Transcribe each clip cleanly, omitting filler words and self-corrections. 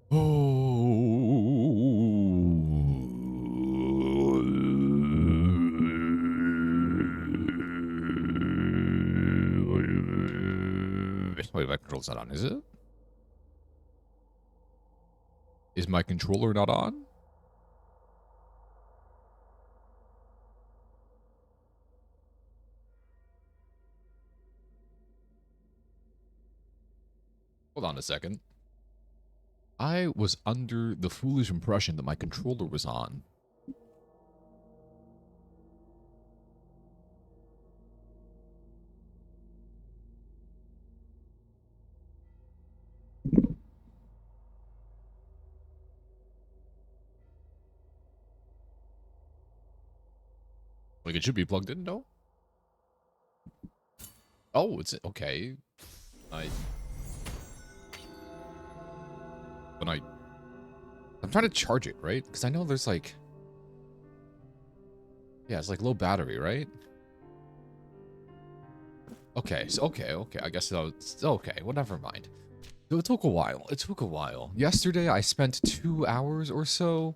Wait, my controller's not on, is it? Is my controller not on? Hold on a second. I was under the foolish impression that my controller was on. Like, it should be plugged in, no? Oh, it's okay. I'm trying to charge it, right? Because I know there's like... Yeah, it's like low battery, right? Okay, so okay. I guess it's okay. Well, never mind. So it took a while. Yesterday, I spent 2 hours or so.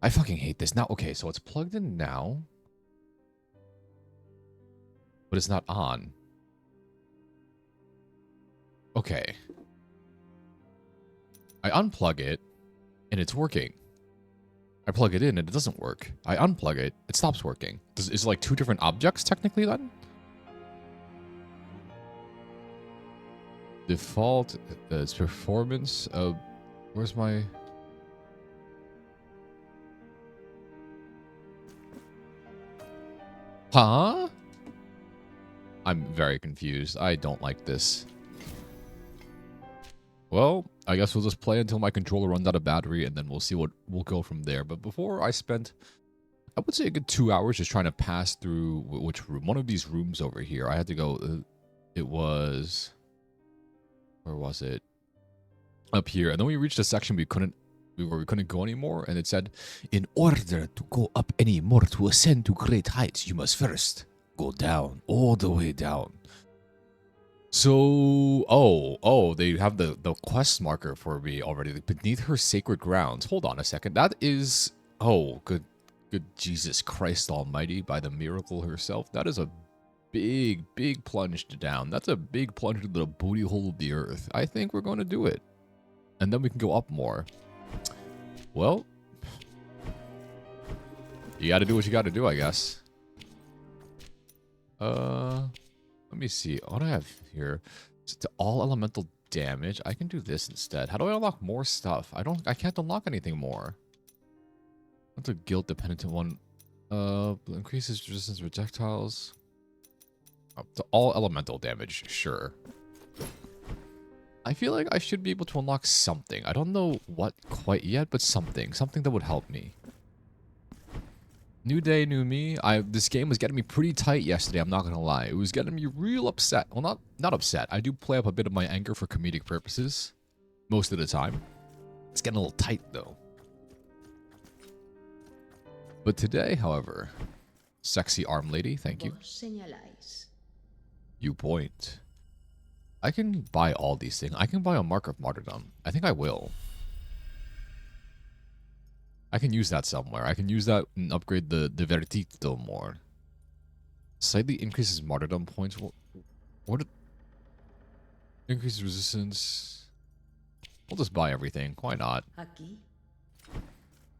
I fucking hate this. Now, okay, so it's plugged in now. But it's not on. Okay. I unplug it, and it's working. I plug it in, and it doesn't work. I unplug it, it stops working. Is it like two different objects, technically, then? Default, it's performance. Where's my... Huh? I'm very confused. I don't like this. Well, I guess we'll just play until my controller runs out of battery, and then we'll see what we'll go from there. But before, I spent, I would say, a good 2 hours just trying to pass through which room? One of these rooms over here. I had to go. It was, where was it? Up here. And then we reached a section we couldn't go anymore, and it said, "In order to go up anymore, to ascend to great heights, you must first go down, all the way down." So, they have the quest marker for me already. Beneath her sacred grounds. Hold on a second. That is, good Jesus Christ Almighty, by the miracle herself. That is a big plunge to down. That's a big plunge to the booty hole of the earth. I think we're going to do it. And then we can go up more. Well, you got to do what you got to do, I guess. Let me see. What do I have here? To all elemental damage. I can do this instead. How do I unlock more stuff? I can't unlock anything more. That's a guild dependent one. Increases resistance to projectiles. Oh, to all elemental damage, sure. I feel like I should be able to unlock something. I don't know what quite yet, but something. Something that would help me. New day, new me. This game was getting me pretty tight yesterday, I'm not gonna lie. It was getting me real upset. Well, not upset. I do play up a bit of my anger for comedic purposes. Most of the time. It's getting a little tight, though. But today, however... Sexy arm lady, thank you. You point. I can buy all these things. I can buy a Mark of Martyrdom. I think I will. I can use that somewhere. I can use that and upgrade the Vertito more. Slightly increases martyrdom points. What? Increases resistance. We'll just buy everything. Why not?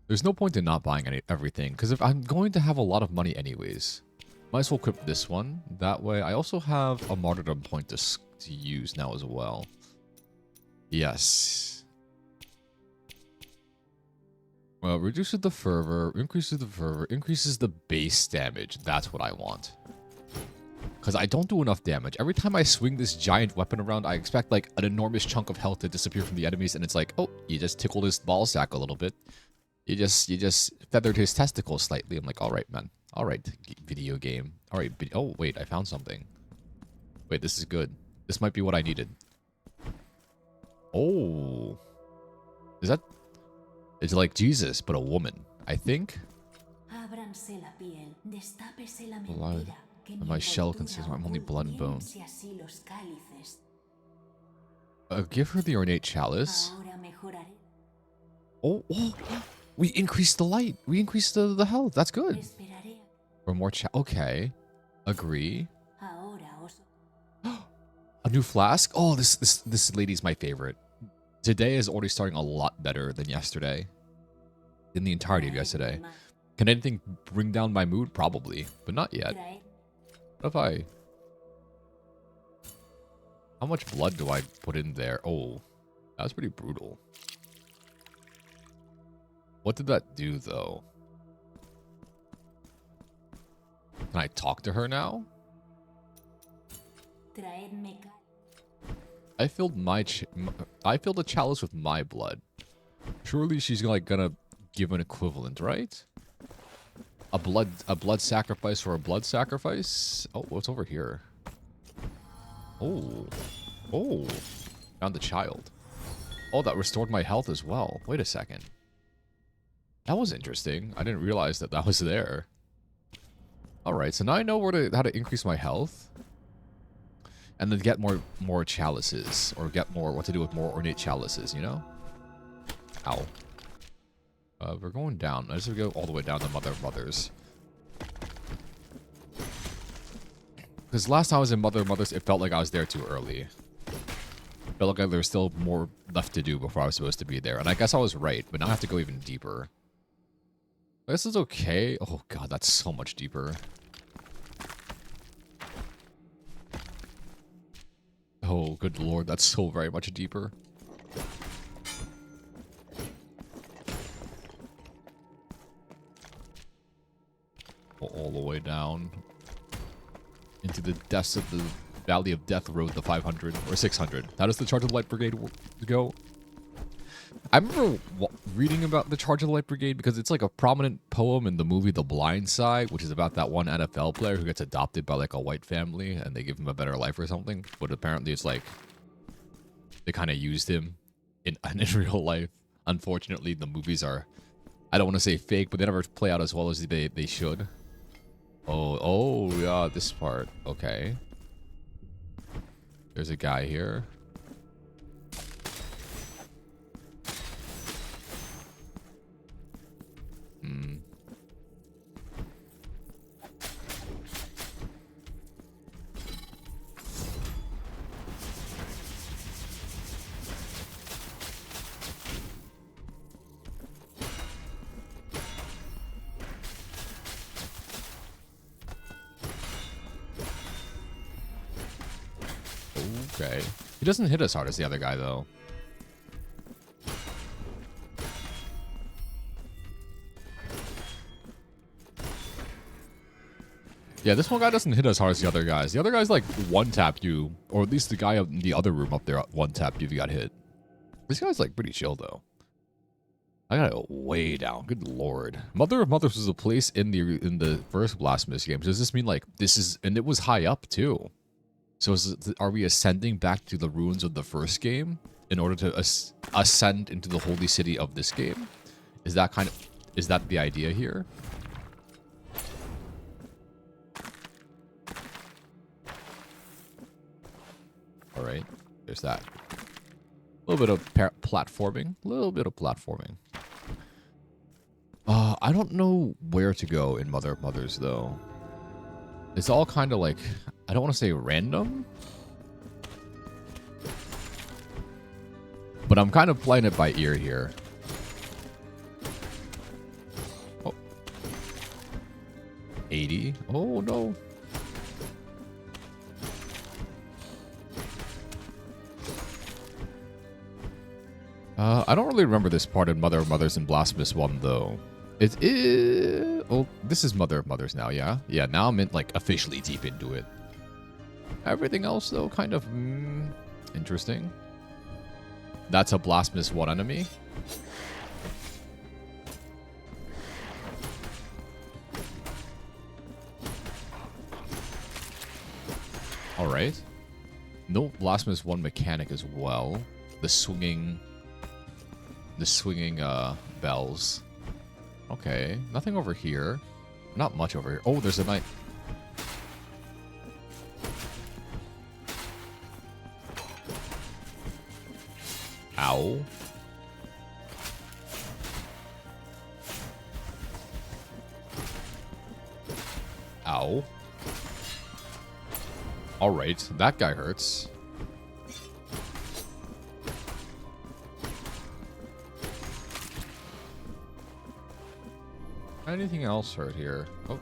There's no point in not buying everything, because if I'm going to have a lot of money anyways, might as well equip this one. That way, I also have a martyrdom point to use now as well. Yes. Well, reduces the fervor, increases the base damage. That's what I want. Because I don't do enough damage. Every time I swing this giant weapon around, I expect like an enormous chunk of health to disappear from the enemies, and it's like, oh, you just tickled his ball sack a little bit. You just feathered his testicles slightly. I'm like, all right, man. All right, video game. All right. Oh, wait, I found something. Wait, this is good. This might be what I needed. Oh. Is that... It's like Jesus, but a woman, I think. Blood. And my shell consists of only blood and bones. Give her the ornate chalice. Oh, we increased the light. We increased the health. That's good. For more okay. Agree. A new flask? Oh, this lady's my favorite. Today is already starting a lot better than yesterday. In the entirety of yesterday. Can anything bring down my mood? Probably, but not yet. What if I... How much blood do I put in there? Oh, that was pretty brutal. What did that do, though? Can I talk to her now? I filled I filled a chalice with my blood. Surely she's like gonna give an equivalent, right? A blood sacrifice for a blood sacrifice? Oh, what's over here? Oh. Oh. Found the child. Oh, that restored my health as well. Wait a second. That was interesting. I didn't realize that that was there. Alright, so now I know how to increase my health. And then get more chalices. Or get more, what to do with more ornate chalices, you know? Ow. We're going down. I just go all the way down to Mother of Mothers. Because last time I was in Mother of Mothers, it felt like I was there too early. It felt like there was still more left to do before I was supposed to be there. And I guess I was right, but now I have to go even deeper. This is okay. Oh god, that's so much deeper. Oh, good lord, that's so very much deeper. All the way down into the depths of the Valley of Death Road, the 500 or 600. How does the Charge of the Light Brigade go? I remember reading about the Charge of the Light Brigade because it's like a prominent poem in the movie The Blind Side, which is about that one NFL player who gets adopted by like a white family and they give him a better life or something. But apparently it's like they kind of used him in real life. Unfortunately, the movies are, I don't want to say fake, but they never play out as well as they should. Oh, yeah, this part. Okay. There's a guy here. Okay. He doesn't hit as hard as the other guy, though. Yeah, this one guy doesn't hit as hard as the other guys. The other guys, like, one-tap you. Or at least the guy in the other room up there one-tap you if you got hit. This guy's, like, pretty chill, though. I got it way down. Good lord. Mother of Mothers was a place in the first Blasphemous game. Does this mean, like, this is... And it was high up, too. So are we ascending back to the ruins of the first game in order to ascend into the holy city of this game? Is that the idea here? All right, there's that. A little bit of platforming. A little bit of platforming. I don't know where to go in Mother of Mothers, though. It's all kind of like, I don't want to say random, but I'm kind of playing it by ear here. Oh. 80. Oh, no. I don't really remember this part in Mother of Mothers and Blasphemous 1, though. It is... Oh, this is Mother of Mothers now, yeah? Yeah, now I'm in, like, officially deep into it. Everything else, though, kind of... interesting. That's a Blasphemous 1 enemy. Alright. No Blasphemous 1 mechanic as well. The swinging bells. Okay, nothing over here. Not much over here. Oh, there's a knight. Ow. Ow. Alright, that guy hurts. Anything else hurt here? Oh.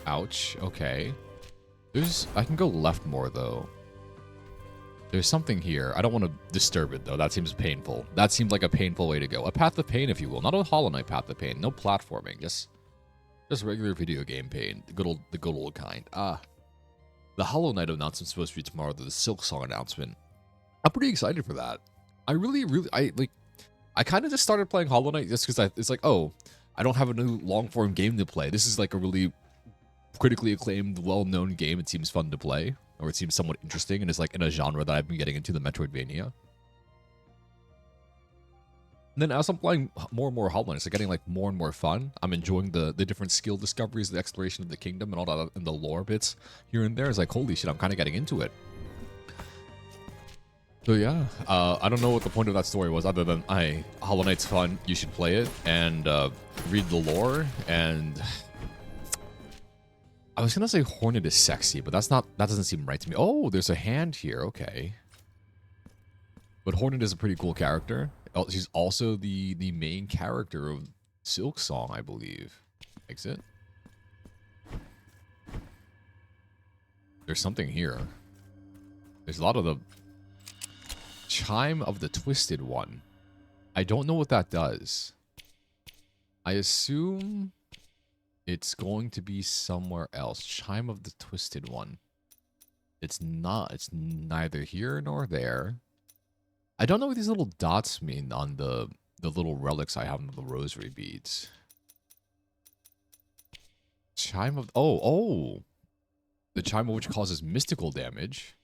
Ouch. Okay. I can go left more, though. There's something here. I don't want to disturb it, though. That seems painful. That seems like a painful way to go. A path of pain, if you will. Not a Hollow Knight path of pain. No platforming. Just regular video game pain. The good old kind. The Hollow Knight announcement's supposed to be tomorrow. The Silk Song announcement. I'm pretty excited for that. I kind of just started playing Hollow Knight just because it's like, oh, I don't have a new long-form game to play. This is like a really critically acclaimed, well-known game. It seems fun to play, or it seems somewhat interesting, and it's like in a genre that I've been getting into, the Metroidvania. And then as I'm playing more and more Hollow Knight, it's like getting like more and more fun. I'm enjoying the different skill discoveries, the exploration of the kingdom, and all that, and the lore bits here and there. It's like, holy shit, I'm kind of getting into it. So yeah, I don't know what the point of that story was, other than, Hollow Knight's fun, you should play it, and read the lore, and I was gonna say Hornet is sexy, but that doesn't seem right to me. Oh, there's a hand here, okay. But Hornet is a pretty cool character. She's also the main character of Silk Song, I believe. Exit. There's something here. There's a lot of the Chime of the Twisted One. I don't know what that does. I assume it's going to be somewhere else. Chime of the Twisted One. It's not. It's neither here nor there. I don't know what these little dots mean on the little relics I have on the rosary beads. Chime of... Oh! The chime of which causes mystical damage.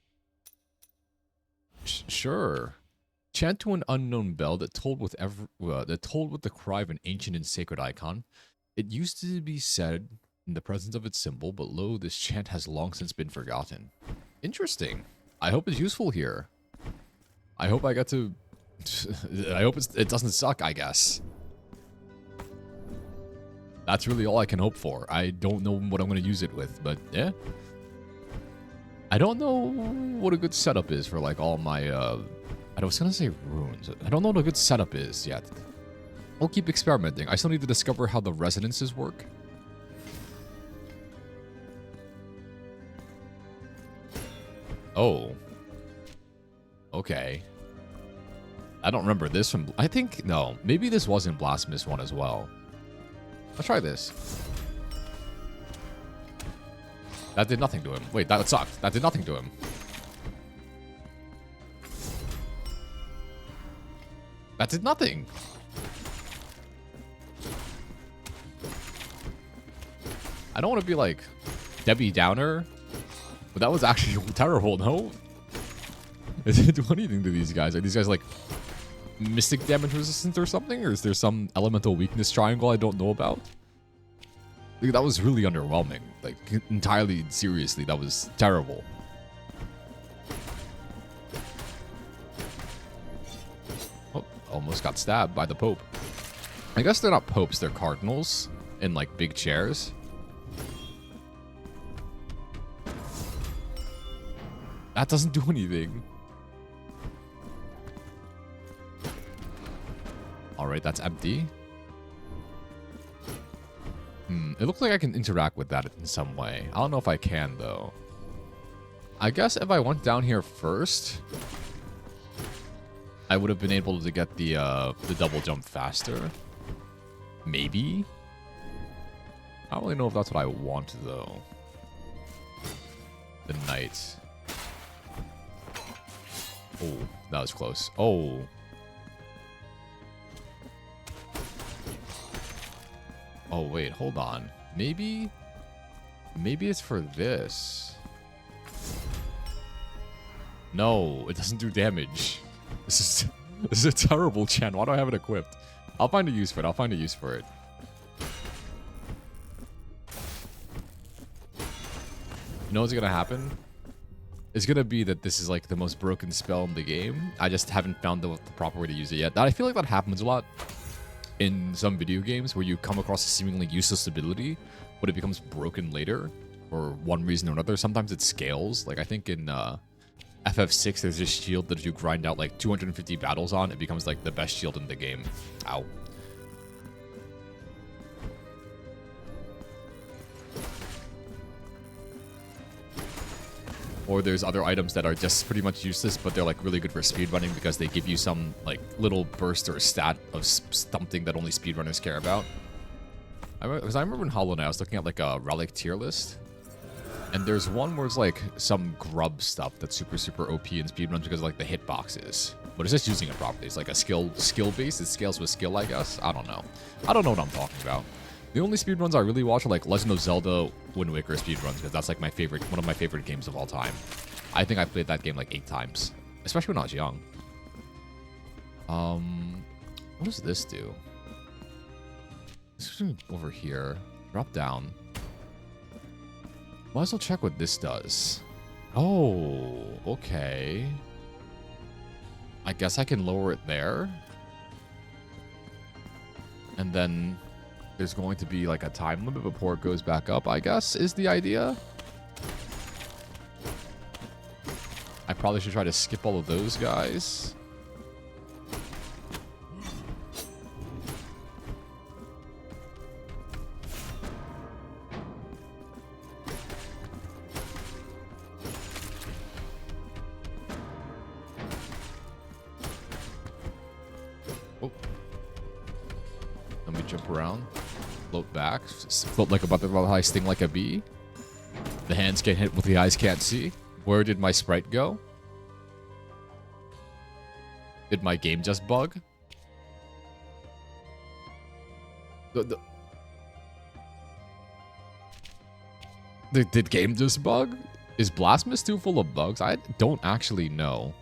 Sure. Chant to an unknown bell that told with the cry of an ancient and sacred icon. It used to be said in the presence of its symbol, but lo, this chant has long since been forgotten. Interesting. I hope it's useful here. I hope I get to... I hope it doesn't suck, I guess. That's really all I can hope for. I don't know what I'm going to use it with, but yeah. I don't know what a good setup is for like all my, I was going to say runes. I don't know what a good setup is yet. I'll keep experimenting. I still need to discover how the resonances work. Oh. Okay. I don't remember this from... I think... No. Maybe this was in Blasphemous 1 as well. Let's try this. That did nothing to him. Wait, that sucked. That did nothing to him. That did nothing. I don't want to be like Debbie Downer, but that was actually terrible, no? It didn't do anything to these guys. Are these guys like mystic damage resistant or something? Or is there some elemental weakness triangle I don't know about? Like, that was really underwhelming. Like, entirely seriously, that was terrible. Oh, almost got stabbed by the Pope. I guess they're not popes, they're cardinals in like big chairs. That doesn't do anything. Alright, that's empty. It looks like I can interact with that in some way. I don't know if I can, though. I guess if I went down here first, I would have been able to get the double jump faster. Maybe? I don't really know if that's what I want, though. The knight. Oh, that was close. Oh. Oh, wait, hold on. Maybe it's for this. No, it doesn't do damage. This is a terrible chant. Why do I have it equipped? I'll find a use for it. You know what's gonna happen? is gonna be that this is like the most broken spell in the game. I just haven't found the proper way to use it yet. I feel like that happens a lot in some video games where you come across a seemingly useless ability, but it becomes broken later for one reason or another. Sometimes it scales. Like I think in FF6, there's this shield that if you grind out like 250 battles on, it becomes like the best shield in the game. Ow. Or there's other items that are just pretty much useless, but they're like really good for speedrunning because they give you some like little burst or stat of something that only speedrunners care about. Because I remember in Hollow Knight, I was looking at like a relic tier list, and there's one where it's like some grub stuff that's super OP in speedruns because of like the hitboxes. But it's just using it properly. It's like a skill base. It scales with skill, I guess. I don't know. I don't know what I'm talking about. The only speedruns I really watch are like Legend of Zelda Wind Waker speedruns because that's like my favorite, one of my favorite games of all time. I think I played that game like 8 times, especially when I was young. What does this do? This is over here. Drop down. Might as well check what this does. Oh, okay. I guess I can lower it there. And then there's going to be like a time limit before it goes back up, I guess, is the idea. I probably should try to skip all of those guys. Oh. Let me jump around. Float back. Float like a butterfly, sting like a bee. The hands get hit what the eyes can't see. Where did my sprite go? Did my game just bug? Did game just bug? Is Blasphemous 2 full of bugs? I don't actually know.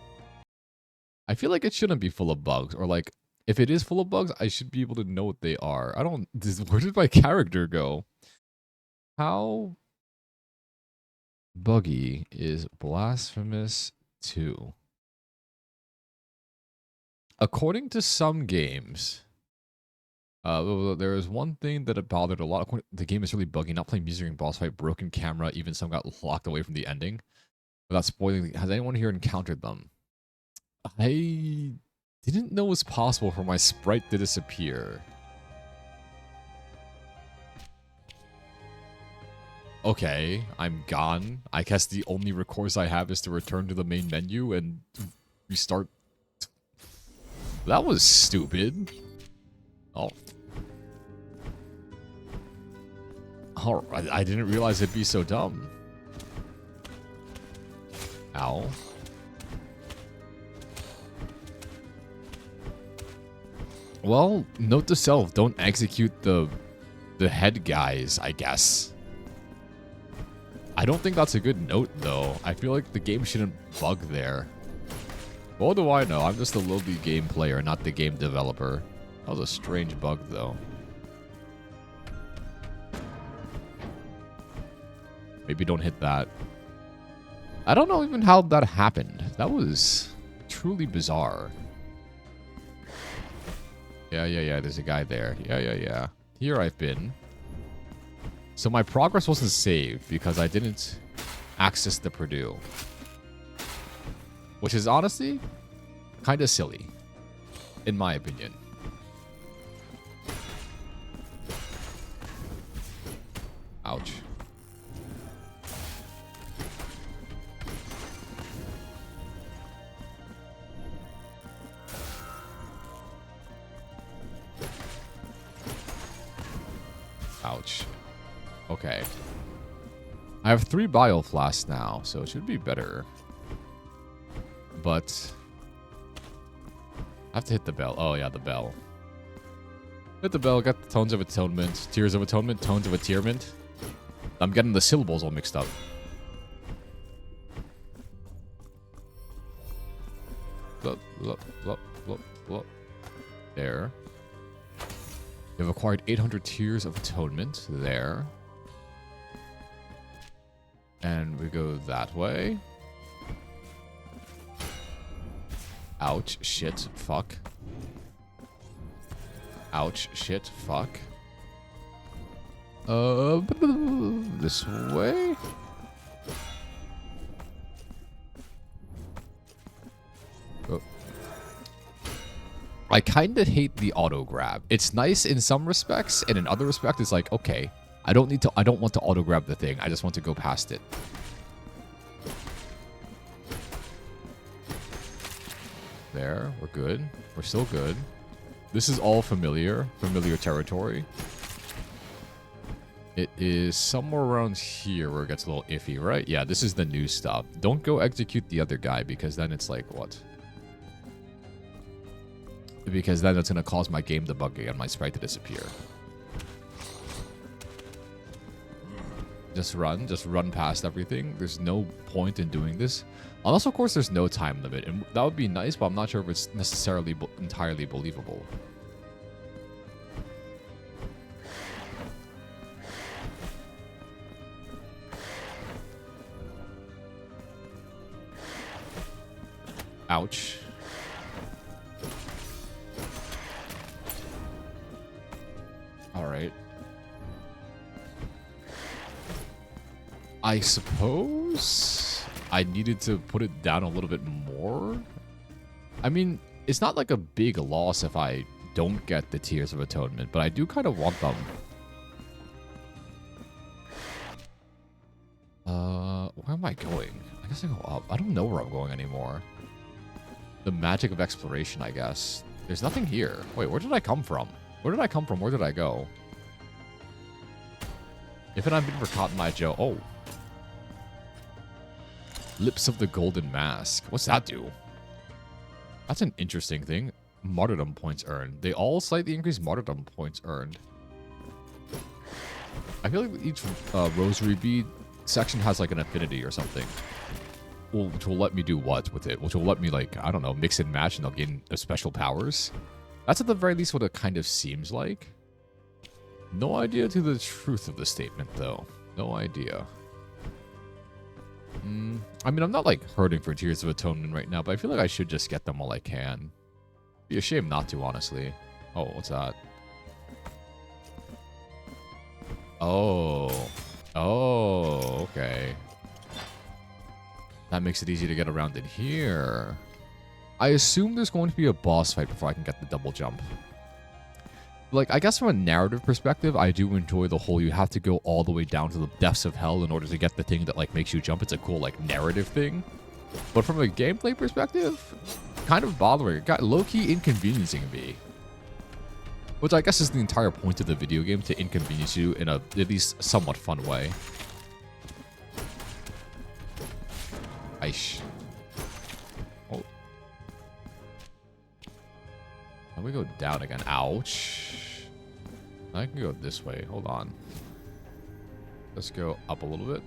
I feel like it shouldn't be full of bugs. Or like, if it is full of bugs, I should be able to know what they are. Where did my character go? How buggy is Blasphemous 2? According to some games, there is one thing that bothered a lot. The game is really buggy. Not playing music during boss fight, broken camera, even some got locked away from the ending. Without spoiling, has anyone here encountered them? I didn't know it was possible for my sprite to disappear. Okay, I'm gone. I guess the only recourse I have is to return to the main menu and restart. That was stupid. Oh. Oh, I didn't realize it'd be so dumb. Ow. Well, note to self, don't execute the head guys, I guess. I don't think that's a good note, though. I feel like the game shouldn't bug there. What do I know? I'm just a lowly game player, not the game developer. That was a strange bug, though. Maybe don't hit that. I don't know even how that happened. That was truly bizarre. Yeah, there's a guy there. Yeah. Here I've been. So my progress wasn't saved because I didn't access the Purdue. Which is honestly kind of silly, in my opinion. Ouch. Ouch. Okay. I have 3 bio flasks now, so it should be better. But I have to hit the bell. Oh yeah, the bell. Hit the bell, get the tones of atonement, tears of atonement, tones of attearment. I'm getting the syllables all mixed up. There. You've acquired 800 tears of atonement. There. And we go that way. Ouch, shit, fuck. Ouch, shit, fuck. This way? Oh. I kind of hate the auto grab. It's nice in some respects, and in other respects, it's like, okay, I don't want to auto grab the thing. I just want to go past it. There, we're good. We're still good. This is all familiar territory. It is somewhere around here where it gets a little iffy, right? Yeah, this is the new stuff. Don't go execute the other guy, because then it's like, what? Because then it's going to cause my game to bug and my sprite to disappear. Just run past everything. There's no point in doing this. Unless, of course, there's no time limit. And that would be nice, but I'm not sure if it's necessarily entirely believable. Ouch. Alright. I suppose I needed to put it down a little bit more. I mean, it's not like a big loss if I don't get the Tears of Atonement, but I do kind of want them. Where am I going? I guess I go up. I don't know where I'm going anymore. The magic of exploration, I guess. There's nothing here. Wait, where did I come from? Where did I come from? Where did I go? If it had been for Cotton Eye Joe. Oh. Lips of the Golden Mask. What's that do? That's an interesting thing. Martyrdom points earned. They all slightly increase martyrdom points earned. I feel like each rosary bead section has like an affinity or something. Which will let me do what with it? Which will let me, like, I don't know, mix and match and they'll gain special powers. That's at the very least what it kind of seems like. No idea to the truth of the statement, though. No idea. I mean, I'm not, like, hurting for Tears of Atonement right now, but I feel like I should just get them while I can. Be a shame not to, honestly. Oh, what's that? Oh. Oh, okay. That makes it easy to get around in here. I assume there's going to be a boss fight before I can get the double jump. Like, I guess from a narrative perspective, I do enjoy the whole you have to go all the way down to the depths of hell in order to get the thing that, like, makes you jump. It's a cool, like, narrative thing. But from a gameplay perspective, kind of bothering. It got low-key inconveniencing me. Which I guess is the entire point of the video game, to inconvenience you in a, at least, somewhat fun way. Aish. Oh. How do we go down again? Ouch. I can go this way. Hold on. Let's go up a little bit.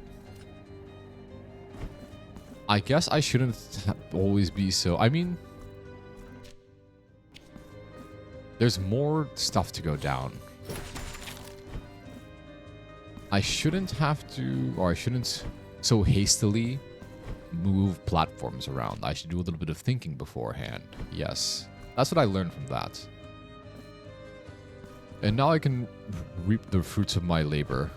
I guess I shouldn't always be so... I mean... There's more stuff to go down. I shouldn't have to... Or I shouldn't so hastily move platforms around. I should do a little bit of thinking beforehand. Yes. That's what I learned from that. And now I can reap the fruits of my labor.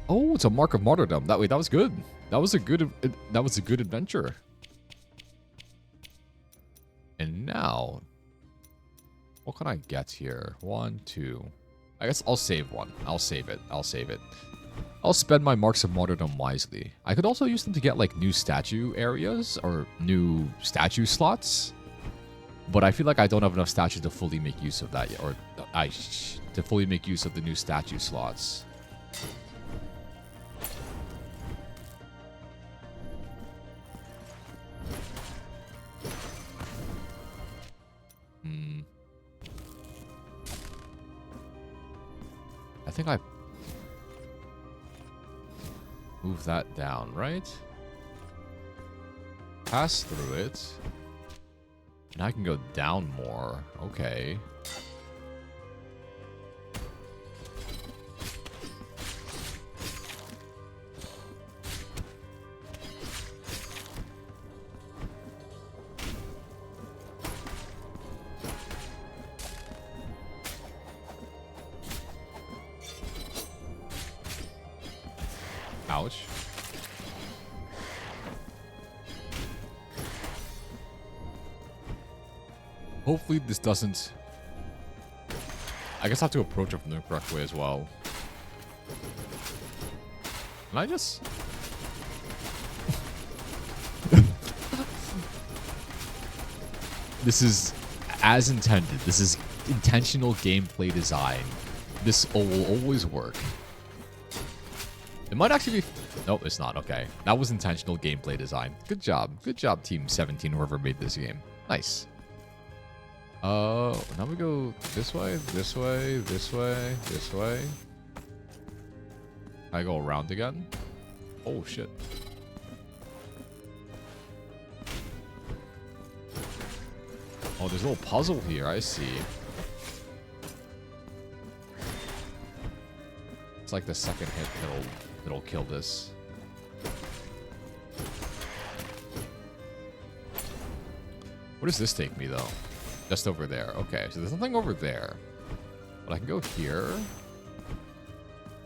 Oh, it's a mark of martyrdom. That way, that was good. That was a good adventure. And now, what can I get here? 1, 2. I guess I'll save one. I'll save it. I'll save it. I'll spend my marks of martyrdom wisely. I could also use them to get, like, new statue areas or new statue slots. But I feel like I don't have enough statues to fully make use of that yet. Or to fully make use of the new statue slots. I think I move that down, right? Pass through it. And I can go down more. Okay. Ouch. Hopefully this doesn't... I guess I have to approach it from the correct way as well. Can I just... This is as intended. This is intentional gameplay design. This will always work. It might actually be... Nope, it's not. Okay. That was intentional gameplay design. Good job. Good job, Team 17, whoever made this game. Nice. Now we go this way, this way, this way, this way. I go around again. Oh, shit. Oh, there's a little puzzle here. I see. It's like the second hit that'll kill this. Where does this take me, though? Just over there. Okay, so there's nothing over there. But I can go here.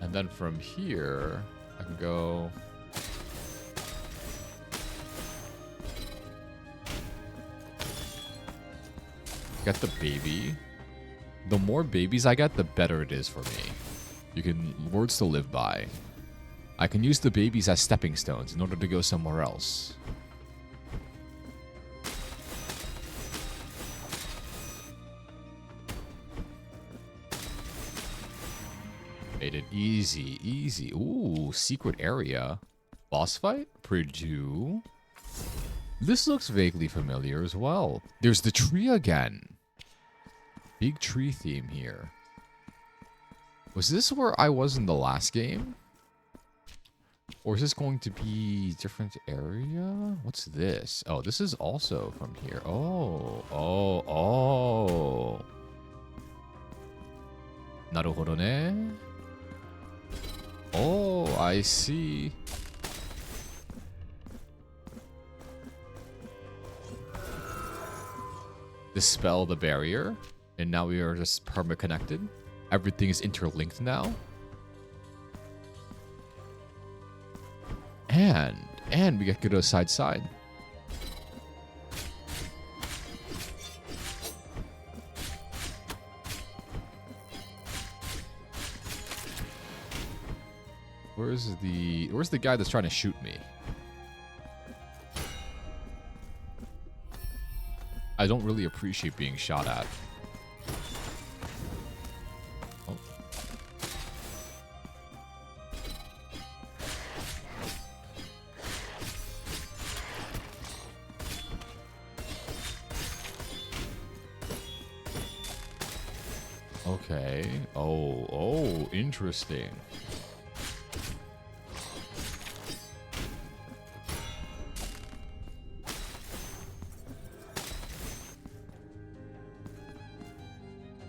And then from here, I can go... Get the baby. The more babies I get, the better it is for me. You can... Words to live by. I can use the babies as stepping stones in order to go somewhere else. Made it easy, easy. Ooh, secret area. Boss fight? Purdue. This looks vaguely familiar as well. There's the tree again. Big tree theme here. Was this where I was in the last game? Or is this going to be a different area? What's this? Oh, this is also from here. Oh, oh, oh. Naruhodo ne. Oh, I see. Dispel the barrier. And now we are just perma-connected. Everything is interlinked now. And we get to go side side. Where's the guy that's trying to shoot me? I don't really appreciate being shot at. Oh. Okay. Oh, interesting.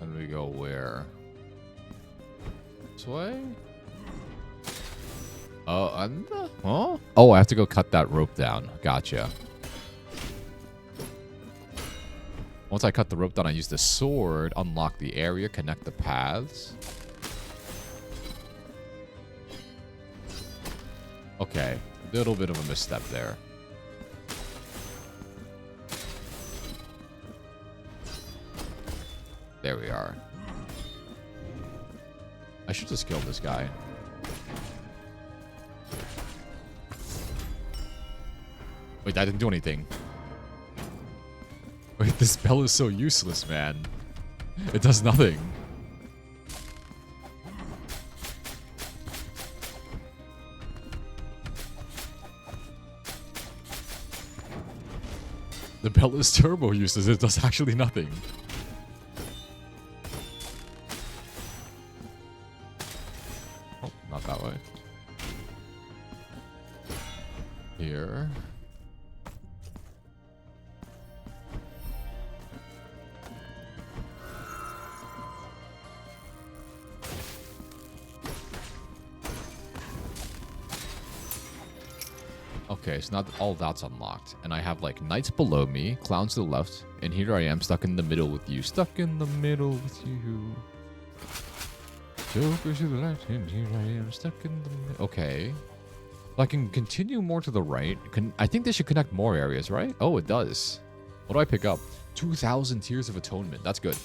And we go where? This way? Oh, and huh? Oh, I have to go cut that rope down. Gotcha. Once I cut the rope down, I use the sword, unlock the area, connect the paths. Okay, little bit of a misstep there. There we are. I should just kill this guy. Wait, that didn't do anything. Wait, this spell is so useless, man. It does nothing. The bell is turbo useless. It does actually nothing. Oh, not that way. Here. Okay, so now all that's unlocked. And I have, like, knights below me, clowns to the left, and here I am stuck in the middle with you. Stuck in the middle with you. Joker to the left, and here I am stuck in the middle. Okay. I can continue more to the right. I think they should connect more areas, right? Oh, it does. What do I pick up? 2,000 Tears of Atonement. That's good.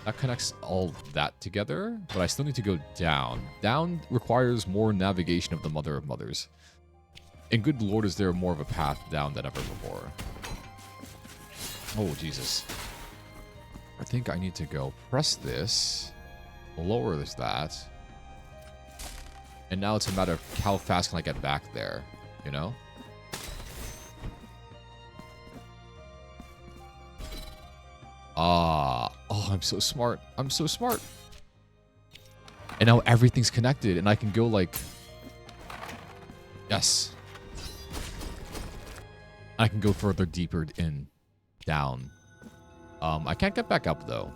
That connects all that together, but I still need to go down. Down requires more navigation of the Mother of Mothers. And good lord, is there more of a path down than ever before. Oh, Jesus. I think I need to go press this, lower that. And now it's a matter of how fast can I get back there, you know? Oh, I'm so smart. I'm so smart. And now everything's connected and I can go like... Yes. I can go further deeper in, down. I can't get back up though.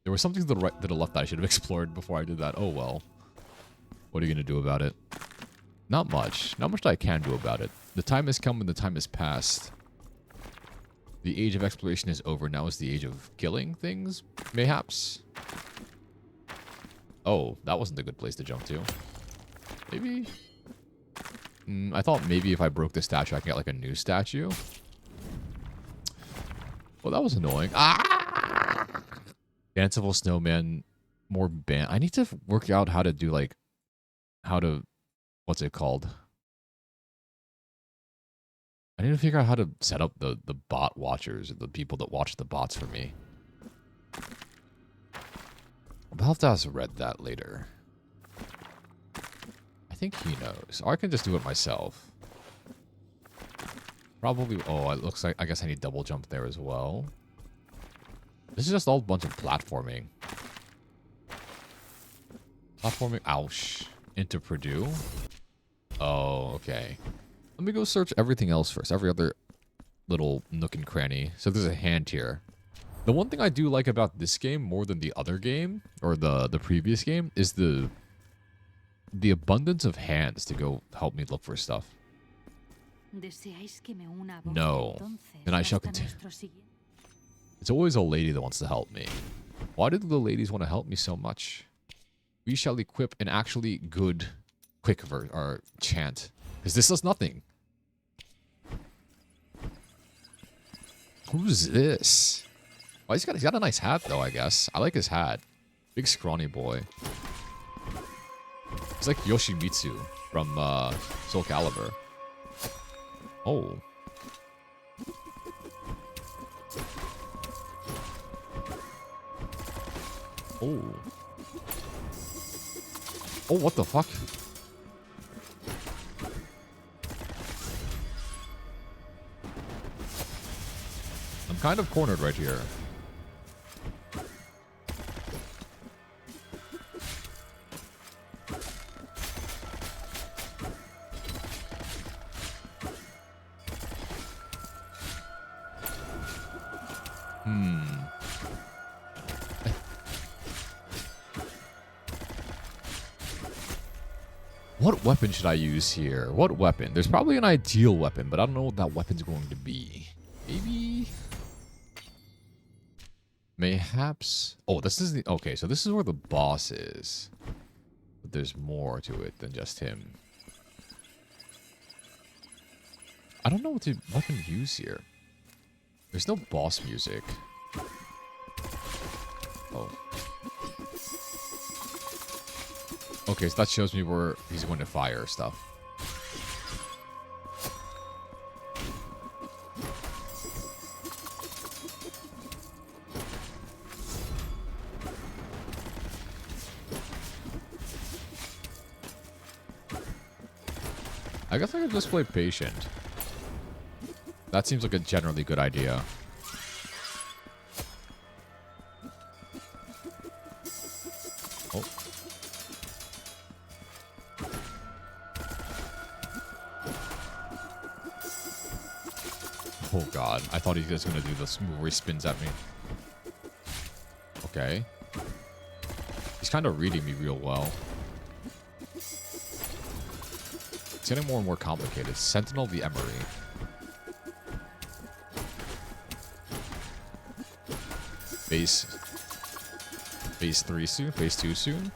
There was something to the right, to the left that I should have explored before I did that. Oh well. What are you gonna do about it? Not much. Not much that I can do about it. The time has come and the time has passed. The age of exploration is over. Now is the age of killing things, mayhaps. Oh, that wasn't a good place to jump to. Maybe? I thought maybe if I broke the statue, I could get like a new statue. Well, that was annoying. Ah! Danceable snowman, more band. I need to work out how to do like, what's it called? I need to figure out how to set up the bot watchers, the people that watch the bots for me. I'll have to ask Red that later. I think he knows. Or I can just do it myself. Probably. Oh, it looks like. I guess I need double jump there as well. This is just all a bunch of platforming. Platforming. Ouch. Into Purdue. Oh, okay. Let me go search everything else first. Every other little nook and cranny. So there's a hand here. The one thing I do like about this game more than the other game, or the previous game, is the abundance of hands to go help me look for stuff. No. Then I shall continue. It's always a lady that wants to help me. Why do the ladies want to help me so much? We shall equip an actually good quick or chant. Because this does nothing. Who's this? Oh, he's got a nice hat though, I guess. I like his hat. Big scrawny boy. He's like Yoshimitsu from Soul Calibur. Oh. Oh. Oh, what the fuck? I'm kind of cornered right here. What weapon should I use here? What weapon? There's probably an ideal weapon, but I don't know what that weapon's going to be. Maybe? Mayhaps? Oh, this is the... Okay, so this is where the boss is. But there's more to it than just him. I don't know what weapon to use here. There's no boss music. Oh. Okay, so that shows me where he's going to fire stuff. I guess I could just play patient. That seems like a generally good idea. Oh. Oh god, I thought he was going to do this move where he spins at me. Okay. He's kind of reading me real well. It's getting more and more complicated. Sentinel the Emery. Phase 3 soon? Phase 2 soon?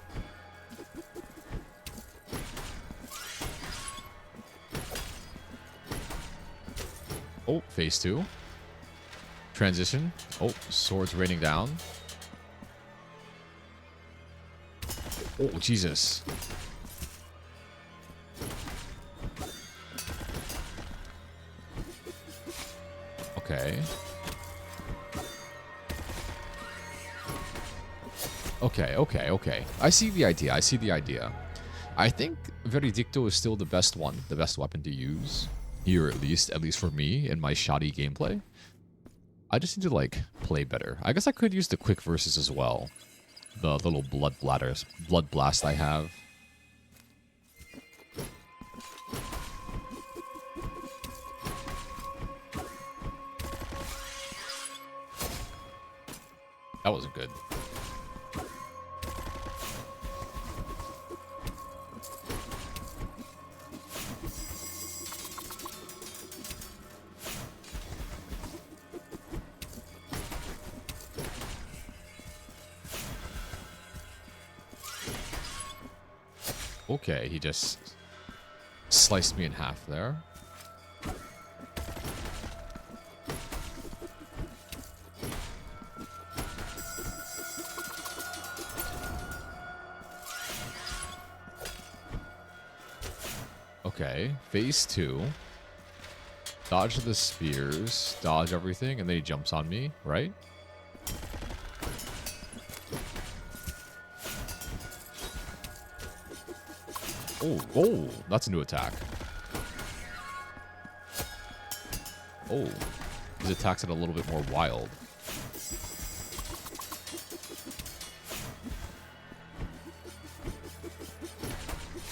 Oh, phase 2. Transition. Oh, swords raining down. Oh, Jesus. Okay. Okay. I see the idea. I think Veredicto is still the best one, the best weapon to use. Here, at least for me, in my shoddy gameplay. I just need to, like, play better. I guess I could use the quick verses as well. The little blood blast I have. That wasn't good. Okay, he just sliced me in half there. Okay, phase 2. Dodge the spears, dodge everything, and then he jumps on me, right? Oh, that's a new attack. Oh, his attacks are a little bit more wild.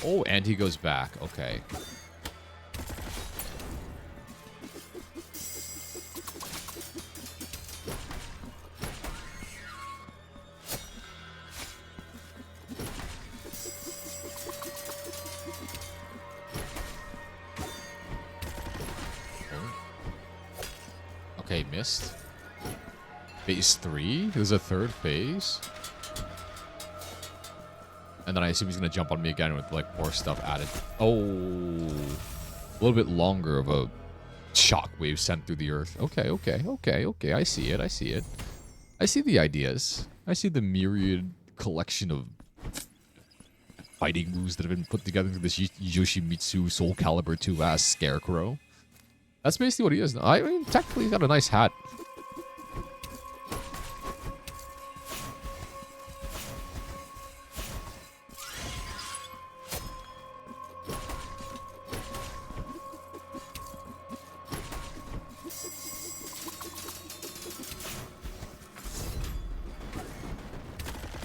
Oh, and he goes back. Okay. Okay, missed. Phase 3? There's a third phase? And then I assume he's going to jump on me again with, like, more stuff added. Oh. A little bit longer of a shockwave sent through the earth. Okay. I see it. I see the ideas. I see the myriad collection of fighting moves that have been put together into this Yoshimitsu Soul Calibur 2-ass scarecrow. That's basically what he is. I mean, technically, he's got a nice hat.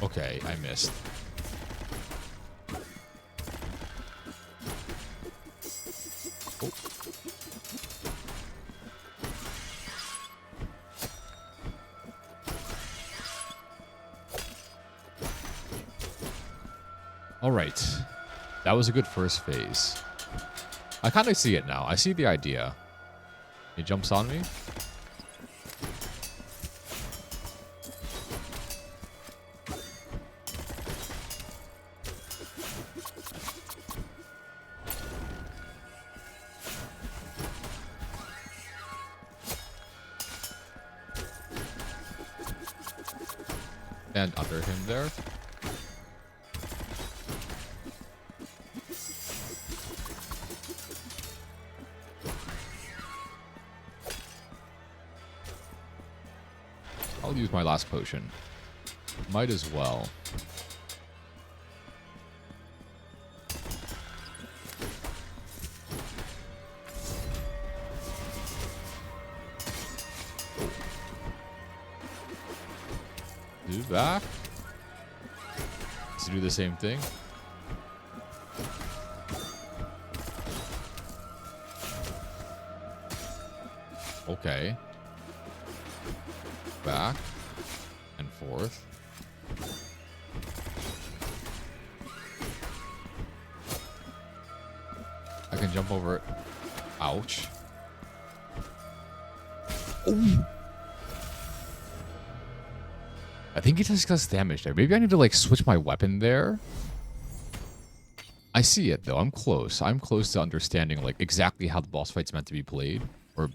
Okay, I missed. Oh. All right. That was a good first phase. I kind of see it now. I see the idea. He jumps on me. And under him there. I'll use my last potion. Might as well. Do that. To do the same thing. Okay. Back and forth. I can jump over it. Ouch. Oh. I think he just does damage there. Maybe I need to, like, switch my weapon there. I see it, though. I'm close. I'm close to understanding, like, exactly how the boss fight's meant to be played. Or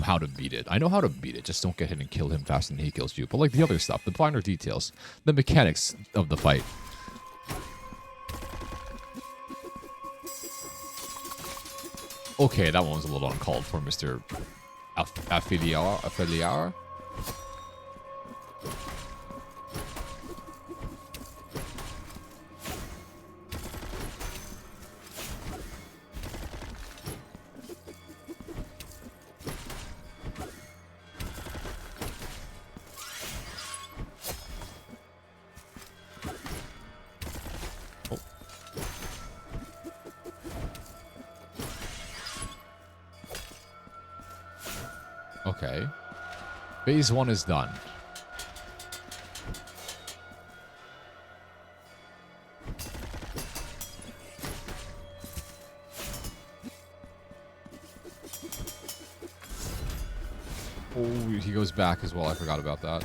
how to beat it. I know how to beat it. Just don't get hit and kill him faster than he kills you. But like the other stuff, the finer details, the mechanics of the fight. Okay, that one was a little uncalled for, Mr. Affiliar. Okay. Phase 1 is done. Oh, he goes back as well. I forgot about that.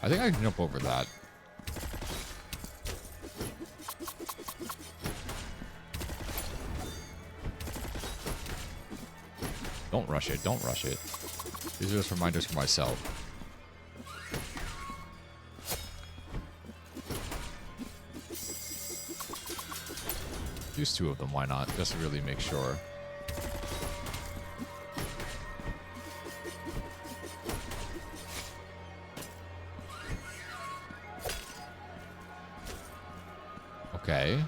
I think I can jump over that. Don't rush it. Don't rush it. These are just reminders for myself. Use 2 of them. Why not? Just to really make sure. Okay.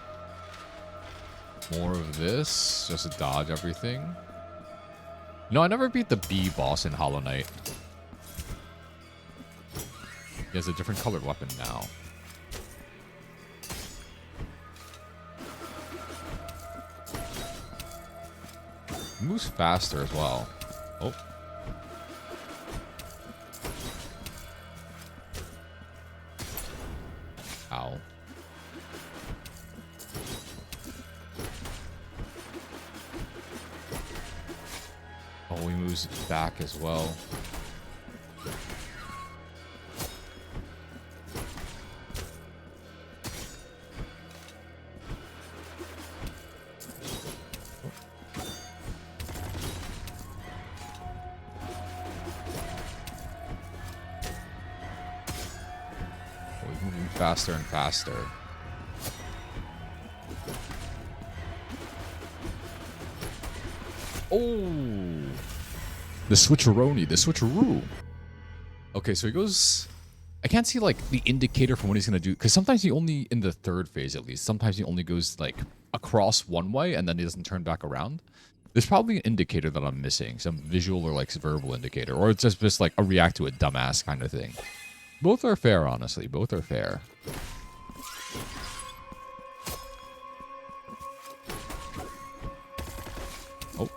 More of this. Just to dodge everything. No, I never beat the bee boss in Hollow Knight. He has a different colored weapon now. He moves faster as well. Oh. Ow. Oh, he moves back as well. Oh, he's moving faster and faster. Oh! The switcheroni, the switcheroo. Okay, so he goes... I can't see, like, the indicator for when he's going to do... Because sometimes he only, in the 3rd phase at least, sometimes he only goes, like, across one way and then he doesn't turn back around. There's probably an indicator that I'm missing. Some visual or, like, verbal indicator. Or it's just like, a react to a dumbass kind of thing. Both are fair, honestly. Both are fair. Oh.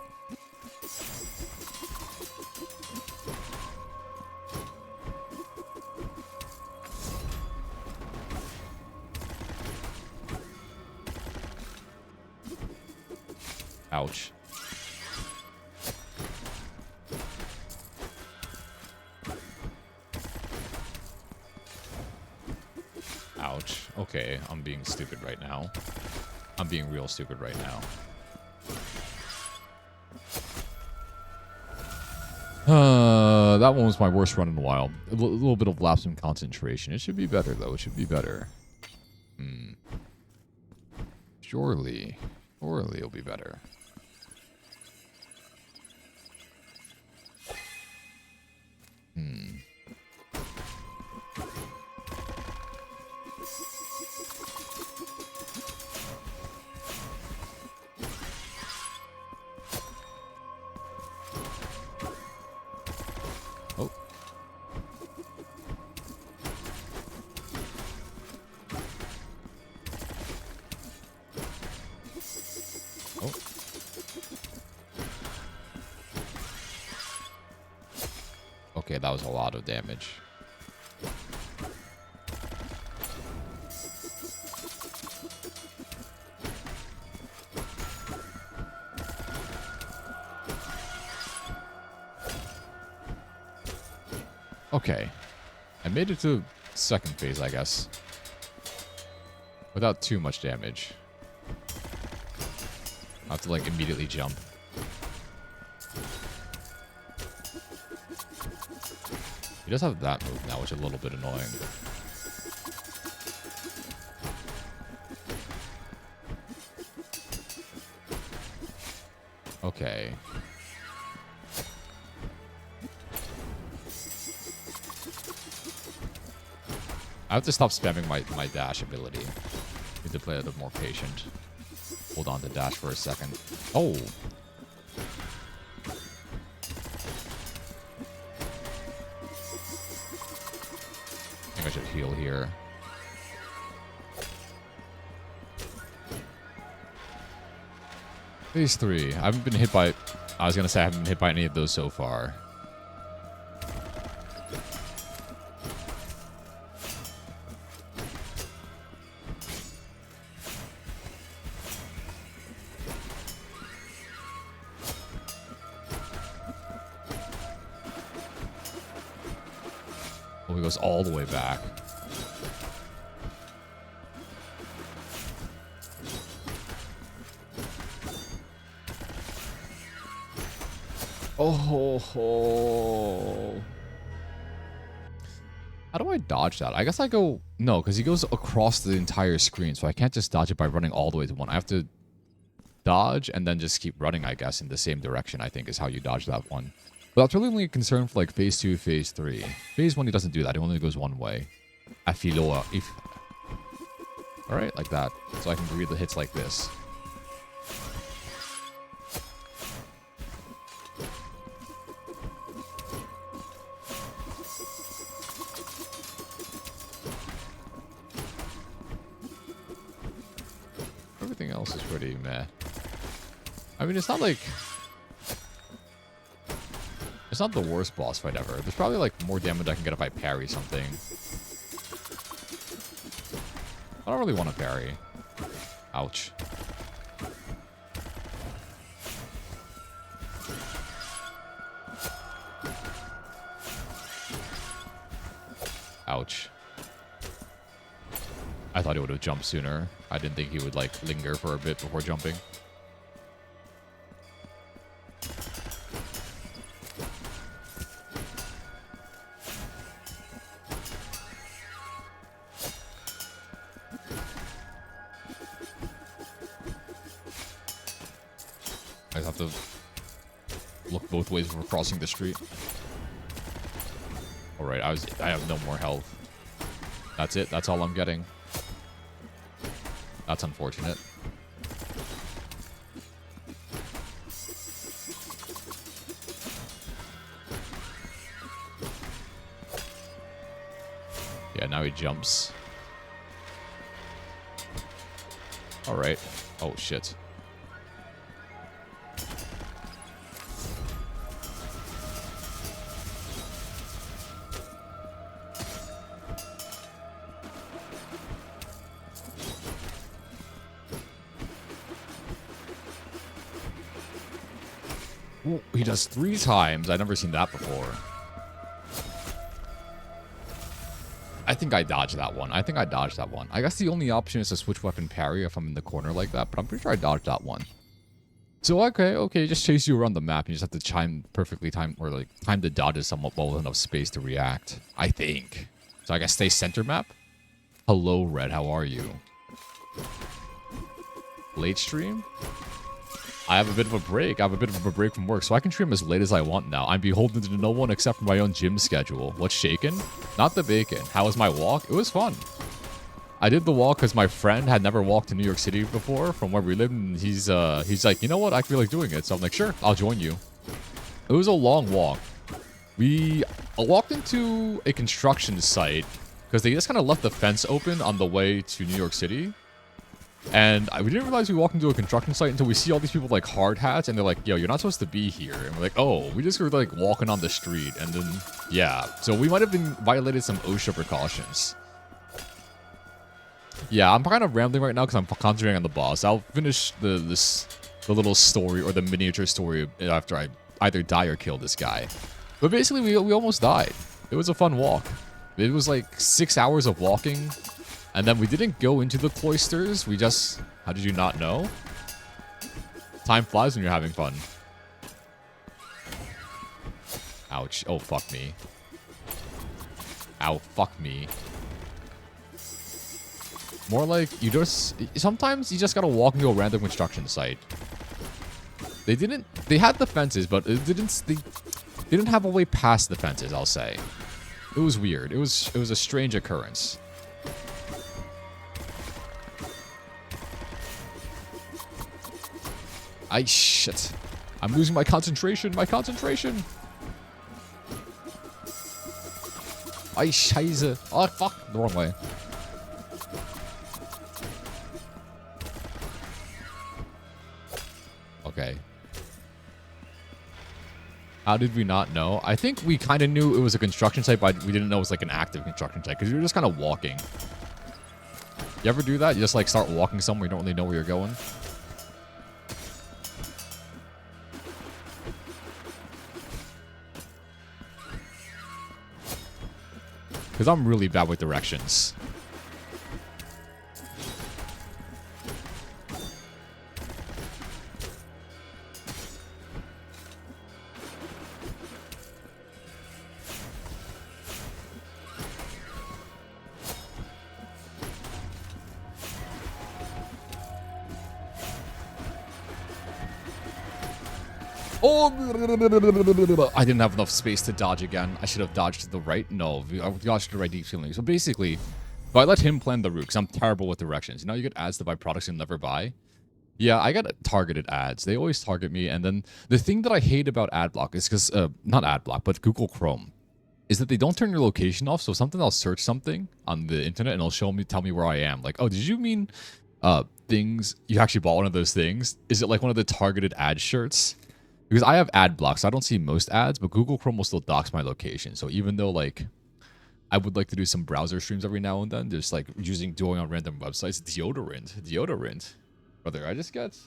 Ouch. Ouch. Okay, I'm being stupid right now. I'm being real stupid right now. That one was my worst run in a while. A little bit of lapse in concentration. It should be better, though. It should be better. Surely it'll be better. Oh. Oh. Okay, that was a lot of damage. Okay. I made it to 2nd phase, I guess. Without too much damage. I have to like immediately jump. He does have that move now, which is a little bit annoying. Okay. I have to stop spamming my dash ability. Need to play a little more patient. Hold on to dash for a second. Oh! I think I should heal here. Phase 3. I haven't been hit by... I was going to say I haven't been hit by any of those so far. Oh, he goes all the way back. Oh, ho, ho. How do I dodge that? I guess I go... No, because he goes across the entire screen, so I can't just dodge it by running all the way to one. I have to dodge and then just keep running, I guess, in the same direction, I think, is how you dodge that one. But that's really only a concern for, like, Phase 2, Phase 3. Phase 1, he doesn't do that. He only goes one way. Afiloa. If... Alright, like that. So I can read the hits like this. Everything else is pretty meh. I mean, it's not like... It's not the worst boss fight ever. There's probably, like, more damage I can get if I parry something. I don't really want to parry. Ouch. Ouch. I thought he would have jumped sooner. I didn't think he would, like, linger for a bit before jumping. I just have to look both ways before crossing the street. Alright, I have no more health. That's it. That's all I'm getting. That's unfortunate. Yeah, now he jumps. Alright. Oh, shit. Ooh, he does 3 times. I've never seen that before. I think I dodged that one. I guess the only option is to switch weapon parry if I'm in the corner like that, but I'm pretty sure I dodged that one. So, okay, just chase you around the map. You just have to time the dodges somewhat well with enough space to react. I think. So I guess stay center map. Hello, Red. How are you? Late stream? I have a bit of a break. From work, so I can stream as late as I want now. I'm beholden to no one except for my own gym schedule. What's shaken? Not the bacon. How was my walk? It was fun. I did the walk because my friend had never walked to New York City before from where we live, and he's like, you know what? I feel like doing it. So I'm like, sure, I'll join you. It was a long walk. We walked into a construction site because they just kind of left the fence open on the way to New York City. And we didn't realize we walked into a construction site until we see all these people with, like, hard hats, and they're like, yo, you're not supposed to be here. And we're like, oh, we just were, like, walking on the street. And then, yeah. So we might have violated some OSHA precautions. Yeah, I'm kind of rambling right now because I'm concentrating on the boss. I'll finish the little story or the miniature story after I either die or kill this guy. But basically, we almost died. It was a fun walk. It was, like, 6 hours of walking. And then we didn't go into the cloisters. We just... How did you not know? Time flies when you're having fun. Ouch. Oh, fuck me. Ow, fuck me. More like, you just... Sometimes you just gotta walk into a random construction site. They didn't... They had the fences, but it didn't... They didn't have a way past the fences, I'll say. It was weird. It was a strange occurrence. Shit. I'm losing my concentration. My concentration. Scheiße. Oh, fuck. The wrong way. Okay. How did we not know? I think we kind of knew it was a construction site, but we didn't know it was like an active construction site because we were just kind of walking. You ever do that? You just like start walking somewhere, you don't really know where you're going? Because I'm really bad with directions. Oh, I didn't have enough space to dodge again. I should have dodged to the right. No, I dodged to the right deep ceiling. So basically, if I let him plan the route, because I'm terrible with directions. You know, you get ads to buy products you'll never buy. Yeah, I got targeted ads. They always target me. And then the thing that I hate about AdBlock is because, not AdBlock, but Google Chrome, is that they don't turn your location off. So something I'll search something on the internet and it'll show me, tell me where I am. Like, oh, did you mean things? You actually bought one of those things? Is it like one of the targeted ad shirts? Because I have ad blocks, so I don't see most ads, but Google Chrome will still dox my location. So even though, like, I would like to do some browser streams every now and then, just, like, doing on random websites. Deodorant. Brother, I just got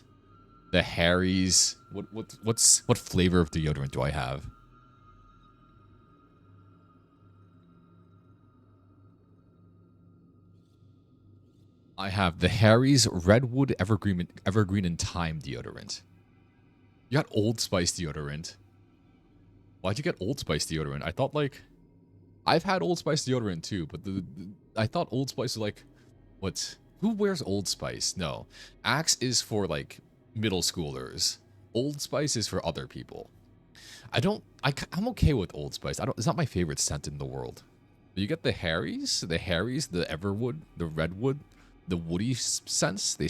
the Harry's. What flavor of deodorant do I have? I have the Harry's Redwood Evergreen and Thyme deodorant. You got Old Spice deodorant. Why'd you get Old Spice deodorant? I thought, like... I've had Old Spice deodorant, too, but I thought Old Spice was, like... What? Who wears Old Spice? No. Axe is for, like, middle schoolers. Old Spice is for other people. I'm okay with Old Spice. It's not my favorite scent in the world. You get the Harry's, the Everwood, the Redwood, the woody scents. They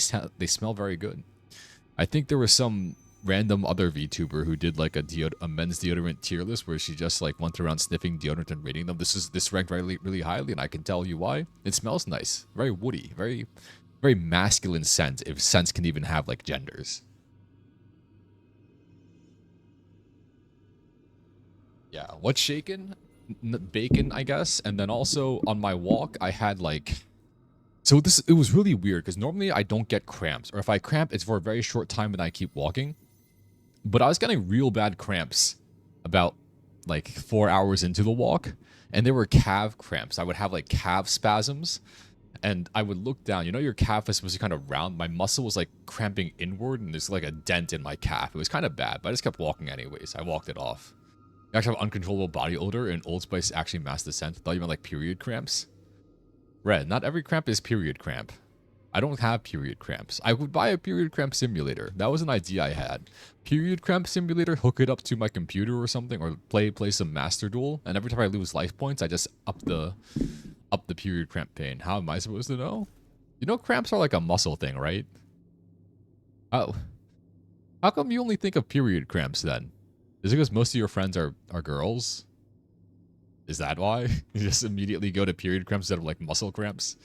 smell very good. I think there was some random other VTuber who did like a men's deodorant tier list where she just like went around sniffing deodorant and rating them. This ranked really highly, and I can tell you why. It smells nice, very woody, very masculine scent. If scents can even have like genders. Yeah, what's shaken? Bacon, I guess. And then also on my walk, I had like. So it was really weird because normally I don't get cramps, or if I cramp, it's for a very short time and I keep walking. But I was getting real bad cramps about like 4 hours into the walk, and they were calf cramps. I would have like calf spasms, and I would look down. You know, your calf is supposed to kind of round. My muscle was like cramping inward, and there's like a dent in my calf. It was kind of bad, but I just kept walking anyways. I walked it off. I actually have uncontrollable body odor, and Old Spice actually masked the scent. I thought you meant like period cramps. Red, not every cramp is period cramp. I don't have period cramps. I would buy a period cramp simulator. That was an idea I had. Period cramp simulator, hook it up to my computer or something, or play some Master Duel, and every time I lose life points, I just up the period cramp pain. How am I supposed to know? You know cramps are like a muscle thing, right? Oh. How come you only think of period cramps then? Is it because most of your friends are girls? Is that why? You just immediately go to period cramps instead of like muscle cramps?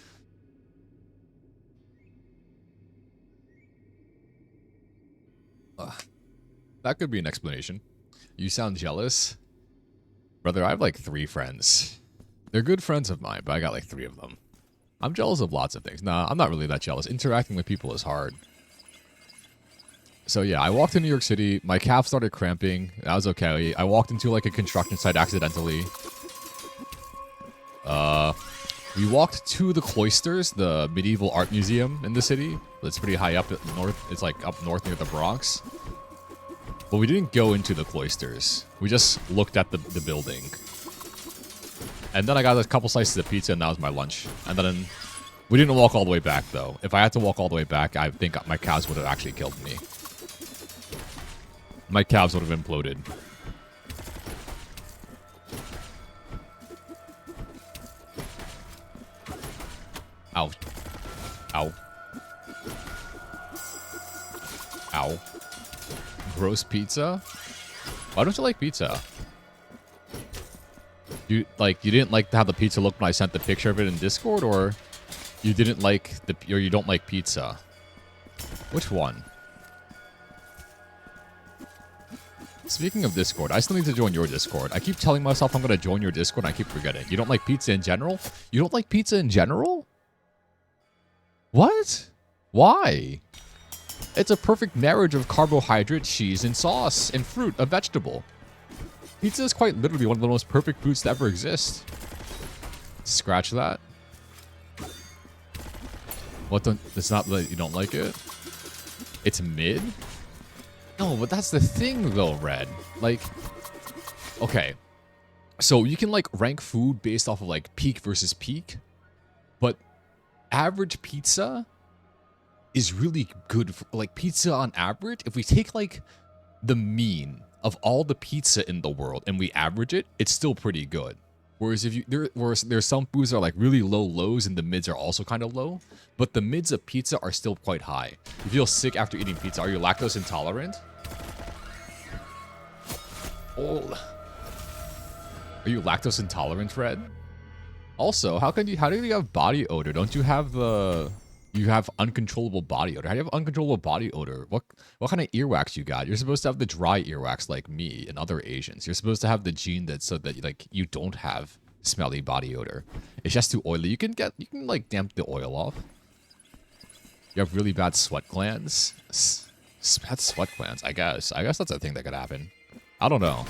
That could be an explanation. You sound jealous? Brother, I have like 3 friends. They're good friends of mine, but I got like 3 of them. I'm jealous of lots of things. Nah, I'm not really that jealous. Interacting with people is hard. So yeah, I walked to New York City. My calf started cramping. That was okay. I walked into like a construction site accidentally. We walked to the cloisters, the medieval art museum in the city. That's pretty high up north. It's like up north near the Bronx. But we didn't go into the cloisters. We just looked at the building. And then I got a couple slices of pizza, and that was my lunch. And then we didn't walk all the way back, though. If I had to walk all the way back, I think my calves would have actually killed me. My calves would have imploded. Ow. Ow. Ow. Gross pizza? Why don't you like pizza? You didn't like how the pizza looked when I sent the picture of it in Discord, or you didn't like or you don't like pizza? Which one? Speaking of Discord, I still need to join your Discord. I keep telling myself I'm going to join your Discord, and I keep forgetting. You don't like pizza in general? You don't like pizza in general? What? Why? It's a perfect marriage of carbohydrate, cheese, and sauce, and fruit, a vegetable. Pizza is quite literally one of the most perfect foods to ever exist. Scratch that. What don't... It's not that you don't like it? It's mid? No, but that's the thing, though, Red. Like... Okay. So, you can, like, rank food based off of, like, peak versus peak. But average pizza is really good for, like, pizza on average. If we take, like, the mean of all the pizza in the world and we average it, it's still pretty good. Whereas if you there's some foods that are like really low lows and the mids are also kind of low, but the mids of pizza are still quite high. You feel sick after eating pizza. Are you lactose intolerant? Oh. Are you lactose intolerant, Fred? Also, how do you have body odor? Don't you have you have uncontrollable body odor? How do you have uncontrollable body odor? What kind of earwax you got? You're supposed to have the dry earwax like me and other Asians. You're supposed to have the gene that's so that like you don't have smelly body odor. It's just too oily. You can like damp the oil off. You have really bad sweat glands. Bad sweat glands, I guess. I guess that's a thing that could happen. I don't know.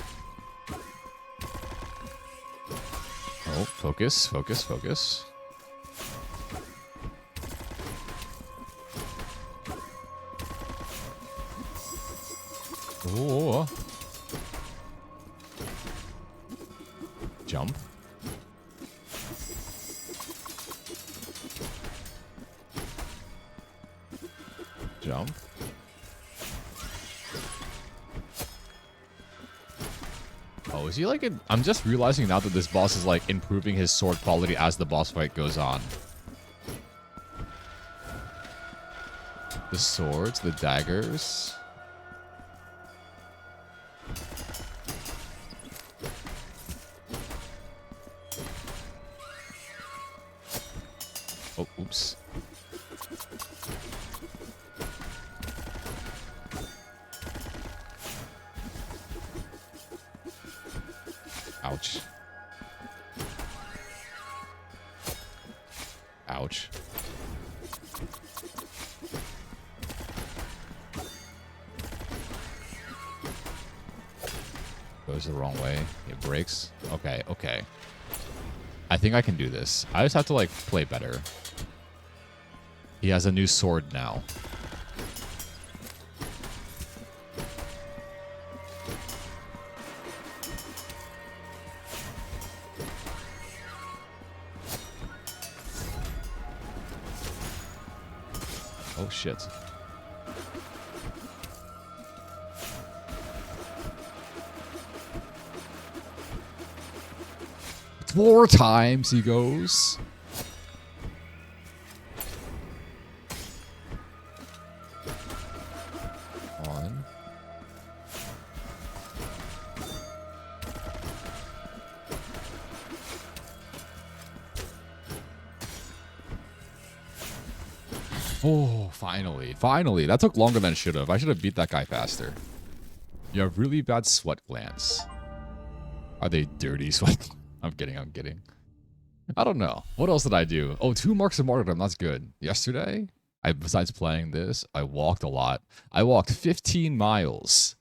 Oh, focus, focus, focus. Oh. Jump. Jump. Oh, is he like a... I'm just realizing now that this boss is like improving his sword quality as the boss fight goes on. The swords, the daggers... Oh, oops. Ouch. Ouch. Goes the wrong way. It breaks. Okay, okay. I think I can do this. I just have to, like, play better. He has a new sword now. Oh, shit. It's war times, he goes. On. Oh, finally. Finally. That took longer than it should have. I should have beat that guy faster. You have really bad sweat glands. Are they dirty sweat? I'm kidding, I'm kidding. I don't know. What else did I do? Oh, 2 marks of martyrdom. That's good. Yesterday, besides playing this, I walked a lot. I walked 15 miles.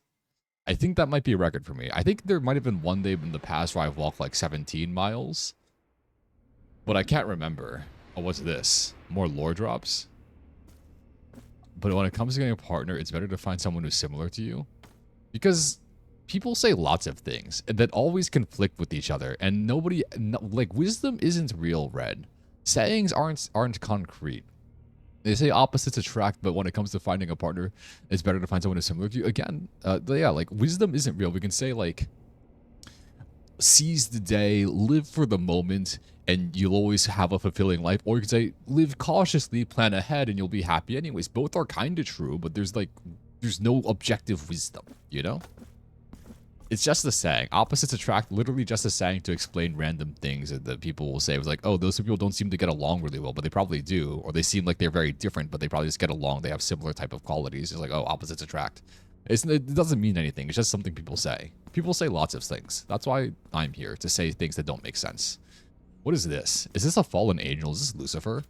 I think that might be a record for me. I think there might have been one day in the past where I've walked like 17 miles. But I can't remember. Oh, what's this? More lore drops? But when it comes to getting a partner, it's better to find someone who's similar to you. Because people say lots of things that always conflict with each other. And nobody... like, wisdom isn't real, Red. Sayings aren't concrete. They say opposites attract, but when it comes to finding a partner, it's better to find someone who's similar to you. Again, yeah, like, wisdom isn't real. We can say, like, seize the day, live for the moment, and you'll always have a fulfilling life. Or you can say, live cautiously, plan ahead, and you'll be happy anyways. Both are kind of true, but there's no objective wisdom, you know? It's just a saying. Opposites attract, literally just a saying to explain random things that people will say. It was like, oh, those two people don't seem to get along really well, but they probably do. Or they seem like they're very different, but they probably just get along. They have similar type of qualities. It's like, oh, opposites attract. It doesn't mean anything. It's just something people say. People say lots of things. That's why I'm here, to say things that don't make sense. What is this? Is this a fallen angel? Is this Lucifer?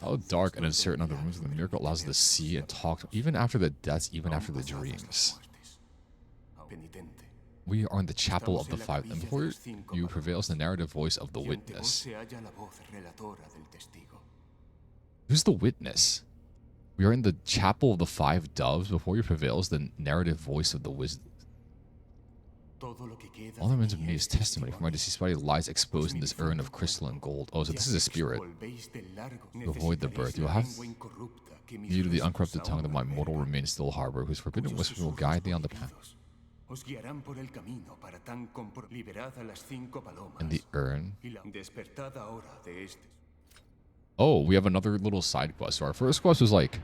How dark and uncertain are the rooms of the miracle allows us to see and talk, even after the deaths, even after the dreams. We are in the chapel of the five. And before you prevails the narrative voice of the witness. Who's the witness? We are in the chapel of the five doves. Before you prevails the narrative voice of the wisdom. All that remains of me is testimony, for my deceased body lies exposed in this urn of crystal and gold. Oh, so this is a spirit. To avoid the birth, you'll have you to the uncorrupted tongue that my mortal remains still harbor, whose forbidden whisper will guide thee on the path. And the urn. Oh, we have another little side quest. So our first quest was like,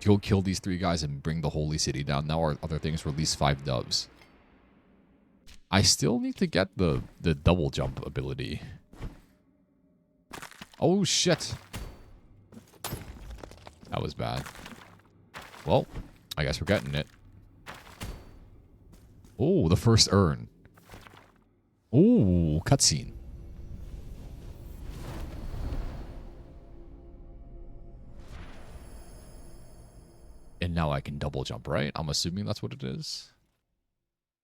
go kill these three guys and bring the holy city down. Now our other things release 5 doves. I still need to get the double jump ability. Oh, shit. That was bad. Well, I guess we're getting it. Oh, the first urn. Oh, cutscene. And now I can double jump, right? I'm assuming that's what it is.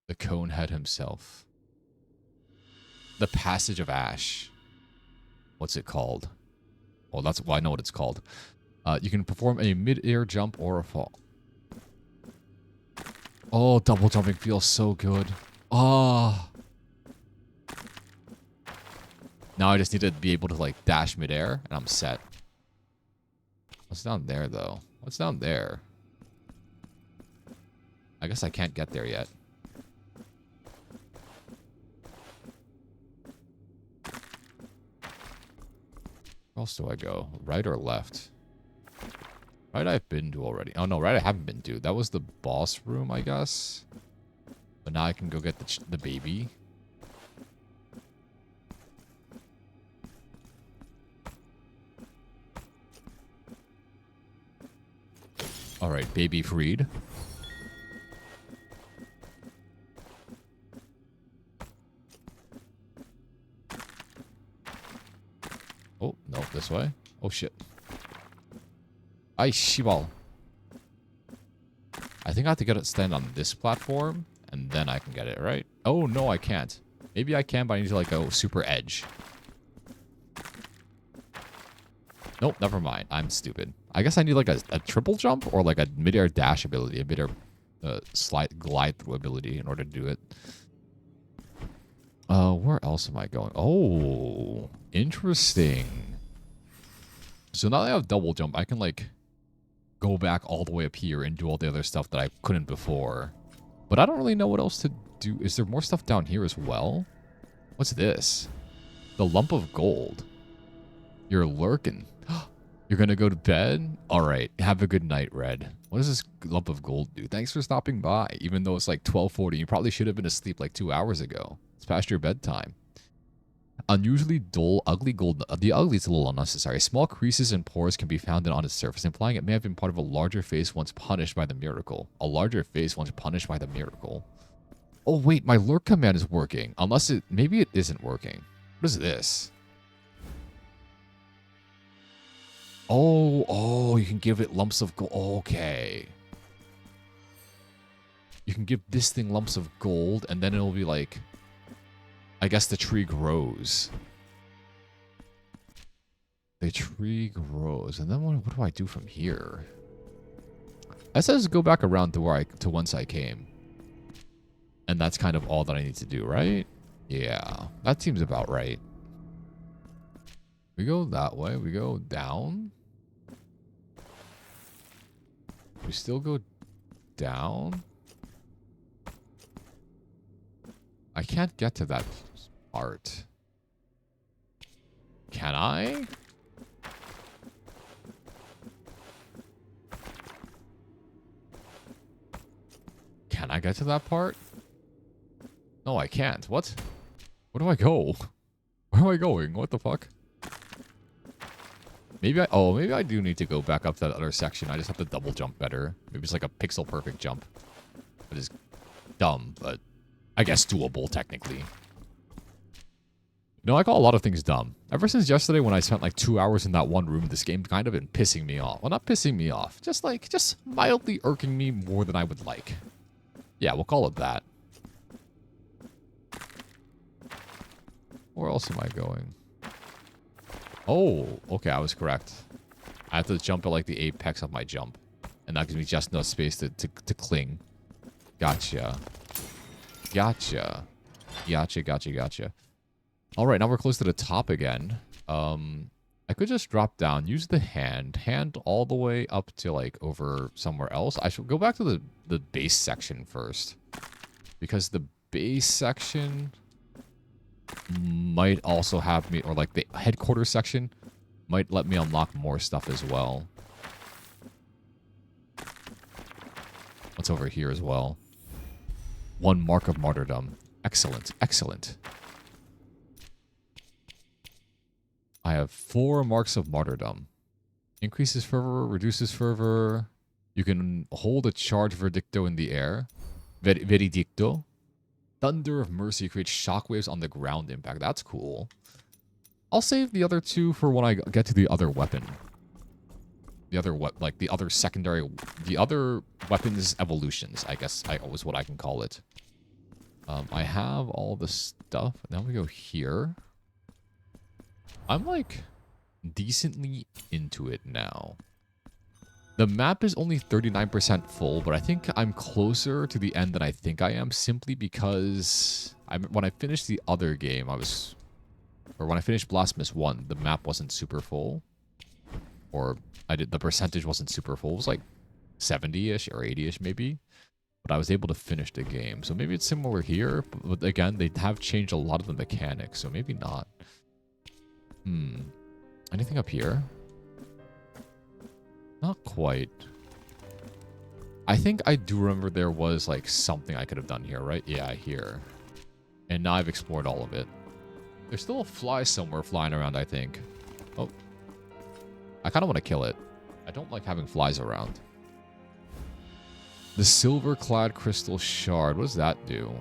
The Conehead himself. The Passage of Ash. What's it called? Well, I know what it's called. You can perform a mid-air jump or a fall. Oh, double jumping feels so good. Oh. Now I just need to be able to, like, dash mid-air, and I'm set. What's down there, though? What's down there? I guess I can't get there yet. Where else do I go? Right or left? Right I've been to already. Oh, no, right I haven't been to. That was the boss room, I guess. But now I can go get the baby. Alright, baby freed. Oh, no, this way. Oh, shit. Ay, shibal. I think I have to stand on this platform, and then I can get it, right? Oh, no, I can't. Maybe I can, but I need to, like, go super edge. Nope, never mind. I'm stupid. I guess I need, like, a triple jump or, like, a mid-air dash ability, a mid-air glide through ability in order to do it. Where else am I going? Oh, interesting. So now that I have double jump, I can, like, go back all the way up here and do all the other stuff that I couldn't before. But I don't really know what else to do. Is there more stuff down here as well? What's this? The lump of gold. You're lurking. You're gonna go to bed? Alright, have a good night, Red. What does this lump of gold do? Thanks for stopping by, even though it's like 12:40. You probably should have been asleep like 2 hours ago. It's past your bedtime. Unusually dull, ugly gold. The ugly is a little unnecessary. Small creases and pores can be found on its surface, implying it may have been part of a larger face once punished by the miracle. A larger face once punished by the miracle. Oh, wait, my lurk command is working. Unless it... Maybe it isn't working. What is this? Oh, you can give it lumps of gold. Okay. You can give this thing lumps of gold, and then it'll be like... I guess the tree grows. The tree grows. And then what do I do from here? It says go back around to whence I came. And that's kind of all that I need to do, right? Yeah, that seems about right. We go that way. We go down. We still go down. I can't get to that part. Can I? Can I get to that part? No, I can't. What? Where do I go? Where am I going? What the fuck? Maybe I do need to go back up to that other section. I just have to double jump better. Maybe it's like a pixel perfect jump. It is dumb, but I guess doable technically. No, I call a lot of things dumb. Ever since yesterday when I spent like 2 hours in that one room, this game kind of been pissing me off. Well, not pissing me off. Just mildly irking me more than I would like. Yeah, we'll call it that. Where else am I going? Oh, okay, I was correct. I have to jump at like the apex of my jump. And that gives me just enough space to cling. Gotcha. Gotcha. Gotcha. Alright, now we're close to the top again. I could just drop down, use the hand all the way up to like over somewhere else. I should go back to the base section first. Because the base section might also have me, or like the headquarters section might let me unlock more stuff as well. What's over here as well? 1 mark of martyrdom. Excellent, excellent. I have 4 marks of martyrdom. Increases fervor, reduces fervor. You can hold a charge verdicto in the air. Veredicto. Thunder of Mercy creates shockwaves on the ground impact. That's cool. I'll save the other 2 for when I get to the other weapon. The other secondary, the other weapons evolutions, I guess is what I can call it. I have all the stuff. Now we go here. I'm like decently into it now. The map is only 39% full, but I think I'm closer to the end than I think I am, simply because when I finished the other game, when I finished Blasphemous 1, the map wasn't super full. Or the percentage wasn't super full. It was like 70-ish or 80-ish maybe. But I was able to finish the game. So maybe it's similar here, but again, they have changed a lot of the mechanics, so maybe not. Anything up here? Not quite. I think I do remember there was like something I could have done here, right? Yeah, here. And now I've explored all of it. There's still a fly somewhere flying around, I think. Oh. I kind of want to kill it. I don't like having flies around. The silver-clad crystal shard. What does that do?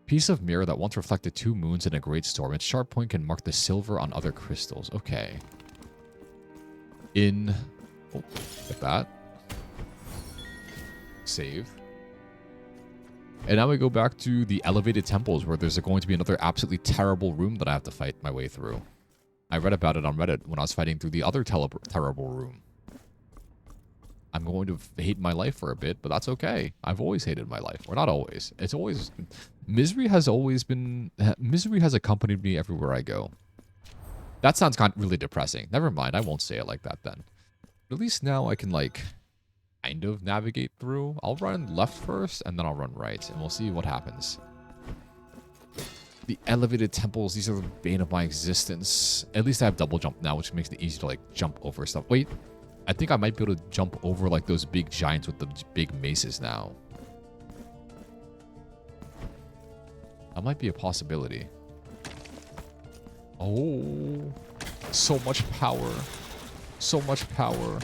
Piece of mirror that once reflected 2 moons in a great storm. Its sharp point can mark the silver on other crystals. Okay. Oh, get that. Save. And now we go back to the elevated temples where there's going to be another absolutely terrible room that I have to fight my way through. I read about it on Reddit when I was fighting through the other terrible room. I'm going to hate my life for a bit, but that's okay. I've always hated my life. Or not always. It's always... Misery has accompanied me everywhere I go. That sounds kind of really depressing. Never mind, I won't say it like that then. But at least now I can, like, kind of navigate through. I'll run left first, and then I'll run right, and we'll see what happens. The elevated temples, these are the bane of my existence. At least I have double jump now, which makes it easy to, like, jump over stuff. Wait, I think I might be able to jump over, like, those big giants with the big maces now. That might be a possibility. Oh, so much power. So much power.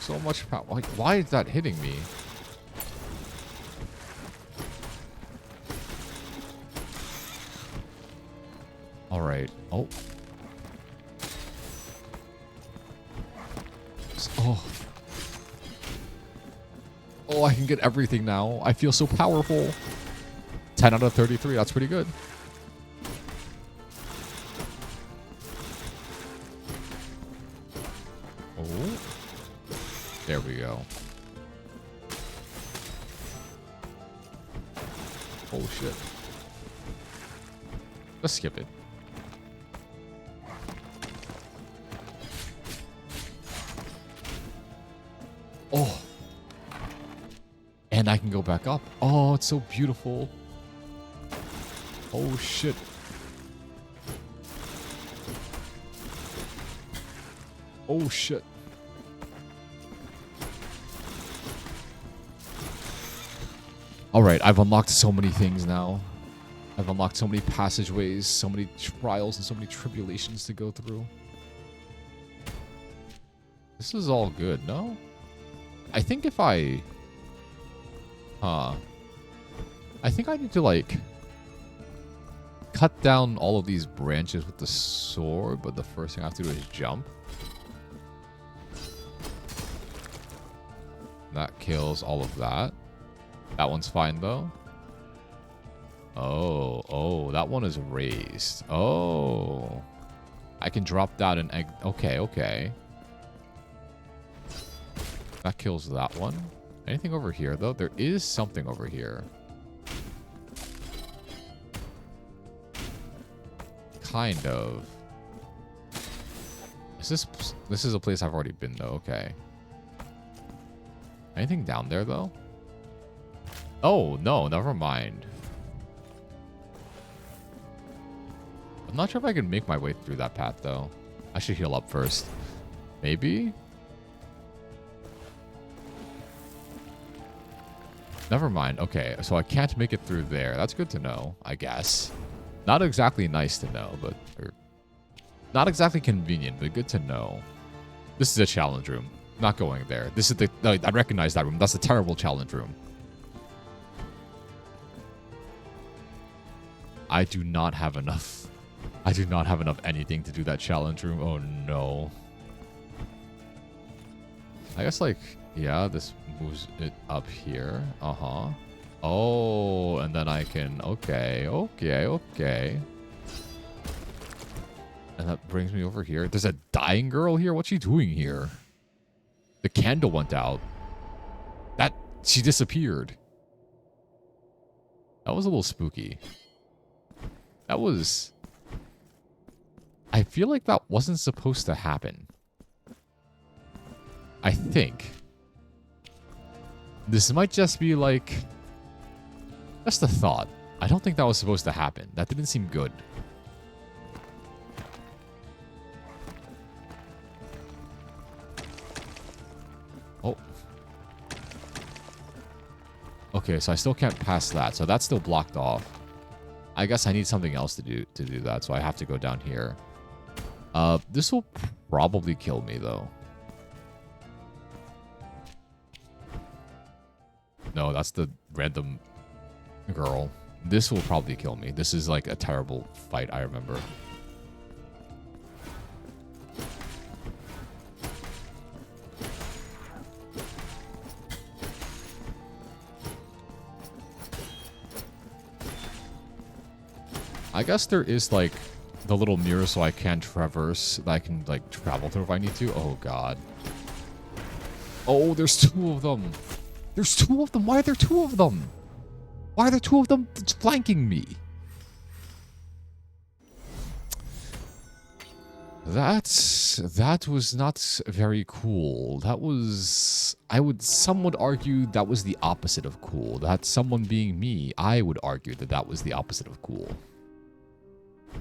So much power. Like, why is that hitting me? All right. Oh. Oh. Oh, I can get everything now. I feel so powerful. 10 out of 33. That's pretty good. Oh. There we go. Oh, shit. Let's skip it. Oh. And I can go back up. Oh, it's so beautiful. Oh, shit. Oh, shit. Alright, I've unlocked so many things now. I've unlocked so many passageways, so many trials, and so many tribulations to go through. This is all good, no? I think if I... I think I need to, like... cut down all of these branches with the sword, but the first thing I have to do is jump. That kills all of that. That one's fine, though. Oh, that one is raised. Oh. I can drop down an egg. Okay. That kills that one. Anything over here, though? There is something over here. Kind of. This is a place I've already been, though. Okay. Anything down there, though? Oh, no. Never mind. I'm not sure if I can make my way through that path, though. I should heal up first. Maybe? Never mind. Okay, so I can't make it through there. That's good to know, I guess. Not exactly nice to know, but... not exactly convenient, but good to know. This is a challenge room. Not going there. This is the... I recognize that room. That's a terrible challenge room. I do not have enough... I do not have enough anything to do that challenge room. Oh, no. I guess, like... yeah, this moves it up here. Uh-huh. Oh, and then I can... Okay. And that brings me over here. There's a dying girl here? What's she doing here? The candle went out. She disappeared. That was a little spooky. That was... I feel like that wasn't supposed to happen. I think. This might just be like... just a thought. I don't think that was supposed to happen. That didn't seem good. Oh. Okay, so I still can't pass that. So that's still blocked off. I guess I need something else to do that. So I have to go down here. This will probably kill me, though. No, that's the random girl. This will probably kill me. This is like a terrible fight, I remember. I guess there is like the little mirror so I can traverse, that I can like travel through if I need to. Oh, God. Oh, there's two of them. There's two of them. Why are there two of them? Why are there two of them flanking me? That was not very cool. That was... some would argue that was the opposite of cool. That someone being me, I would argue that that was the opposite of cool.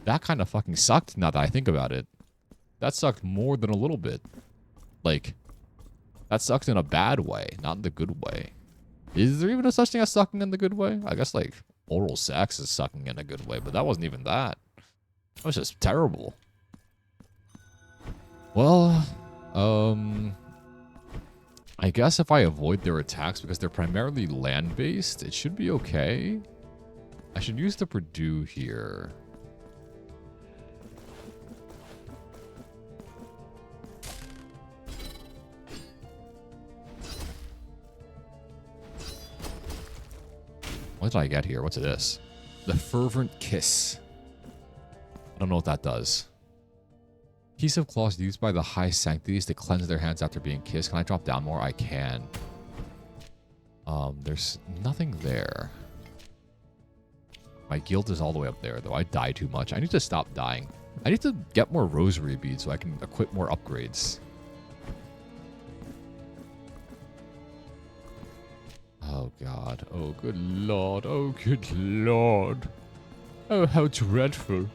That kind of fucking sucked now that I think about it. That sucked more than a little bit. Like, that sucked in a bad way, not in the good way. Is there even a such thing as sucking in the good way? I guess, like, oral sex is sucking in a good way, but that wasn't even that. That was just terrible. Well, I guess if I avoid their attacks because they're primarily land-based, it should be okay. I should use the Purdue here. What did I get here? What's this? The Fervent Kiss. I don't know what that does. Piece of cloth used by the high sanctities to cleanse their hands after being kissed. Can I drop down more? I can. There's nothing there. My guild is all the way up there, though. I die too much. I need to stop dying. I need to get more rosary beads so I can equip more upgrades. Oh, God. Oh, good Lord. Oh, good Lord. Oh, how dreadful.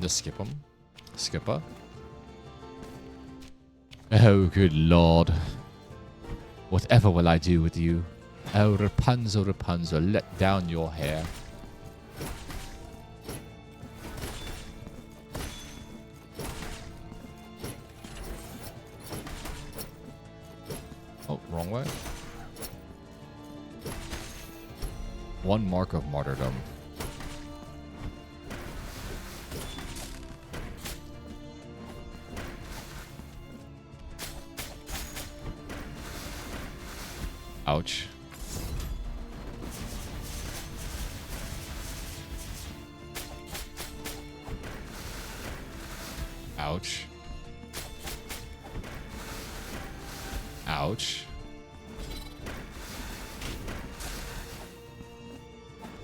Just skip them. Skipper. Oh, good Lord. Whatever will I do with you? Oh, Rapunzel, Rapunzel, let down your hair. Oh, wrong way. One mark of martyrdom. Ouch. Ouch. Ouch.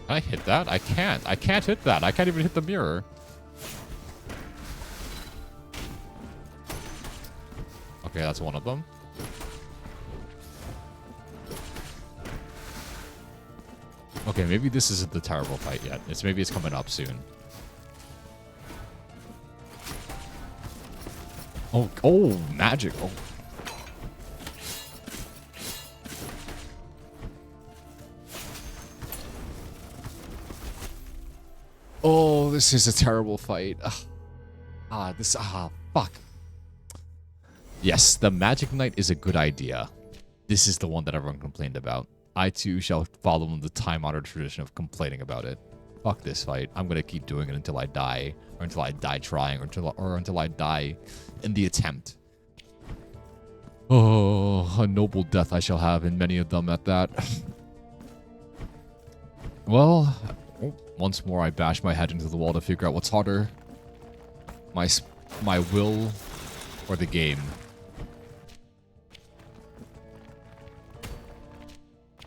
Can I hit that? I can't. I can't hit that. I can't even hit the mirror. Okay, that's one of them. Okay, maybe this isn't the terrible fight yet. Maybe it's coming up soon. Oh, magic. Oh. Oh, this is a terrible fight. Fuck. Yes, the Magic Knight is a good idea. This is the one that everyone complained about. I too shall follow the time-honored tradition of complaining about it. Fuck this fight. I'm gonna keep doing it until I die, or until I die trying, or until I die in the attempt. Oh, a noble death I shall have, and many of them at that. Well, once more I bash my head into the wall to figure out what's harder. My will or the game.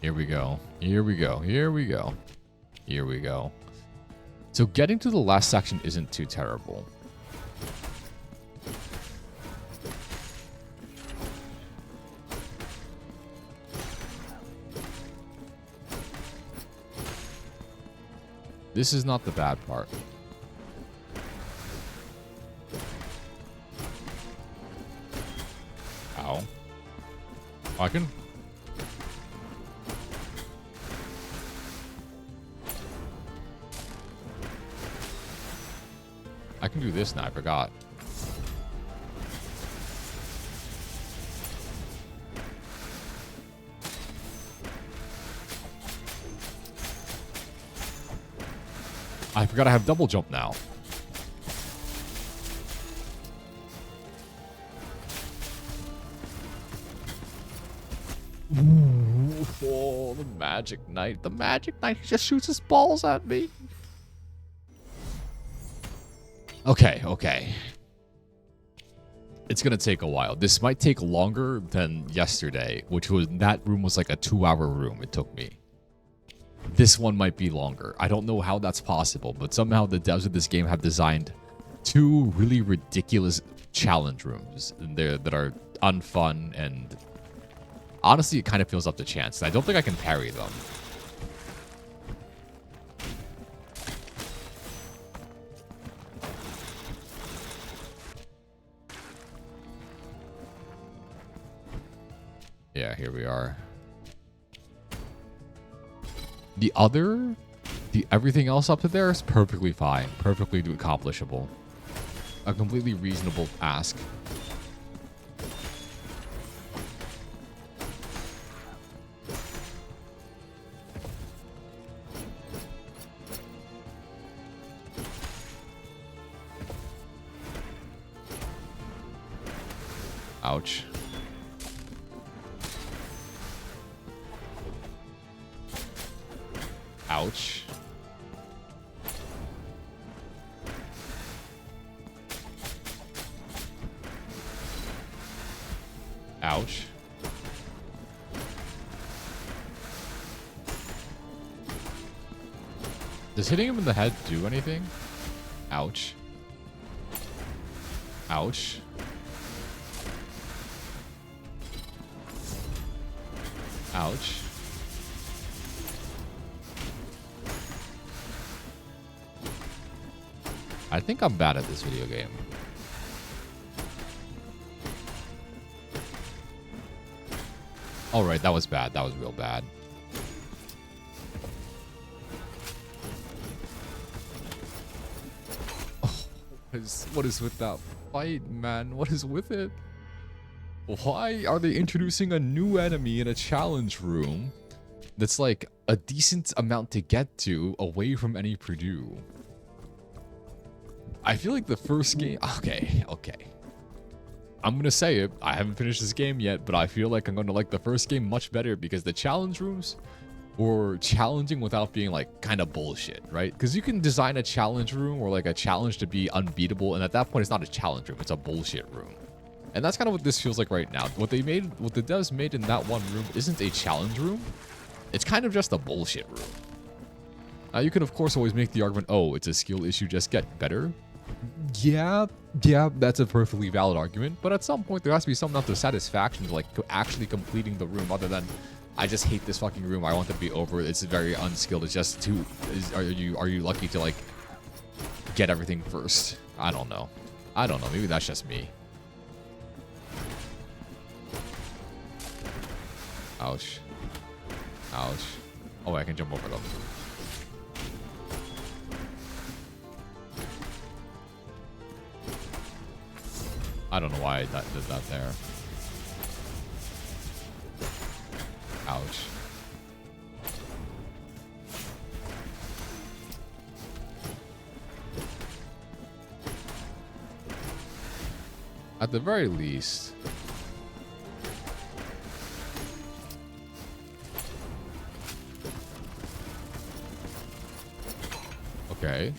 Here we go. Here we go. Here we go. Here we go. So getting to the last section isn't too terrible. This is not the bad part. Ow. Oh, I can... I can do this now, I forgot. I forgot I have double jump now. Ooh, oh, the Magic Knight. The Magic Knight just shoots his balls at me. Okay, okay. It's gonna take a while. This might take longer than yesterday, which was, that room was like a 2-hour room it took me. This one might be longer. I don't know how that's possible, but somehow the devs of this game have designed 2 really ridiculous challenge rooms in there that are unfun, and honestly, it kind of feels up to chance. I don't think I can parry them. Yeah, here we are. Everything else up to there is perfectly fine. Perfectly accomplishable. A completely reasonable ask. Ouch. Ouch. Ouch. Does hitting him in the head do anything? Ouch. Ouch. Ouch. I think I'm bad at this video game. All right, that was bad. That was real bad. Oh, what is with that fight, man? What is with it? Why are they introducing a new enemy in a challenge room that's like a decent amount to get to away from any Purdue? I feel like the first game... Okay. I'm going to say it. I haven't finished this game yet, but I feel like I'm going to like the first game much better because the challenge rooms were challenging without being like kind of bullshit, right? Because you can design a challenge room or like a challenge to be unbeatable, and at that point it's not a challenge room, it's a bullshit room. And that's kind of what this feels like right now. What the devs made in that one room isn't a challenge room. It's kind of just a bullshit room. Now you can of course always make the argument, oh, it's a skill issue, just get better. Yeah, that's a perfectly valid argument. But at some point there has to be some amount of satisfaction to like actually completing the room, other than I just hate this fucking room. I want to be over. It's very unskilled. It's just too. Are you lucky to like get everything first? I don't know. Maybe that's just me. Ouch. Ouch. Oh, I can jump over them. I don't know why I did that there. Ouch. At the very least... Okay.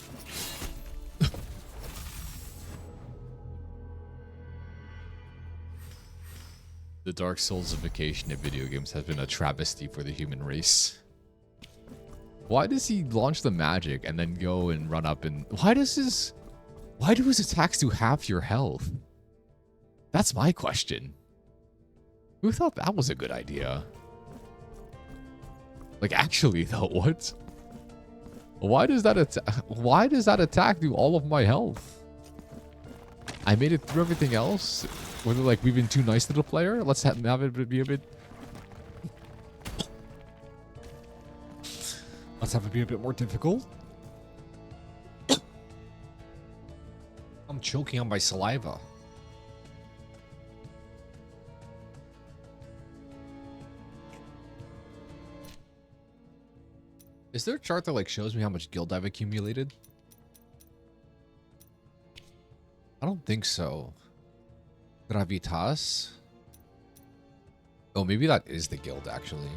The Dark Soulsification of video games has been a travesty for the human race. Why does he launch the magic and then go and run up and... Why do his attacks do half your health? That's my question. Who thought that was a good idea? Like, actually, though, what? Why does that attack do all of my health? I made it through everything else. Whether like we've been too nice to the player, let's have it be a bit. Let's have it be a bit more difficult. I'm choking on my saliva. Is there a chart that like shows me how much guild I've accumulated? I don't think so. Gravitas? Oh, maybe that is the guild, actually.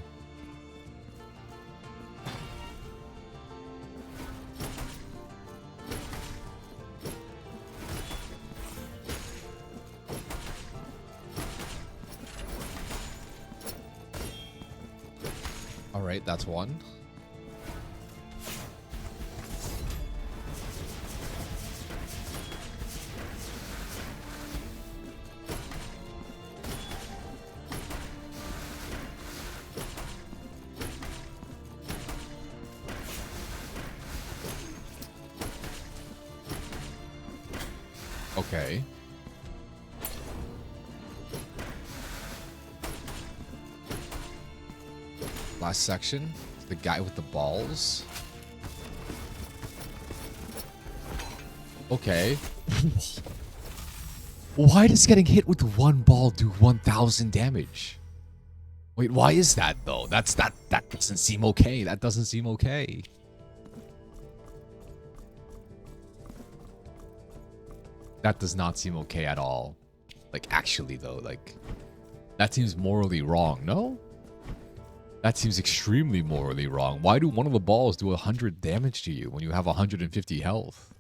All right, that's one. Okay. Last section. The guy with the balls. Okay. Why does getting hit with one ball do 1,000 damage? Wait, why is that though? That doesn't seem okay. That doesn't seem okay. That does not seem okay at all. Like, actually, though, like... That seems morally wrong, no? That seems extremely morally wrong. Why do one of the balls do 100 damage to you when you have 150 health?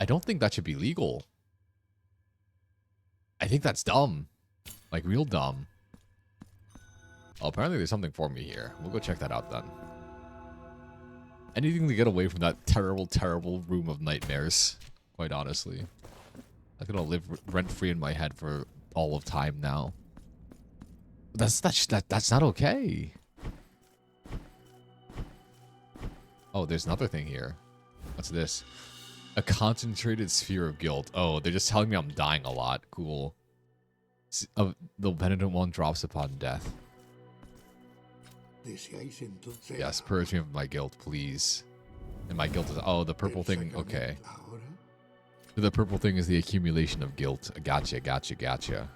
I don't think that should be legal. I think that's dumb. Like, real dumb. Oh, apparently there's something for me here. We'll go check that out then. Anything to get away from that terrible, terrible room of nightmares. Quite honestly. I'm gonna live rent-free in my head for all of time now. That's not okay. Oh, there's another thing here. What's this? A concentrated sphere of guilt. Oh, they're just telling me I'm dying a lot. Cool. The penitent one drops upon death. Yes, purge me of my guilt, please. And my guilt is... Oh, the purple thing... Okay. The purple thing is the accumulation of guilt. Gotcha, gotcha, gotcha.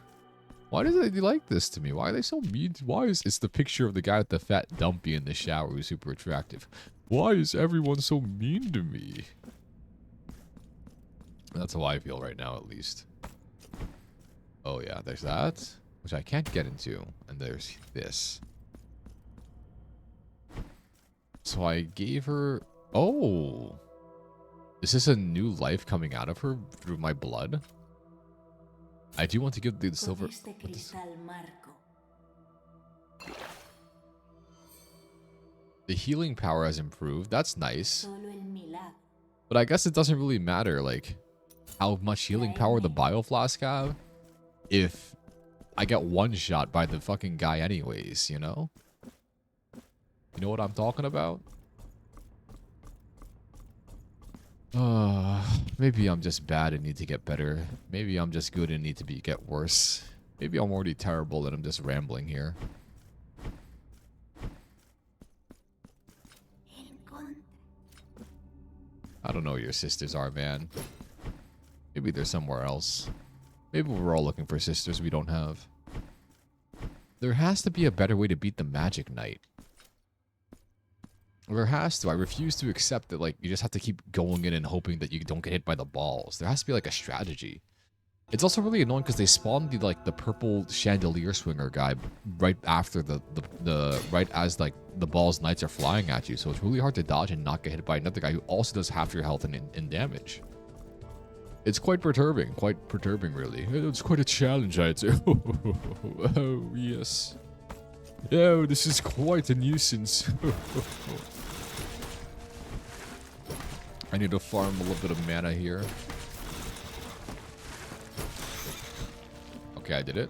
Why do they like this to me? Why are they so mean? Why is... It's the picture of the guy with the fat dumpy in the shower who's super attractive. Why is everyone so mean to me? That's how I feel right now, at least. Oh, yeah, there's that, which I can't get into. And there's this. So I gave her... Oh! Is this a new life coming out of her through my blood? I do want to give the silver... The healing power has improved. That's nice. But I guess it doesn't really matter, like, how much healing power the bioflask have if I get one shot by the fucking guy anyways, you know? You know what I'm talking about? Maybe I'm just bad and need to get better. Maybe I'm just good and need to get worse. Maybe I'm already terrible and I'm just rambling here. I don't know where your sisters are, man. Maybe they're somewhere else. Maybe we're all looking for sisters we don't have. There has to be a better way to beat the Magic Knight. There has to. I refuse to accept that, like, you just have to keep going in and hoping that you don't get hit by the balls. There has to be, like, a strategy. It's also really annoying because they spawned the purple chandelier swinger guy right after right as, like, the balls knights are flying at you. So it's really hard to dodge and not get hit by another guy who also does half your health in damage. It's quite perturbing. Quite perturbing, really. It's quite a challenge, I'd say. Oh, yes. Oh, this is quite a nuisance. I need to farm a little bit of mana here. Okay, I did it.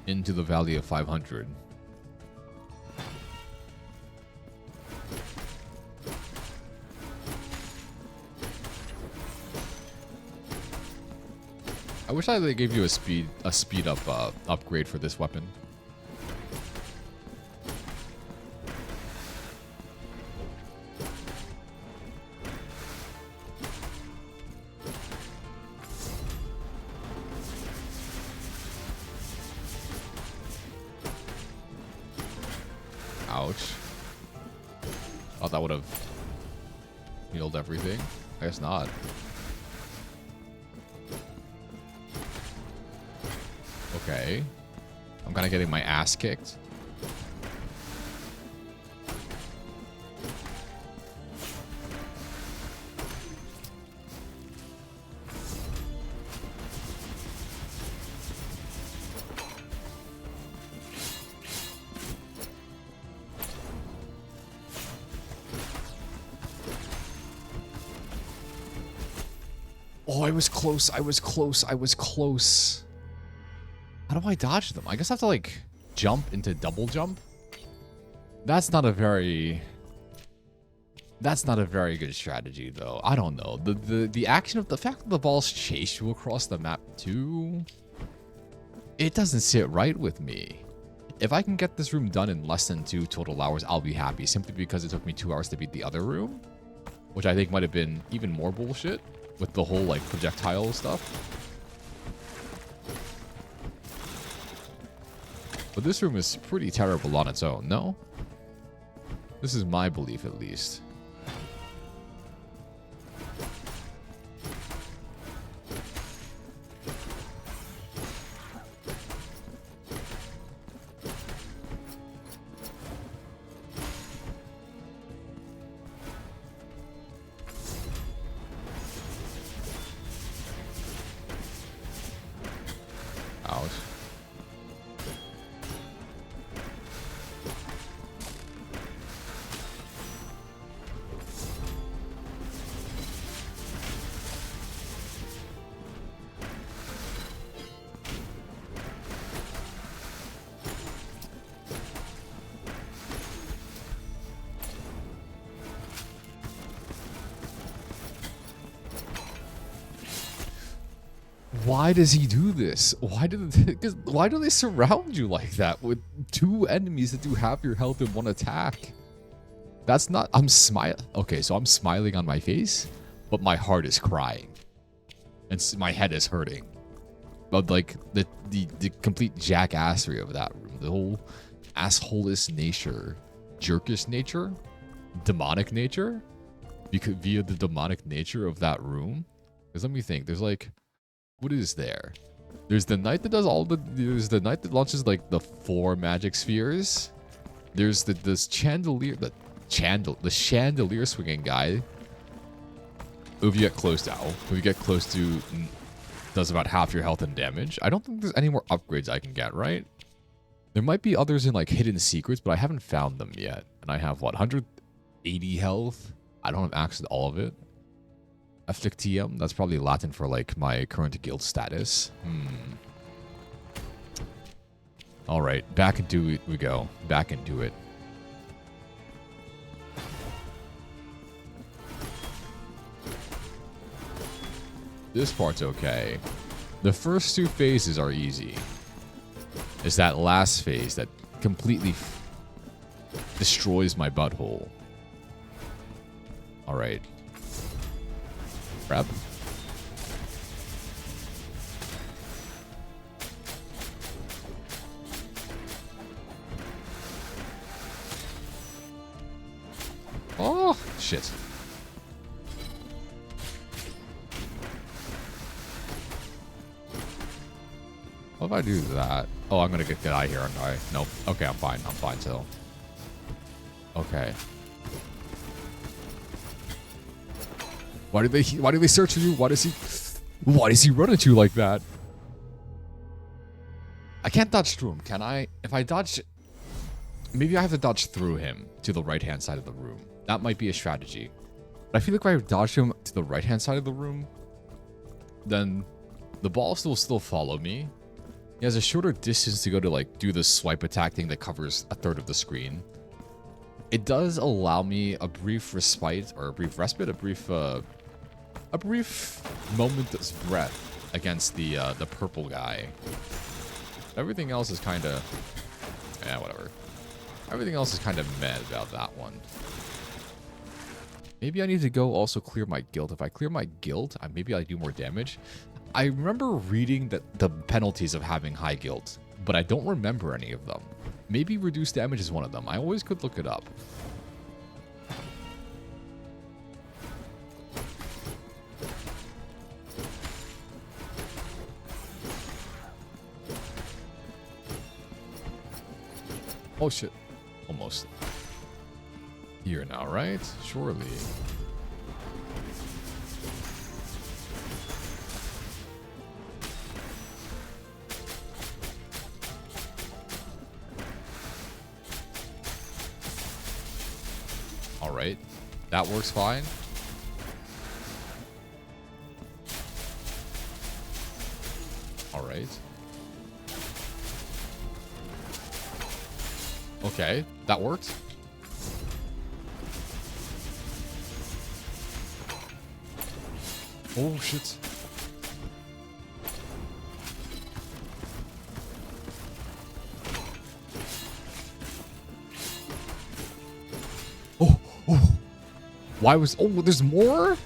Into the Valley of 500. I wish they gave you a speed up upgrade for this weapon. Ouch. Thought that would have healed everything. I guess not. Okay. I'm kind of getting my ass kicked. Oh, I was close. I was close. I was close. How do I dodge them? I guess I have to, like, jump into double jump. That's not a very good strategy, though. I don't know. The action of the fact that the balls chase you across the map too, it doesn't sit right with me. If I can get this room done in less than 2 total hours, I'll be happy. Simply because it took me 2 hours to beat the other room, which I think might have been even more bullshit with the whole, like, projectile stuff. But this room is pretty terrible on its own, no? This is my belief, at least. Why does he do this? Why do they surround you like that with two enemies that do half your health in one attack? That's not... I'm smiling. Okay, so I'm smiling on my face, but my heart is crying. And my head is hurting. But like the complete jackassery of that room. The whole asshole-ish nature. Jerkish nature. Demonic nature. Via the demonic nature of that room. Because let me think. There's like... What is there? There's the knight that does all the... There's the knight that launches like the 4 magic spheres. There's this chandelier... The chandelier swinging guy. Who if you get close to... Who you get close to... Does about half your health and damage. I don't think there's any more upgrades I can get, right? There might be others in like hidden secrets, but I haven't found them yet. And I have what, 180 health? I don't have access to all of it. Afflictium, that's probably Latin for like my current guild status. Alright, back into it we go. Back into it. This part's okay. The first 2 phases are easy. It's that last phase that completely destroys my butthole. Alright. Grab. Oh, shit. What if I do that? Oh, I'm gonna get out of here, aren't I? Nope. Okay, I'm fine. I'm fine still. Okay. Why do they search for you? Why does he run at you like that? I can't dodge through him, can I? If I dodge... Maybe I have to dodge through him to the right-hand side of the room. That might be a strategy. But I feel like if I dodge him to the right-hand side of the room, then the ball will still follow me. He has a shorter distance to go to like do the swipe attack thing that covers a third of the screen. It does allow me a brief respite, or a brief respite, a brief moment of breath against the purple guy. Everything else is kind of... Yeah, whatever. Everything else is kind of mad about that one. Maybe I need to go also clear my guild. If I clear my guild, maybe I do more damage. I remember reading that the penalties of having high guild, but I don't remember any of them. Maybe reduced damage is one of them. I always could look it up. Oh shit. Almost. Here now, right? Surely. Alright. That works fine. Alright. Okay, that worked. Oh shit. Oh, oh. Why was... Oh, there's more?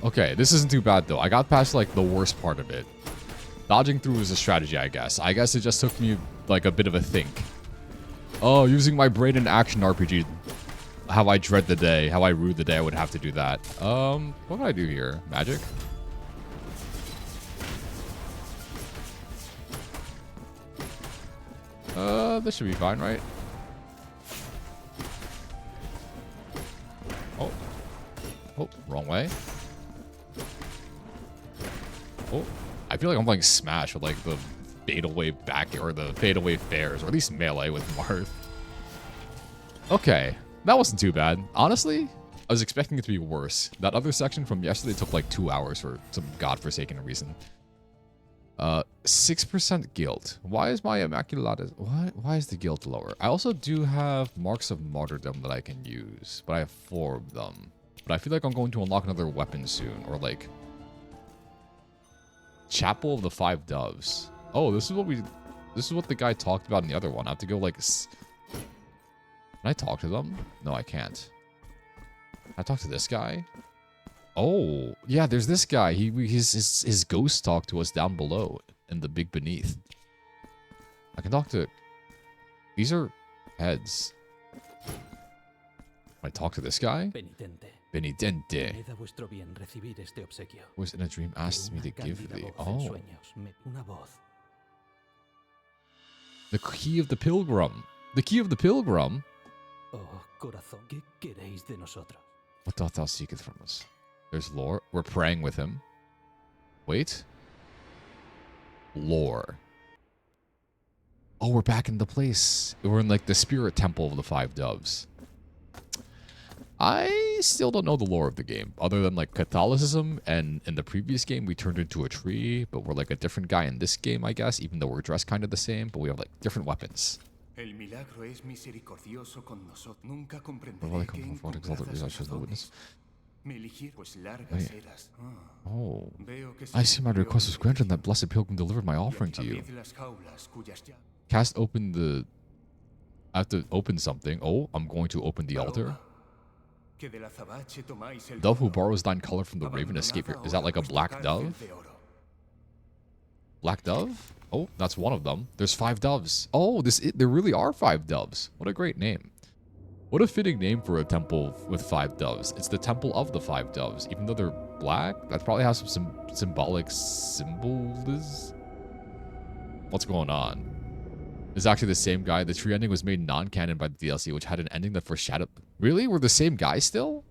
Okay, this isn't too bad though. I got past like the worst part of it. Dodging through is a strategy, I guess. I guess it just took me like a bit of a think. Oh, using my brain in action RPG. How I dread the day. How I rue the day I would have to do that. What can I do here? Magic? This should be fine, right? Oh. Oh, wrong way. Oh. I feel like I'm playing Smash with like the fatal wave back, or the fatal wave fairs, or at least melee with Marth. Okay. That wasn't too bad. Honestly, I was expecting it to be worse. That other section from yesterday took like 2 hours for some godforsaken reason. 6% guilt. Why is my Immaculata... Why is the guilt lower? I also do have Marks of Martyrdom that I can use, but I have 4 of them. But I feel like I'm going to unlock another weapon soon. Or like... Chapel of the Five Doves. Oh, this is what the guy talked about in the other one. I have to go like... Can I talk to them? No, I can't. Can I talk to this guy? Oh, yeah, there's this guy. His ghost talked to us down below in the big beneath. I can talk to... These are heads. Can I talk to this guy? Penitente. Was in a dream asked me to give thee. Oh. The key of the pilgrim. The key of the pilgrim? What doth thou seeketh from us? There's lore. We're praying with him. Wait. Lore. Oh, we're back in the place. We're in like the spirit temple of the Five Doves. I still don't know the lore of the game, other than like Catholicism, and in the previous game we turned into a tree, but we're like a different guy in this game, I guess, even though we're dressed kind of the same, but we have like different weapons. Oh. I see my request was granted, and that blessed pilgrim delivered my offering to you. Cast open the... I have to open something. Oh, I'm going to open the altar. Dove who borrows thine color from the raven escape your... Is that like a black dove? Black dove? Oh, that's one of them. There's 5 doves. Oh, there really are 5 doves. What a great name. What a fitting name for a temple with 5 doves. It's the temple of the 5 doves. Even though they're black, that probably has some symbolic symbolism. What's going on? It's actually the same guy. The tree ending was made non-canon by the DLC, which had an ending that foreshadowed... Really? We're the same guy still?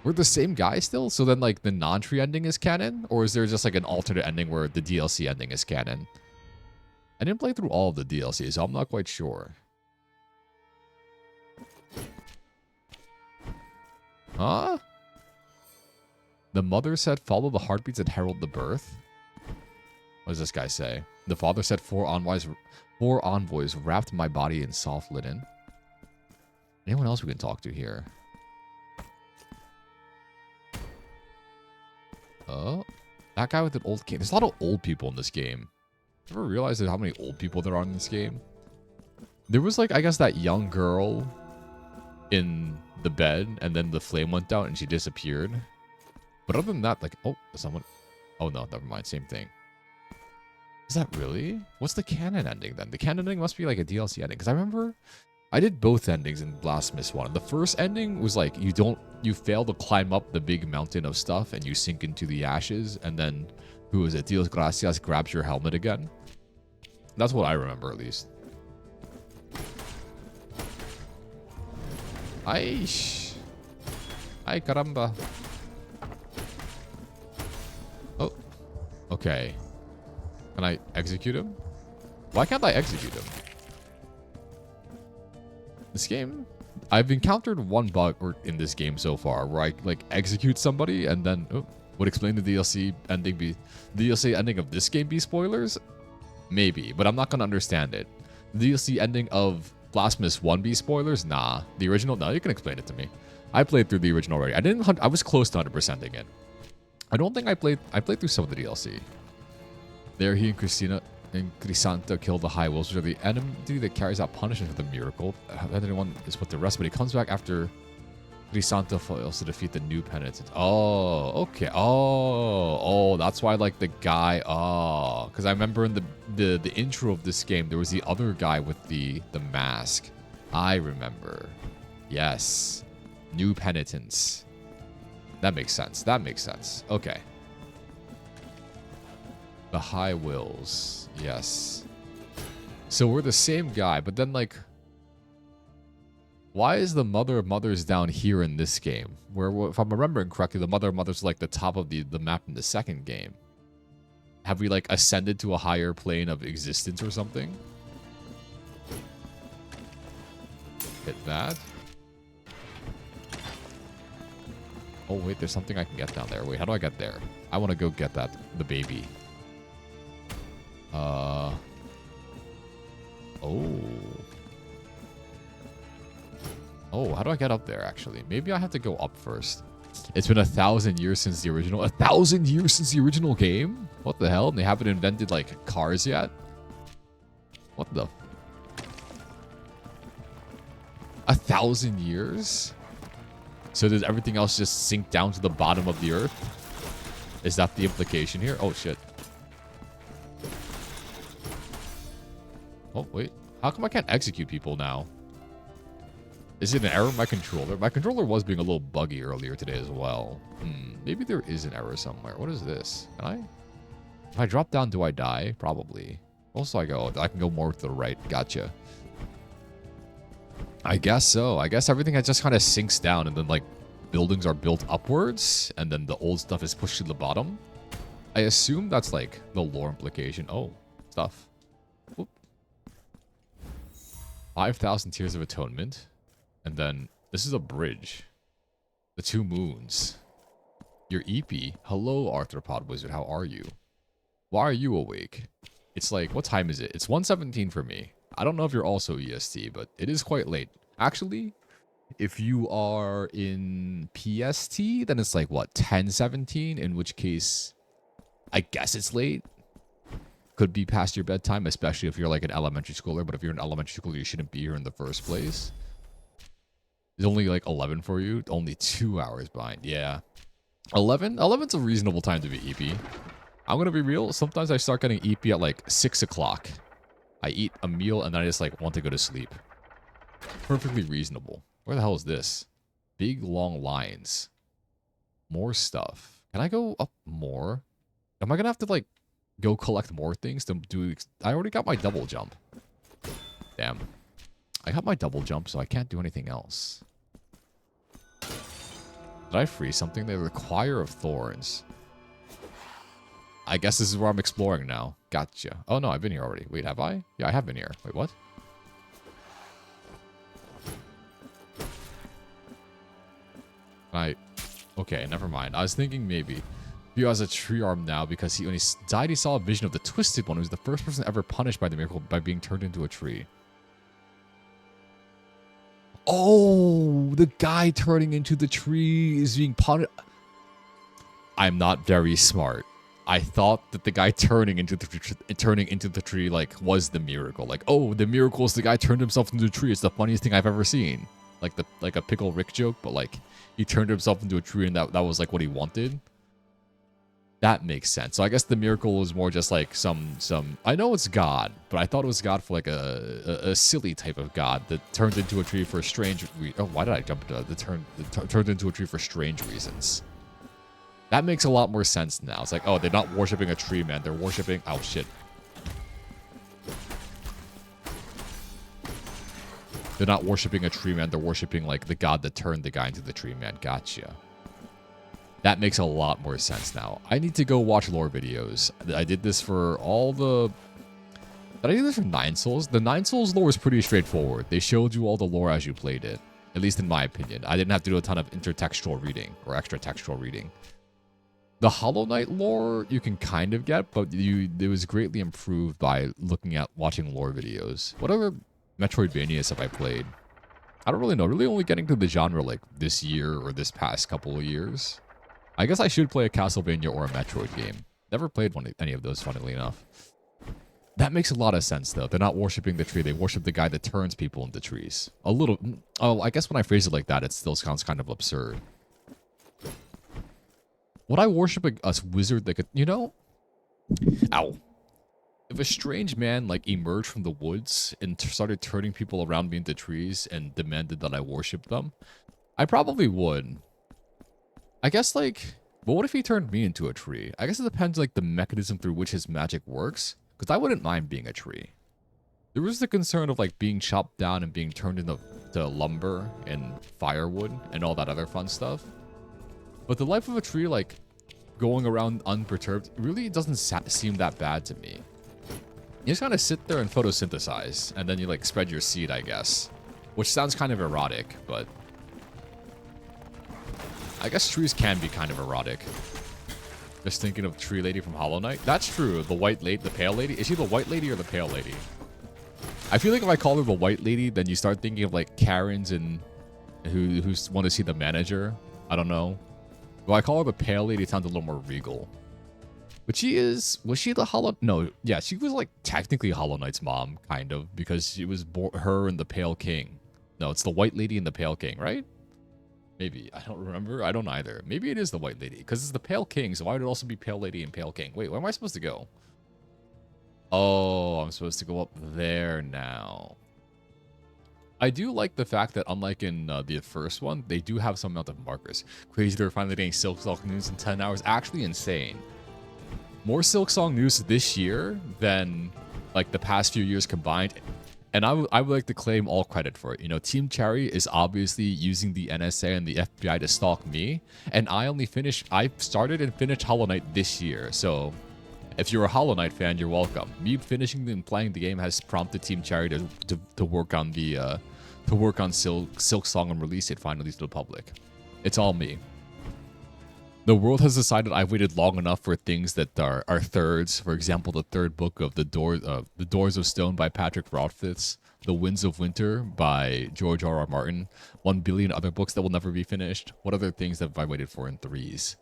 We're the same guy still? So then, like, the non-tree ending is canon? Or is there just, like, an alternate ending where the DLC ending is canon? I didn't play through all of the DLC, so I'm not quite sure. Huh? The mother said, follow the heartbeats that herald the birth. What does this guy say? The father said, four envoys wrapped my body in soft linen. Anyone else we can talk to here? Oh, that guy with an old cane. There's a lot of old people in this game. Ever realized how many old people there are in this game? There was like, I guess, that young girl in the bed, and then the flame went out and she disappeared. But other than that, like, oh, someone... Oh no, never mind, same thing. Is that really? What's the canon ending then? The canon ending must be like a DLC ending. Because I remember I did both endings in Blasphemous 1. The first ending was like you fail to climb up the big mountain of stuff and you sink into the ashes. And then, who is it? Dios Gracias grabs your helmet again. That's what I remember at least. Ay caramba. Oh, okay. Can I execute him? Why can't I execute him? This game, I've encountered one bug in this game so far where I like execute somebody and then would explain the DLC ending be the DLC ending of this game be spoilers? Maybe, but I'm not gonna understand it. The DLC ending of Blasphemous 1 be spoilers? Nah. The original? No, you can explain it to me. I played through the original already. I was close to 100%ing it. I don't think I played through some of the DLC. There he and Christina and Crisanta kill the High Wolves, which are the enemy that carries out punishment for the miracle. The other one is with the rest, but he comes back after Crisanta fails to defeat the new penitent. Oh, okay. Oh, that's why like the guy. Oh, because I remember in the intro of this game there was the other guy with the mask. I remember. Yes, new penitents. That makes sense. That makes sense. Okay. The High Wills. Yes. So we're the same guy, but then like... Why is the Mother of Mothers down here in this game? Where, if I'm remembering correctly, the Mother of Mothers like the top of the map in the second game. Have we like ascended to a higher plane of existence or something? Hit that. Oh wait, there's something I can get down there. Wait, how do I get there? I want to go get the baby. Oh. Oh, how do I get up there, actually? Maybe I have to go up first. It's been 1,000 years since the original... 1,000 years since the original game? What the hell? And they haven't invented, like, cars yet? What the... 1,000 years? So does everything else just sink down to the bottom of the earth? Is that the implication here? Oh, shit. Oh, wait. How come I can't execute people now? Is it an error with my controller? My controller was being a little buggy earlier today as well. Maybe there is an error somewhere. What is this? Can I? If I drop down, do I die? Probably. Also, I can go more to the right. Gotcha. I guess so. I guess everything just kind of sinks down and then, like, buildings are built upwards and then the old stuff is pushed to the bottom. I assume that's, like, the lore implication. Oh, stuff. Whoop. 5,000 Tears of Atonement. And then, this is a bridge. The 2 moons. Your EP. Hello, Arthropod Wizard. How are you? Why are you awake? It's like, what time is it? It's 1:17 for me. I don't know if you're also EST, but it is quite late. Actually, if you are in PST, then it's like, what, 10:17? In which case, I guess it's late. Could be past your bedtime, especially if you're like an elementary schooler. But if you're an elementary schooler, you shouldn't be here in the first place. It's only like 11 for you. Only 2 hours behind. Yeah. 11? 11's a reasonable time to be EP. I'm going to be real. Sometimes I start getting EP at like 6 o'clock. I eat a meal and then I just like want to go to sleep. Perfectly reasonable. Where the hell is this? Big long lines. More stuff. Can I go up more? Am I going to have to like go collect more things to do? I already got my double jump. Damn. I got my double jump, so I can't do anything else. Did I freeze something? They require of thorns. I guess this is where I'm exploring now. Gotcha. Oh, no, I've been here already. Wait, have I? Yeah, I have been here. Wait, what? Okay, never mind. I was thinking maybe he has a tree arm now because when he died, he saw a vision of the Twisted One, who was the first person ever punished by the miracle by being turned into a tree. Oh, the guy turning into the tree is being punished. I'm not very smart. I thought that the guy turning into the tree like was the miracle. Like, oh, the miracle is the guy turned himself into a tree. It's the funniest thing I've ever seen. Like a Pickle Rick joke, but like he turned himself into a tree and that was like what he wanted. That makes sense. So I guess the miracle is more just like some I know it's God, but I thought it was God for like a silly type of God that turned into a tree for strange oh, why did I jump into turned into a tree for strange reasons? That makes a lot more sense now. It's like, oh, they're not worshiping a tree, man. They're worshiping... Oh, shit. They're not worshiping a tree, man. They're worshiping, like, the god that turned the guy into the tree, man. Gotcha. That makes a lot more sense now. I need to go watch lore videos. I did this for all the... Did I do this for 9 Souls? The 9 Souls lore was pretty straightforward. They showed you all the lore as you played it. At least in my opinion. I didn't have to do a ton of intertextual reading or extra textual reading. The Hollow Knight lore you can kind of get, but it was greatly improved by watching lore videos. What other Metroidvanias have I played? I don't really know. Really only getting to the genre like this year or this past couple of years. I guess I should play a Castlevania or a Metroid game. Never played any of those, funnily enough. That makes a lot of sense, though. They're not worshiping the tree. They worship the guy that turns people into trees. A little... Oh, I guess when I phrase it like that, it still sounds kind of absurd. Would I worship a wizard that could... You know? Ow. If a strange man, like, emerged from the woods and started turning people around me into trees and demanded that I worship them, I probably would. I guess, like... But what if he turned me into a tree? I guess it depends, like, the mechanism through which his magic works. Because I wouldn't mind being a tree. There was the concern of, like, being chopped down and being turned into lumber and firewood and all that other fun stuff. But the life of a tree, like, going around unperturbed, really doesn't seem that bad to me. You just kind of sit there and photosynthesize, and then you, like, spread your seed, I guess. Which sounds kind of erotic, but... I guess trees can be kind of erotic. Just thinking of Tree Lady from Hollow Knight. That's true. The white lady, the pale lady. Is she the white lady or the pale lady? I feel like if I call her the white lady, then you start thinking of, like, Karens and who want to see the manager. I don't know. Well, I call her the Pale Lady. It sounds a little more regal. But she is... Was she the Hollow... No, yeah, she was like technically Hollow Knight's mom, kind of, because she was her and the Pale King. No, it's the White Lady and the Pale King, right? Maybe. I don't remember. I don't either. Maybe it is the White Lady, because it's the Pale King, so why would it also be Pale Lady and Pale King? Wait, where am I supposed to go? Oh, I'm supposed to go up there now. I do like the fact that, unlike in the first one, they do have some amount of markers. Crazy they're finally getting Silksong news in 10 hours. Actually insane. More Silksong news this year than like the past few years combined. And I would like to claim all credit for it. You know, Team Cherry is obviously using the NSA and the FBI to stalk me. And I started and finished Hollow Knight this year. So if you're a Hollow Knight fan, you're welcome. Me finishing and playing the game has prompted Team Cherry to work on the Silksong and release it finally to the public. It's all me. The world has decided I've waited long enough for things that are thirds. For example, the third book of The Doors of Stone by Patrick Rothfuss, The Winds of Winter by George R.R. Martin, 1 billion other books that will never be finished. What other things have I waited for in threes?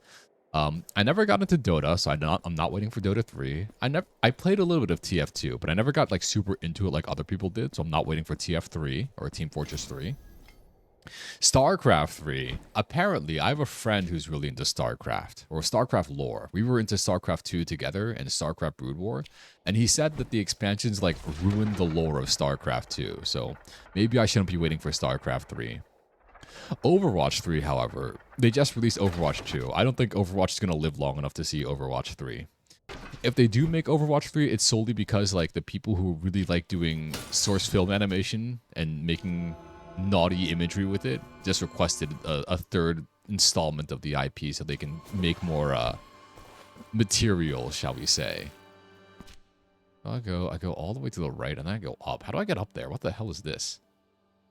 I never got into Dota, so I'm not waiting for Dota 3. I played a little bit of TF2, but I never got like super into it like other people did, so I'm not waiting for TF3 or Team Fortress 3. StarCraft 3. Apparently, I have a friend who's really into StarCraft, or StarCraft lore. We were into StarCraft 2 together and StarCraft Brood War, and he said that the expansions like ruined the lore of StarCraft 2, so maybe I shouldn't be waiting for StarCraft 3. Overwatch 3, however, they just released Overwatch 2. I don't think Overwatch is going to live long enough to see Overwatch 3. If they do make Overwatch 3, it's solely because like the people who really like doing source film animation and making naughty imagery with it just requested a third installment of the IP so they can make more material, shall we say. I go all the way to the right and then I go up. How do I get up there? What the hell is this?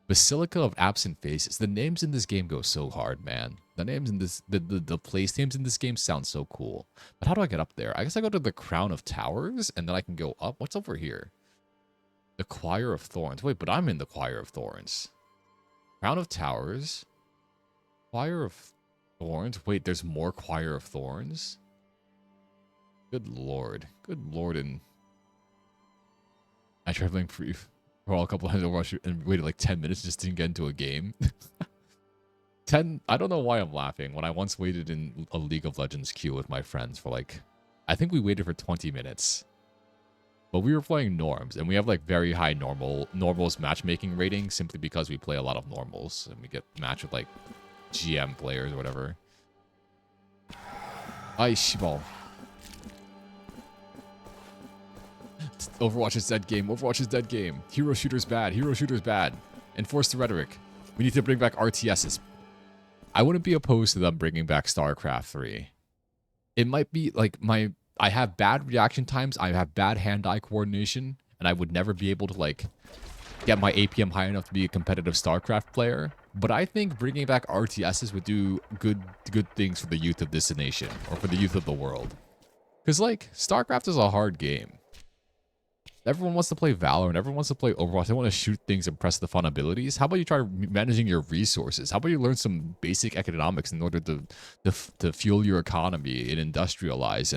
Basilica of Absent Faces. The names in this game go so hard, man. The names in this, the place names in this game sound so cool. But how do I get up there? I guess I go to the Crown of Towers and then I can go up. What's over here? The Choir of Thorns. Wait, but I'm in the Choir of Thorns. Crown of Towers. Choir of Thorns. Wait, there's more Choir of Thorns? Good lord. Good lord. And I tried playing for a couple of times Overwatch and waited like 10 minutes just to get into a game. 10. I don't know why I'm laughing. When I once waited in a League of Legends queue with my friends for like, I think we waited for 20 minutes. But we were playing norms, and we have like very high normals matchmaking rating simply because we play a lot of normals, and we get matched with like GM players or whatever. Ice ball. Overwatch is dead game. Overwatch is dead game. Hero shooter's bad. Hero shooter's bad. Enforce the rhetoric. We need to bring back RTSs. I wouldn't be opposed to them bringing back StarCraft 3. It might be like I have bad reaction times, I have bad hand-eye coordination, and I would never be able to like get my APM high enough to be a competitive StarCraft player. But I think bringing back RTSs would do good things for the youth of this nation, or for the youth of the world. Because like, StarCraft is a hard game. Everyone wants to play Valorant, everyone wants to play Overwatch, they want to shoot things and press the fun abilities. How about you try managing your resources? How about you learn some basic economics in order to fuel your economy and industrialize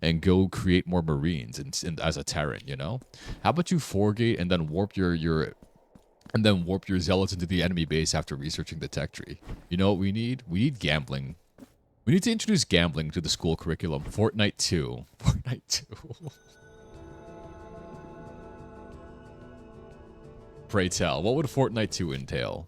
and go create more Marines and as a Terran, you know? How about you forgate and then warp your zealots into the enemy base after researching the tech tree? You know what we need? We need gambling. We need to introduce gambling to the school curriculum. Fortnite 2. Fortnite 2. Pray tell, what would Fortnite 2 entail?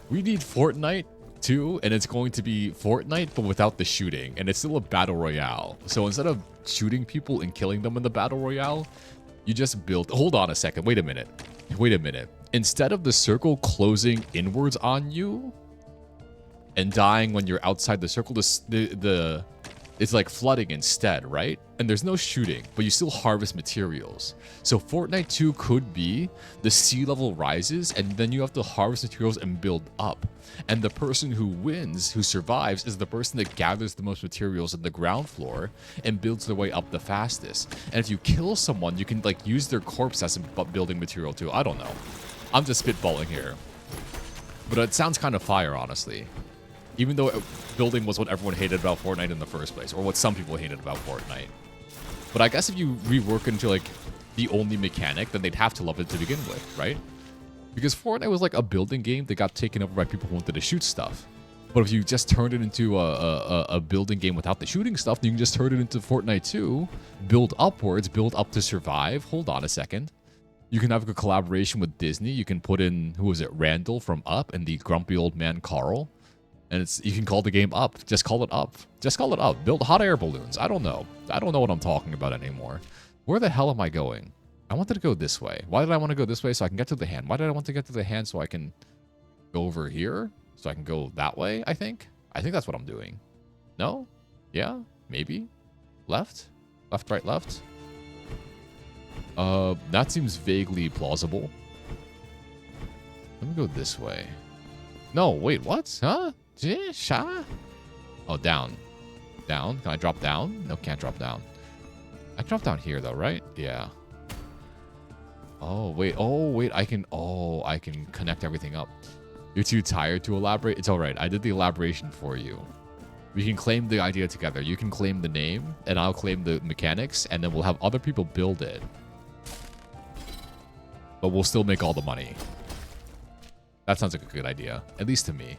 We need Fortnite 2, and it's going to be Fortnite, but without the shooting, and it's still a battle royale. So instead of shooting people and killing them in the battle royale, you just build... Hold on a second, wait a minute. Wait a minute. Instead of the circle closing inwards on you and dying when you're outside the circle, it's like flooding instead, right? And there's no shooting, but you still harvest materials. So Fortnite 2 could be the sea level rises, and then you have to harvest materials and build up. And the person who wins, who survives, is the person that gathers the most materials in the ground floor and builds their way up the fastest. And if you kill someone, you can like use their corpse as a building material too. I don't know. I'm just spitballing here. But it sounds kind of fire, honestly. Even though building was what everyone hated about Fortnite in the first place, or what some people hated about Fortnite. But I guess if you rework into like the only mechanic, then they'd have to love it to begin with, right? Because Fortnite was like a building game that got taken over by people who wanted to shoot stuff. But if you just turned it into a building game without the shooting stuff, then you can just turn it into Fortnite 2, build upwards, build up to survive. Hold on a second. You can have a collaboration with Disney. You can put in, who was it, Randall from Up and the grumpy old man Carl. And you can call the game Up. Just call it Up. Just call it Up. Build hot air balloons. I don't know. I don't know what I'm talking about anymore. Where the hell am I going? I wanted to go this way. Why did I want to go this way? So I can get to the hand. Why did I want to get to the hand so I can go over here? So I can go that way, I think? I think that's what I'm doing. No? Yeah? Maybe? Left? Left, right, left? That seems vaguely plausible. Let me go this way. No, wait, what? Huh? Oh, down. Down? Can I drop down? No, can't drop down. I can drop down here, though, right? Yeah. Oh, wait. Oh, wait. I can connect everything up. You're too tired to elaborate? It's all right. I did the elaboration for you. We can claim the idea together. You can claim the name, and I'll claim the mechanics, and then we'll have other people build it. But we'll still make all the money. That sounds like a good idea, at least to me.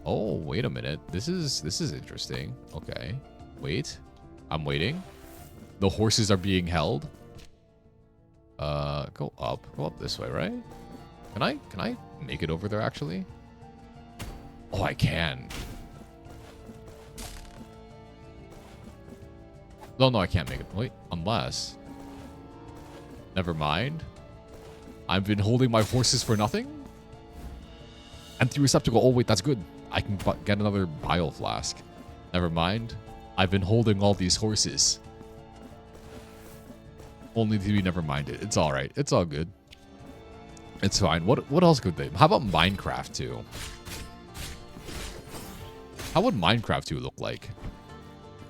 Oh, wait a minute. This is interesting. Okay. Wait. I'm waiting. The horses are being held. Go up. Go up this way, right? Can I make it over there, actually? Oh, I can. No, I can't make it. Wait, unless... Never mind. I've been holding my horses for nothing? Empty receptacle. Oh, wait, that's good. I can get another bile flask. Never mind. I've been holding all these horses. Only to be never minded. It's all right. It's all good. It's fine. What else could they... How about Minecraft 2? How would Minecraft 2 look like?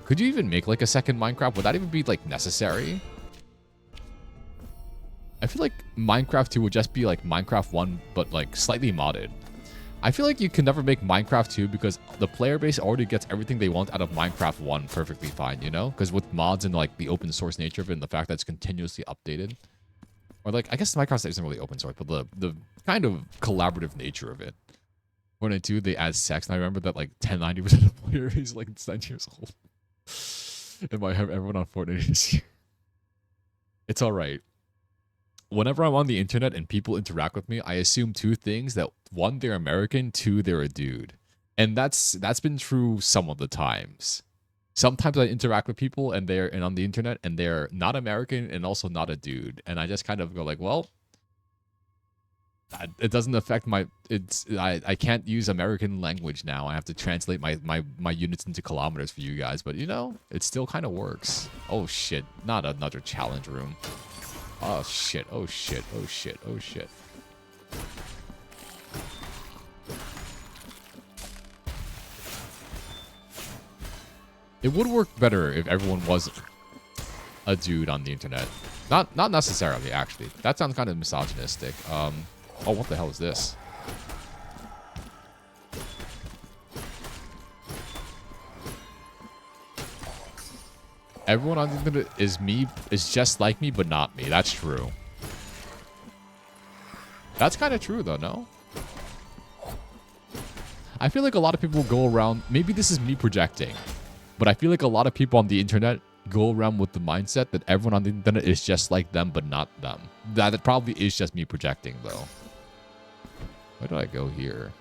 Could you even make like a second Minecraft? Would that even be like necessary? I feel like Minecraft 2 would just be like Minecraft 1, but like slightly modded. I feel like you can never make Minecraft 2 because the player base already gets everything they want out of Minecraft 1 perfectly fine, you know? Because with mods and like the open source nature of it and the fact that it's continuously updated. Or like, I guess Minecraft isn't really open source, but the kind of collaborative nature of it. Fortnite 2, they add sex, and I remember that like 90% of the player is like 9 years old. And I have everyone on Fortnite is It's alright. Whenever I'm on the internet and people interact with me, I assume two things: that one, they're American, two, they're a dude. And that's been true some of the times. Sometimes I interact with people and on the internet and they're not American and also not a dude. And I just kind of go like, well, it doesn't affect I can't use American language now. I have to translate my units into kilometers for you guys, but you know, it still kind of works. Oh shit, not another challenge room. Oh shit, oh shit, oh shit, oh shit. It would work better if everyone was a dude on the internet. Not necessarily, actually. That sounds kind of misogynistic. Oh, what the hell is this? Everyone on the internet is just like me, but not me. That's true. That's kind of true, though, no? I feel like a lot of people go around... Maybe this is me projecting. But I feel like a lot of people on the internet go around with the mindset that everyone on the internet is just like them, but not them. That probably is just me projecting, though. Where do I go here?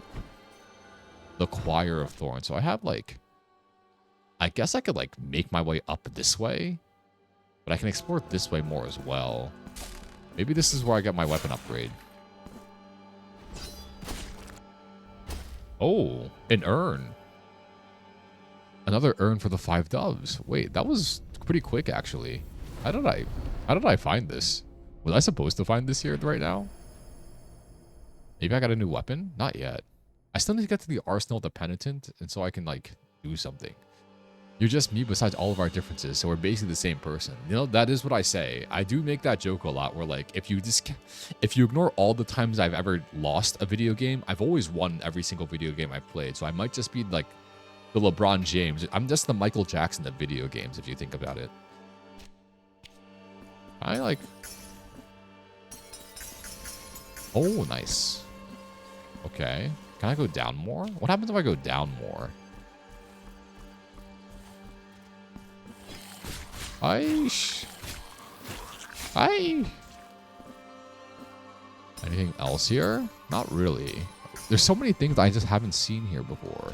The Choir of Thorns. So I have, like... I guess I could, like, make my way up this way. But I can explore this way more as well. Maybe this is where I get my weapon upgrade. Oh, an urn. Another urn for the 5 doves. Wait, that was pretty quick, actually. How did I find this? Was I supposed to find this here right now? Maybe I got a new weapon? Not yet. I still need to get to the Arsenal of the Penitent, and so I can, like, do something. You're just me besides all of our differences, so we're basically the same person. You know, that is what I say. I do make that joke a lot where like if you ignore all the times I've ever lost a video game, I've always won every single video game I've played. So I might just be like the LeBron James. I'm just the Michael Jackson of video games if you think about it. I like... Oh, nice. Okay. Can I go down more? What happens if I go down more? Aish. Aye. Anything else here? Not really. There's so many things I just haven't seen here before.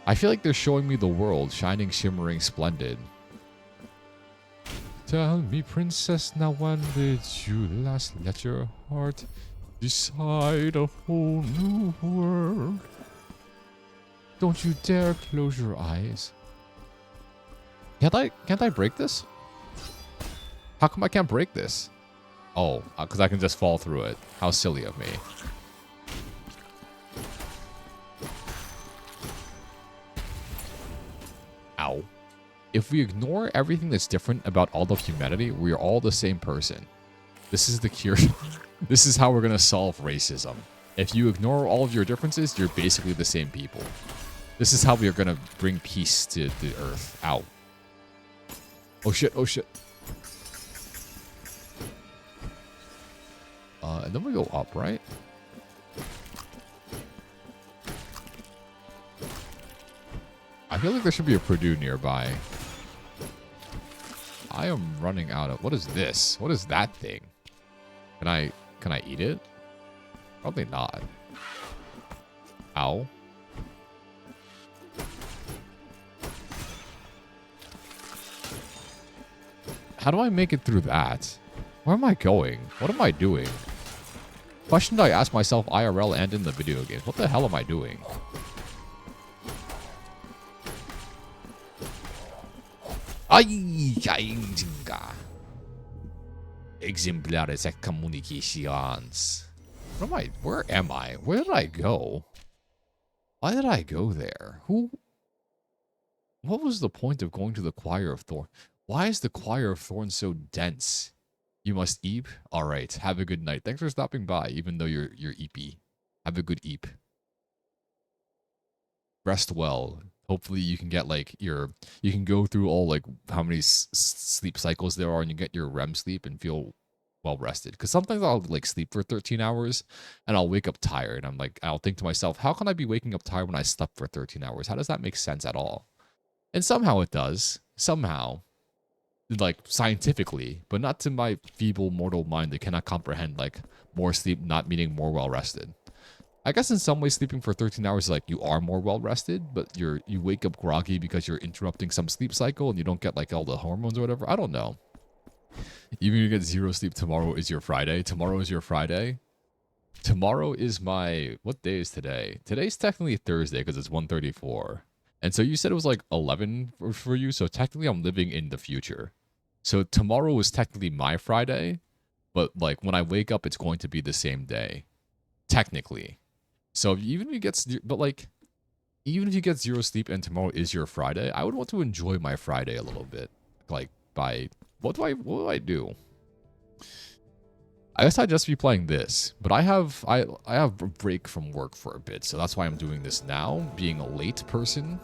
I feel like they're showing me the world, shining, shimmering, splendid. Tell me, princess, now when did you last let your heart decide a whole new world? Don't you dare close your eyes. Can't I break this? How come I can't break this? Oh, because I can just fall through it. How silly of me. Ow. If we ignore everything that's different about all of humanity, we are all the same person. This is the cure. This is how we're going to solve racism. If you ignore all of your differences, you're basically the same people. This is how we are going to bring peace to the earth. Ow. Oh shit, oh shit. And then we go up, right? I feel like there should be a Purdue nearby. I am running out of... What is this? What is that thing? Can I eat it? Probably not. Ow. How do I make it through that? Where am I going? What am I doing? Question I ask myself IRL and in the video games. What the hell am I doing? Exemplares at communications. Where am I? Where did I go? Why did I go there? What was the point of going to the Choir of Thorns? Why is the Choir of Thorns so dense? You must eep? Alright, have a good night. Thanks for stopping by, even though you're eepy. Have a good eep. Rest well. Hopefully you can get like you can go through all like how many sleep cycles there are and you get your REM sleep and feel well rested. Because sometimes I'll like sleep for 13 hours and I'll wake up tired. I'll think to myself, how can I be waking up tired when I slept for 13 hours? How does that make sense at all? And somehow it does. Somehow. Like scientifically, but not to my feeble mortal mind that cannot comprehend like more sleep not meaning more well rested. I guess in some ways sleeping for 13 hours is like you are more well rested, but you wake up groggy because you're interrupting some sleep cycle and you don't get like all the hormones or whatever. I don't know. Even if you get zero sleep, tomorrow is your Friday. Tomorrow is your Friday. Tomorrow is my... What day is today? Today's technically Thursday because it's 1:34. And so you said it was like 11 for you, so technically I'm living in the future. So tomorrow is technically my Friday, but like when I wake up, it's going to be the same day. Technically. So even if you get... But like... Even if you get zero sleep and tomorrow is your Friday, I would want to enjoy my Friday a little bit. Like by... What do I do? I guess I'd just be playing this, but I have a break from work for a bit, so that's why I'm doing this now, being a late person,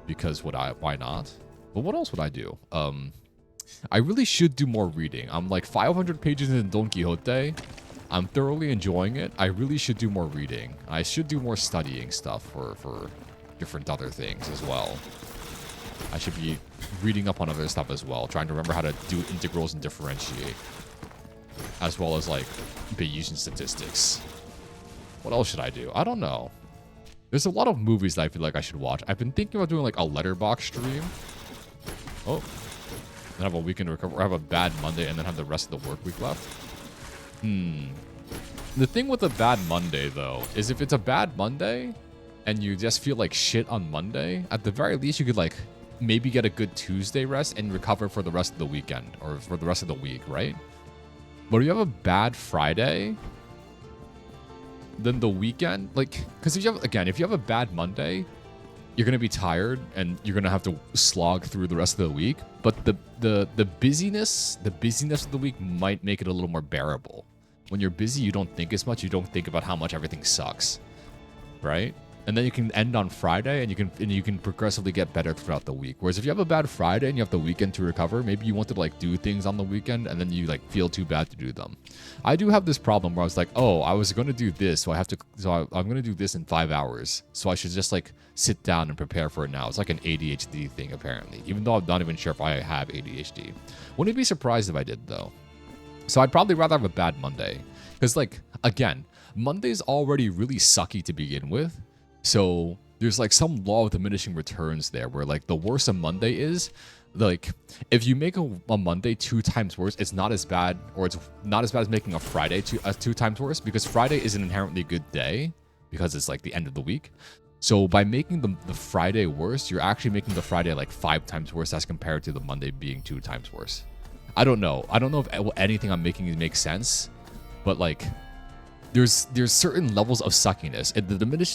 because why not? But what else would I do? I really should do more reading. I'm like 500 pages in Don Quixote. I'm thoroughly enjoying it. I really should do more reading. I should do more studying stuff for different other things as well. I should be reading up on other stuff as well, trying to remember how to do integrals and differentiate. As well as, like, Bayesian statistics. What else should I do? I don't know. There's a lot of movies that I feel like I should watch. I've been thinking about doing, like, a letterbox stream. Oh. Then have a weekend to recover. Or have a bad Monday and then have the rest of the work week left. The thing with a bad Monday, though, is if it's a bad Monday and you just feel like shit on Monday, at the very least you could, like, maybe get a good Tuesday rest and recover for the rest of the weekend. Or for the rest of the week, right? But if you have a bad Friday, then the weekend, like, because if you have a bad Monday, you're gonna be tired and you're gonna have to slog through the rest of the week. But the busyness of the week might make it a little more bearable. When you're busy, you don't think as much. You don't think about how much everything sucks, right? And then you can end on Friday, and you can progressively get better throughout the week. Whereas if you have a bad Friday and you have the weekend to recover, maybe you want to like do things on the weekend, and then you like feel too bad to do them. I do have this problem where I was like, oh, I was going to do this, so I'm going to do this in 5 hours, so I should just like sit down and prepare for it now. It's like an ADHD thing apparently, even though I'm not even sure if I have ADHD. Wouldn't be surprised if I did though. So I'd probably rather have a bad Monday, because like again, Monday's already really sucky to begin with. So there's like some law of diminishing returns there where like the worse a Monday is, like if you make a Monday 2 times worse, it's not as bad, or it's not as bad as making a Friday 2 times worse, because Friday is an inherently good day because it's like the end of the week. So by making the Friday worse, you're actually making the Friday like 5 times worse as compared to the Monday being 2 times worse. I don't know if anything I'm making makes sense, but like there's certain levels of suckiness.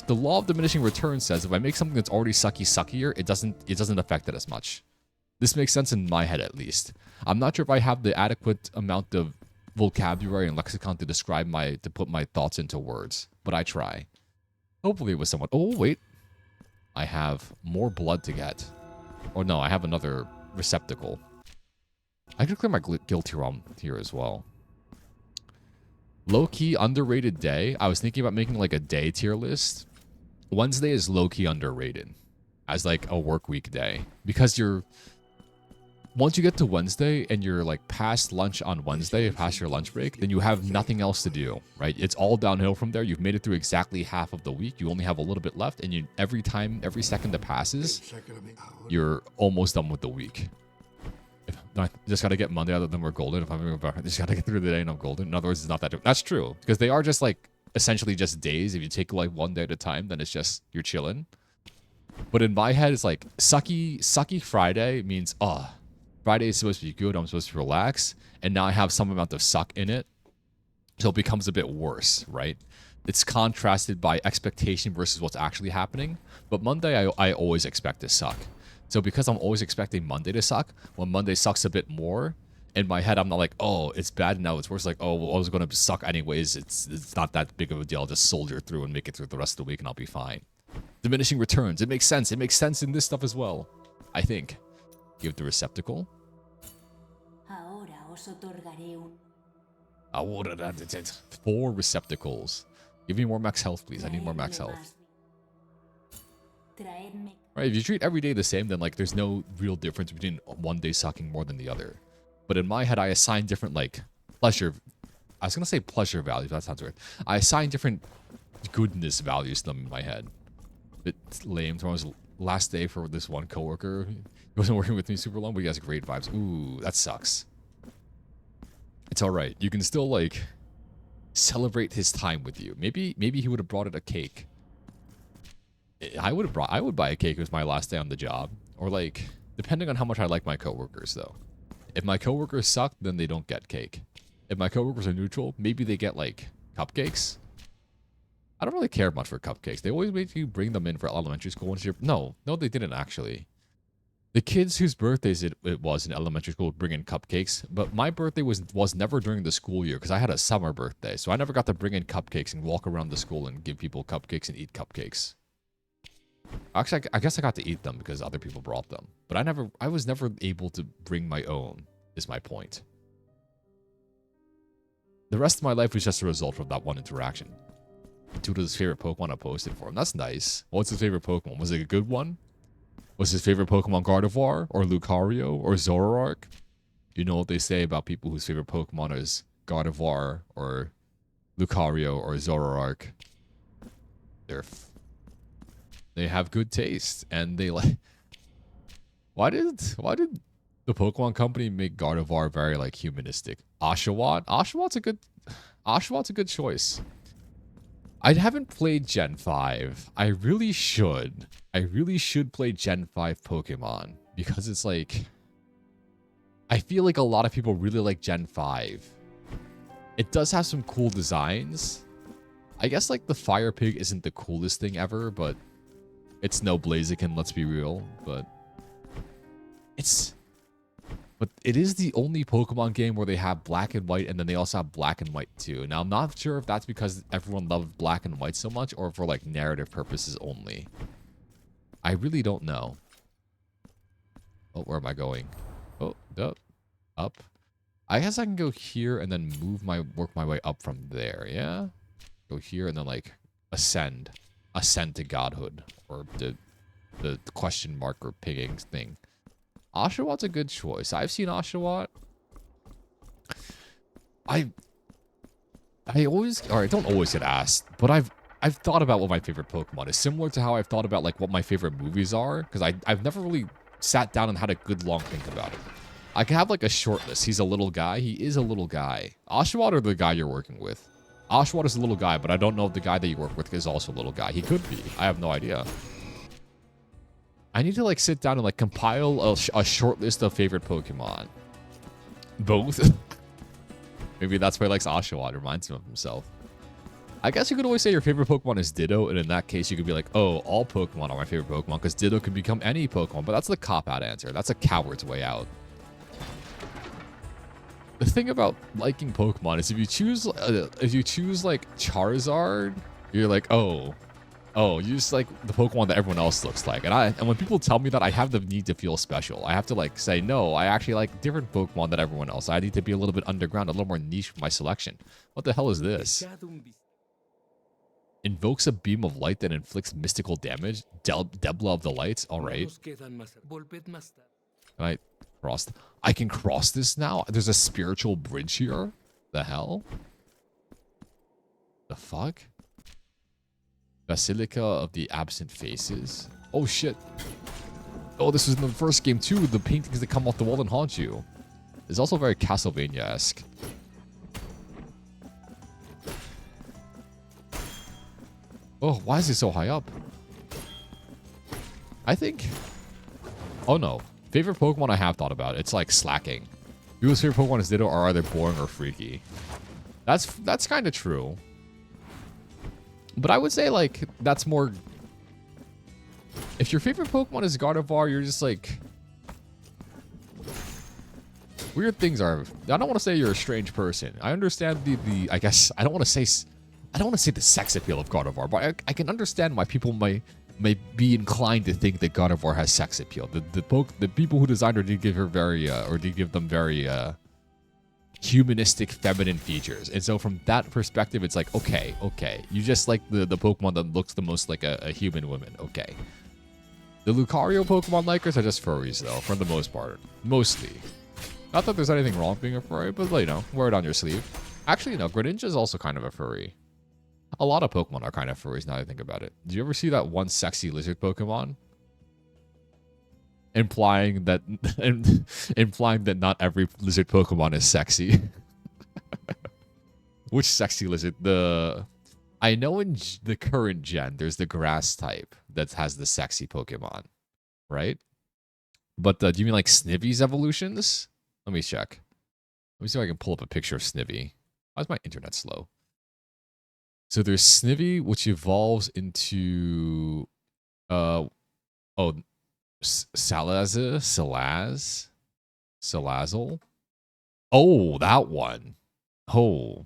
The law of diminishing returns says if I make something that's already suckier, it doesn't affect it as much. This makes sense in my head at least. I'm not sure if I have the adequate amount of vocabulary and lexicon to put my thoughts into words, but I try. Hopefully it was someone. Oh wait, I have more blood to get, or no, I have another receptacle. I could clear my guilt here as well. Low-key underrated day. I was thinking about making like a day tier list. Wednesday is low-key underrated as like a work week day, because once you get to Wednesday and you're like past lunch on Wednesday, past your lunch break, then you have nothing else to do, right? It's all downhill from there. You've made it through exactly half of the week. You only have a little bit left, and every second that passes, you're almost done with the week. I just got to get Monday out of them, we're golden. If I just got to get through the day and I'm golden. In other words, it's not that different. That's true, because they are just like essentially just days. If you take like one day at a time, then it's just you're chilling. But in my head, it's like sucky Friday means, Friday is supposed to be good. I'm supposed to relax. And now I have some amount of suck in it. So it becomes a bit worse, right? It's contrasted by expectation versus what's actually happening. But Monday, I always expect to suck. So because I'm always expecting Monday to suck, when Monday sucks a bit more, in my head, I'm not like, oh, it's bad now. It's worse. Like, oh, well, I was going to suck anyways. It's not that big of a deal. I'll just soldier through and make it through the rest of the week and I'll be fine. Diminishing returns. It makes sense. It makes sense in this stuff as well, I think. Give the receptacle. Ahora 4 receptacles. Give me more max health, please. I need more max health. Right, if you treat every day the same, then like there's no real difference between one day sucking more than the other. But in my head, I assign different like pleasure. I was gonna say pleasure values. That sounds weird. I assign different goodness values to them in my head. It's lame. Tomorrow's last day for this one coworker. He wasn't working with me super long, but he has great vibes. Ooh, that sucks. It's all right. You can still like celebrate his time with you. Maybe he would have brought it a cake. I would buy a cake if it was my last day on the job, or like depending on how much I like my coworkers though. If my coworkers suck, then they don't get cake. If my coworkers are neutral, maybe they get like cupcakes. I don't really care much for cupcakes. They always make you bring them in for elementary school once you're... No, they didn't actually. The kids whose birthdays it was in elementary school would bring in cupcakes, but my birthday was never during the school year because I had a summer birthday, so I never got to bring in cupcakes and walk around the school and give people cupcakes and eat cupcakes. Actually, I guess I got to eat them because other people brought them, but I was never able to bring my own, is my point. The rest of my life was just a result of that one interaction. Tuto's favorite Pokemon I posted for him. That's nice. What's his favorite Pokemon? Was it a good one? Was his favorite Pokemon Gardevoir or Lucario or Zoroark? You know what they say about people whose favorite Pokemon is Gardevoir or Lucario or Zoroark? They have good taste, and they like... Why did the Pokemon company make Gardevoir very like humanistic? Oshawott? Oshawott a good choice. I haven't played Gen 5. I really should. I really should play Gen 5 Pokemon because it's like... I feel like a lot of people really like Gen 5. It does have some cool designs. I guess like the Fire Pig isn't the coolest thing ever, but It's no Blaziken, let's be real, but it is the only Pokemon game where they have black and white, and then they also have black and white too. Now, I'm not sure if that's because everyone loved black and white so much, or for like narrative purposes only. I really don't know. Oh, where am I going? Oh, up. I guess I can go here and then work my way up from there. Yeah, go here and then like ascend to godhood, or the question mark or pigging thing. Oshawott a good choice. I've seen Oshawott. I don't always get asked, but I've thought about what my favorite Pokemon is, similar to how I've thought about like what my favorite movies are, because I've never really sat down and had a good long think about it. I can have like a short list. He's a little guy. He is a little guy. Oshawott or the guy you're working with? Oshawott is a little guy, but I don't know if the guy that you work with is also a little guy. He could be. I have no idea. I need to like sit down and like compile a short list of favorite Pokemon. Both. Maybe that's why he likes Oshawott. It reminds him of himself. I guess you could always say your favorite Pokemon is Ditto, and in that case, you could be like, oh, all Pokemon are my favorite Pokemon, because Ditto can become any Pokemon, but that's the cop-out answer. That's a coward's way out. The thing about liking Pokemon is if you choose like Charizard, you're like, oh, you just like the Pokemon that everyone else looks like. And when people tell me that, I have the need to feel special. I have to like say, no, I actually like different Pokemon than everyone else. I need to be a little bit underground, a little more niche with my selection. What the hell is this? Invokes a beam of light that inflicts mystical damage. Debla of the Lights. All right. Right. I can cross this now? There's a spiritual bridge here? The hell? The fuck? Basilica of the Absent Faces. Oh, shit. Oh, this was in the first game, too. The paintings that come off the wall and haunt you. It's also very Castlevania-esque. Oh, why is it so high up? I think... Oh, no. Favorite Pokemon I have thought about. It's like slacking. People's favorite Pokemon is Ditto are either boring or freaky. That's kind of true. But I would say, like, that's more... If your favorite Pokemon is Gardevoir, you're just, like... Weird things are... I don't want to say you're a strange person. I understand the I guess... I don't want to say the sex appeal of Gardevoir, but I can understand why people may be inclined to think that Gardevoir has sex appeal. The people who designed her did give her very... or did give them very... humanistic feminine features, and so from that perspective it's like okay, you just like the Pokemon that looks the most like a human woman. Okay, the Lucario Pokemon likers are just furries though, for the most part. Mostly, not that there's anything wrong with being a furry, but you know, wear it on your sleeve. Actually, no, Greninja is also kind of a furry. A lot of Pokemon are kind of furries now that I think about it. Did you ever see that one sexy lizard Pokemon? Implying that not every lizard Pokemon is sexy. Which sexy lizard? I know in the current gen, there's the grass type that has the sexy Pokemon, right? But do you mean like Snivy's evolutions? Let me check. Let me see if I can pull up a picture of Snivy. Why is my internet slow? So there's Snivy, which evolves into Salazzle. Oh, that one. Oh.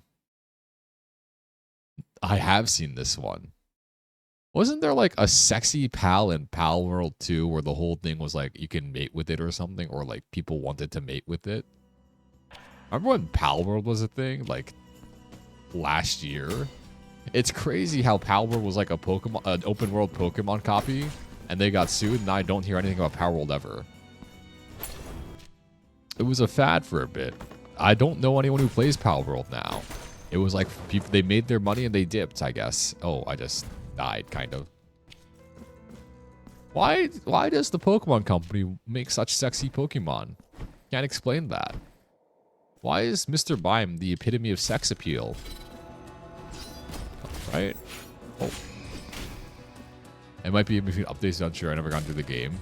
I have seen this one. Wasn't there like a sexy pal in Pal World 2 where the whole thing was like you can mate with it or something, or like people wanted to mate with it? Remember when Pal World was a thing, like last year? It's crazy how Pal World was like an open world Pokemon copy, and they got sued, and I don't hear anything about Pal World ever. It was a fad for a bit. I don't know anyone who plays Pal World now. It was like people, they made their money and they dipped, I guess. Oh, I just died, kind of. Why does the Pokemon Company make such sexy Pokemon? Can't explain that. Why is Mr. Mime the epitome of sex appeal? Right? Oh. It might be in between updates, unsure. I never gone through the game.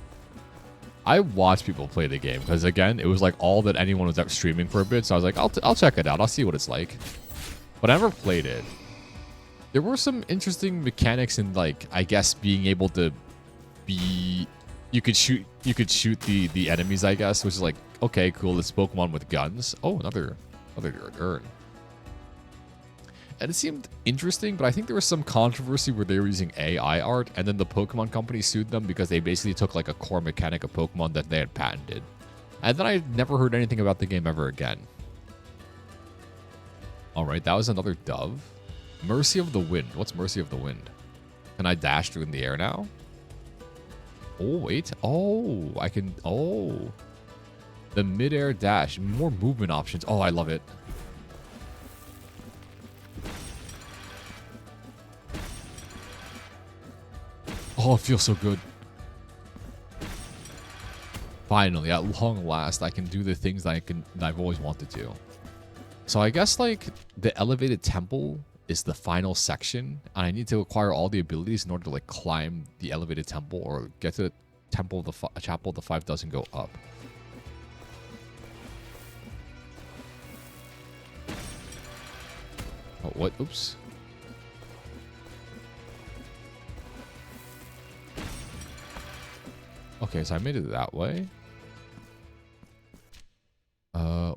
I watched people play the game because, again, it was like all that anyone was out streaming for a bit. So I was like, I'll check it out. I'll see what it's like. But I never played it. There were some interesting mechanics in, like, I guess being able to be... You could shoot the enemies, I guess, which is like, okay, cool, this Pokemon with guns. Oh, another urn. And it seemed interesting, but I think there was some controversy where they were using AI art, and then the Pokemon company sued them because they basically took like a core mechanic of Pokemon that they had patented. And then I never heard anything about the game ever again. Alright, that was another dove. Mercy of the Wind. What's Mercy of the Wind? Can I dash through in the air now? Oh, wait. Oh, I can... Oh. The mid-air dash. More movement options. Oh, I love it. Oh, it feels so good. Finally, at long last, I can do the things that I've always wanted to. So I guess like the elevated temple is the final section, and I need to acquire all the abilities in order to like climb the elevated temple or get to the temple of the chapel of the five doesn't go up. Oh, what? Oops. Okay, so I made it that way.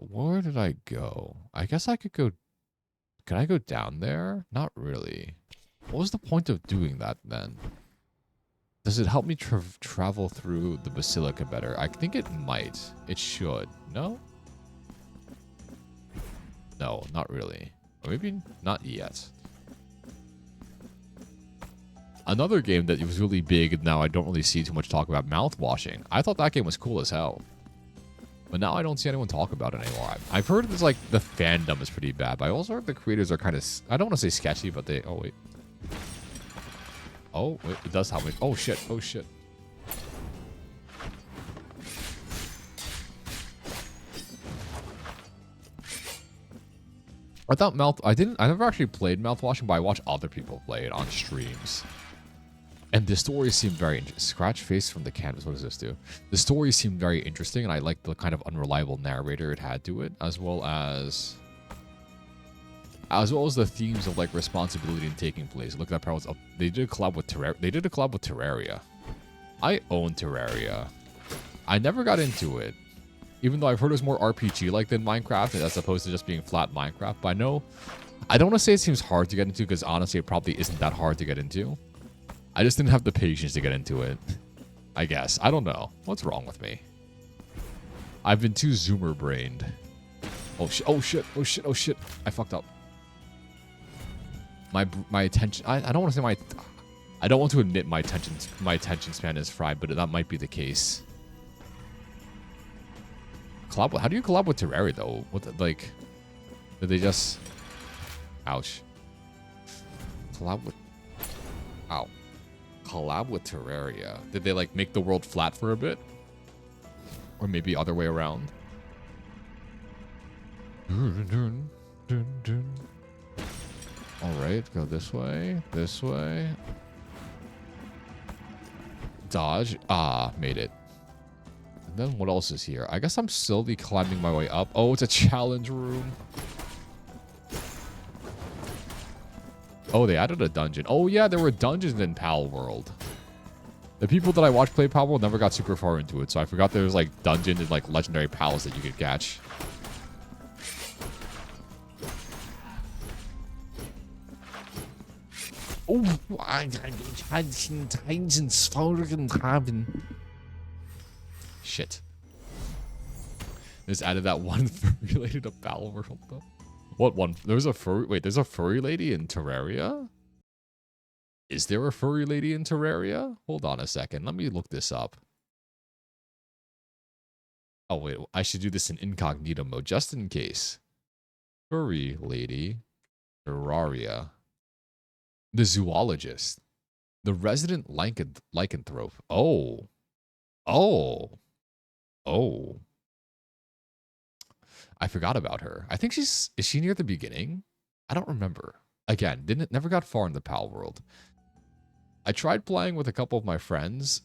Where did I go? I guess I could go... Can I go down there? Not really. What was the point of doing that then? Does it help me travel through the Basilica better? I think it might. It should. No? No, not really. Or maybe not yet. Another game that was really big, and now I don't really see too much talk about, mouthwashing. I thought that game was cool as hell. But now I don't see anyone talk about it anymore. I've heard it's like the fandom is pretty bad, but I also heard the creators are kind of... I don't want to say sketchy, but they... Oh, wait. Oh, wait. It does help me. Oh, shit. Oh, shit. I thought I never actually played mouthwashing, but I watched other people play it on streams. And the story seemed very interesting. Scratch face from the canvas. What does this do? The story seemed very interesting, and I liked the kind of unreliable narrator it had to it, as well as the themes of like responsibility and taking place. Look at that power. They did a collab with Terraria. I own Terraria. I never got into it, even though I've heard it was more RPG-like than Minecraft, as opposed to just being flat Minecraft. But I don't want to say it seems hard to get into, because honestly, it probably isn't that hard to get into. I just didn't have the patience to get into it. I guess. I don't know. What's wrong with me? I've been too zoomer-brained. Oh, shit. Oh, shit. Oh, shit. Oh, shit. I fucked up. My attention... I don't want to say I don't want to admit my attention span is fried, but that might be the case. How do you collab with Terraria, though? Like... Did they just... Ouch. Collab with... Ow. Collab with Terraria. Did they like make the world flat for a bit? Or maybe other way around? Alright, go this way. This way. Dodge. Ah, made it. And then what else is here? I guess I'm slowly climbing my way up. Oh, it's a challenge room. Oh, they added a dungeon. Oh, yeah, there were dungeons in Pal World. The people that I watched play Pal World never got super far into it, so I forgot there was, like, dungeons and, like, legendary pals that you could catch. Oh, shit. Just added that one related to Pal World, though. What one? There's a furry... Wait, there's a furry lady in Terraria? Is there a furry lady in Terraria? Hold on a second. Let me look this up. Oh, wait. I should do this in incognito mode, just in case. Furry lady. Terraria. The zoologist. The resident lycanthrope. Oh. Oh. Oh. I forgot about her. I think is she near the beginning? I don't remember. Again, never got far in the Pal World. I tried playing with a couple of my friends,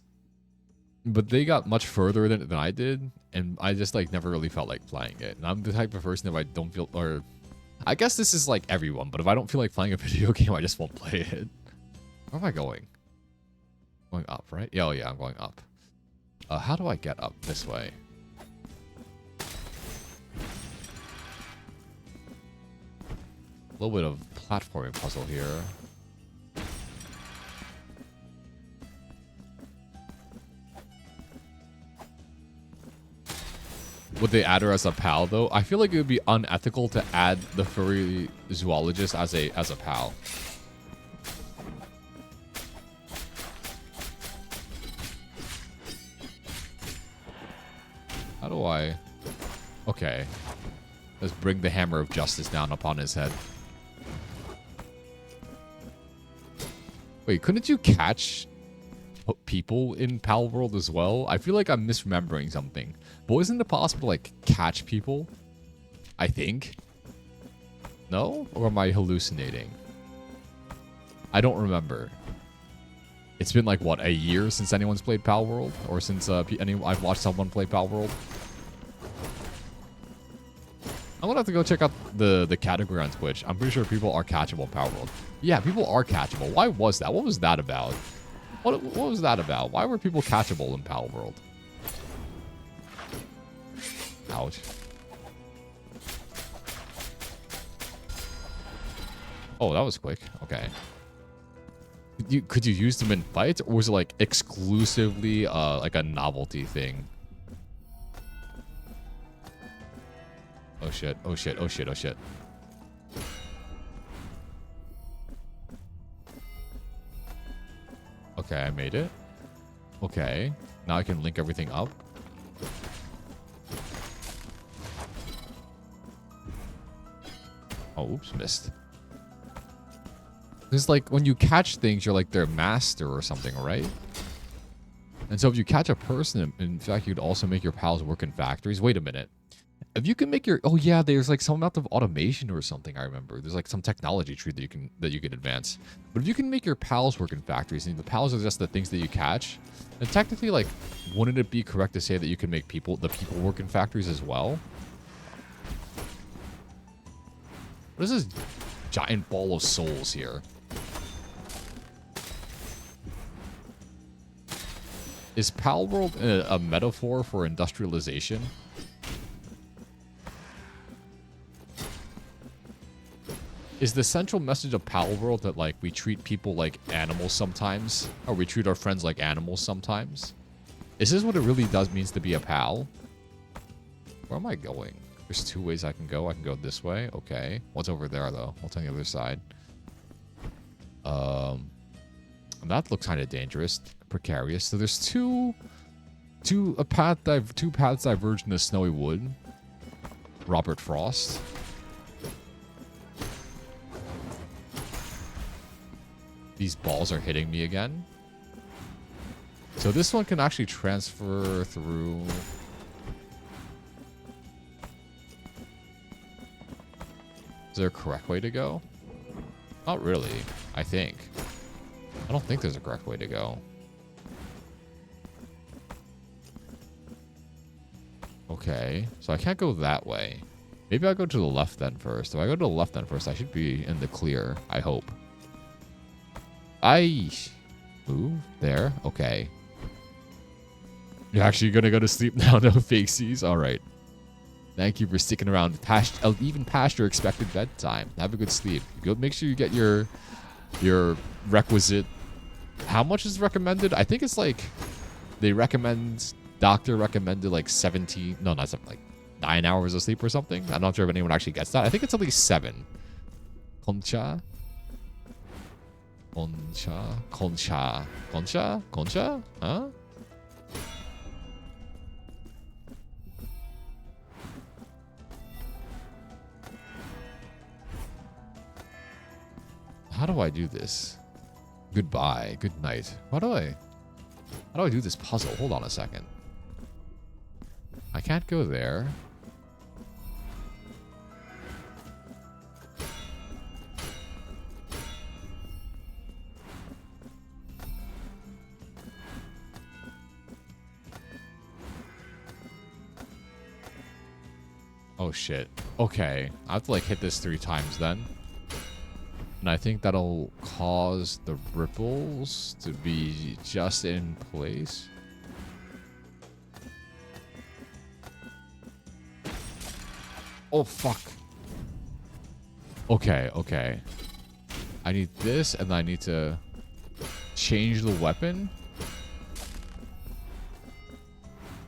but they got much further than I did, and I just like never really felt like playing it. And I'm the type of person, if I don't feel, or I guess this is like everyone, but if I don't feel like playing a video game, I just won't play it. Where am I going? Going up, right? Yeah, oh yeah, I'm going up. How do I get up this way? A little bit of platforming puzzle here. Would they add her as a pal though? I feel like it would be unethical to add the furry zoologist as a pal. How do I? Okay. Let's bring the hammer of justice down upon his head. Wait, couldn't you catch people in Pal World as well? I feel like I'm misremembering something. But isn't it possible to, like, catch people? I think. No? Or am I hallucinating? I don't remember. It's been, like, what, a year since anyone's played Pal World? Or since I've watched someone play Pal World? I'm gonna have to go check out the category on Twitch. I'm pretty sure people are catchable in Pal World. Yeah, people are catchable. Why was that? What was that about? What was that about? Why were people catchable in Pal World? Ouch. Oh, that was quick. Okay. Could you use them in fights, or was it like exclusively like a novelty thing? Oh shit! Oh shit! Oh shit! Oh shit! Okay, I made it. Okay, now I can link everything up. Oh, oops, missed. It's like when you catch things, you're like their master or something, right? And so if you catch a person, in fact, you could also make your pals work in factories. Wait a minute. If you can make your... Oh, yeah, there's like some amount of automation or something, I remember. There's like some technology tree that you can advance. But if you can make your pals work in factories, and the pals are just the things that you catch, then technically, like, wouldn't it be correct to say that you can make the people work in factories as well? What is this giant ball of souls here? Is Pal World a metaphor for industrialization? Is the central message of Pal World that, like, we treat people like animals sometimes? Or we treat our friends like animals sometimes? Is this what it really means to be a pal? Where am I going? There's two ways I can go. I can go this way. Okay. What's over there, though? What's on the other side? That looks kind of dangerous. Precarious. So there's two paths diverge in the snowy wood. Robert Frost. These balls are hitting me again. So this one can actually transfer through. Is there a correct way to go? Not really, I think. I don't think there's a correct way to go. Okay, so I can't go that way. Maybe I'll go to the left then first. If I go to the left then first, I should be in the clear, I hope. I move there. Okay. You're actually gonna go to sleep now, no fakesies? Alright. Thank you for sticking around even past your expected bedtime. Have a good sleep. Go make sure you get your requisite. How much is recommended? I think it's like doctor recommended like 17, no, not 7, like 9 hours of sleep or something. I'm not sure if anyone actually gets that. I think it's at least 7. Concha? Concha? Huh? How do I do this? Goodbye. Good night. How do I do this puzzle? Hold on a second. I can't go there. Oh shit. Okay. I have to like hit this 3 times then. And I think that'll cause the ripples to be just in place. Oh, fuck. Okay, okay. I need this, and I need to change the weapon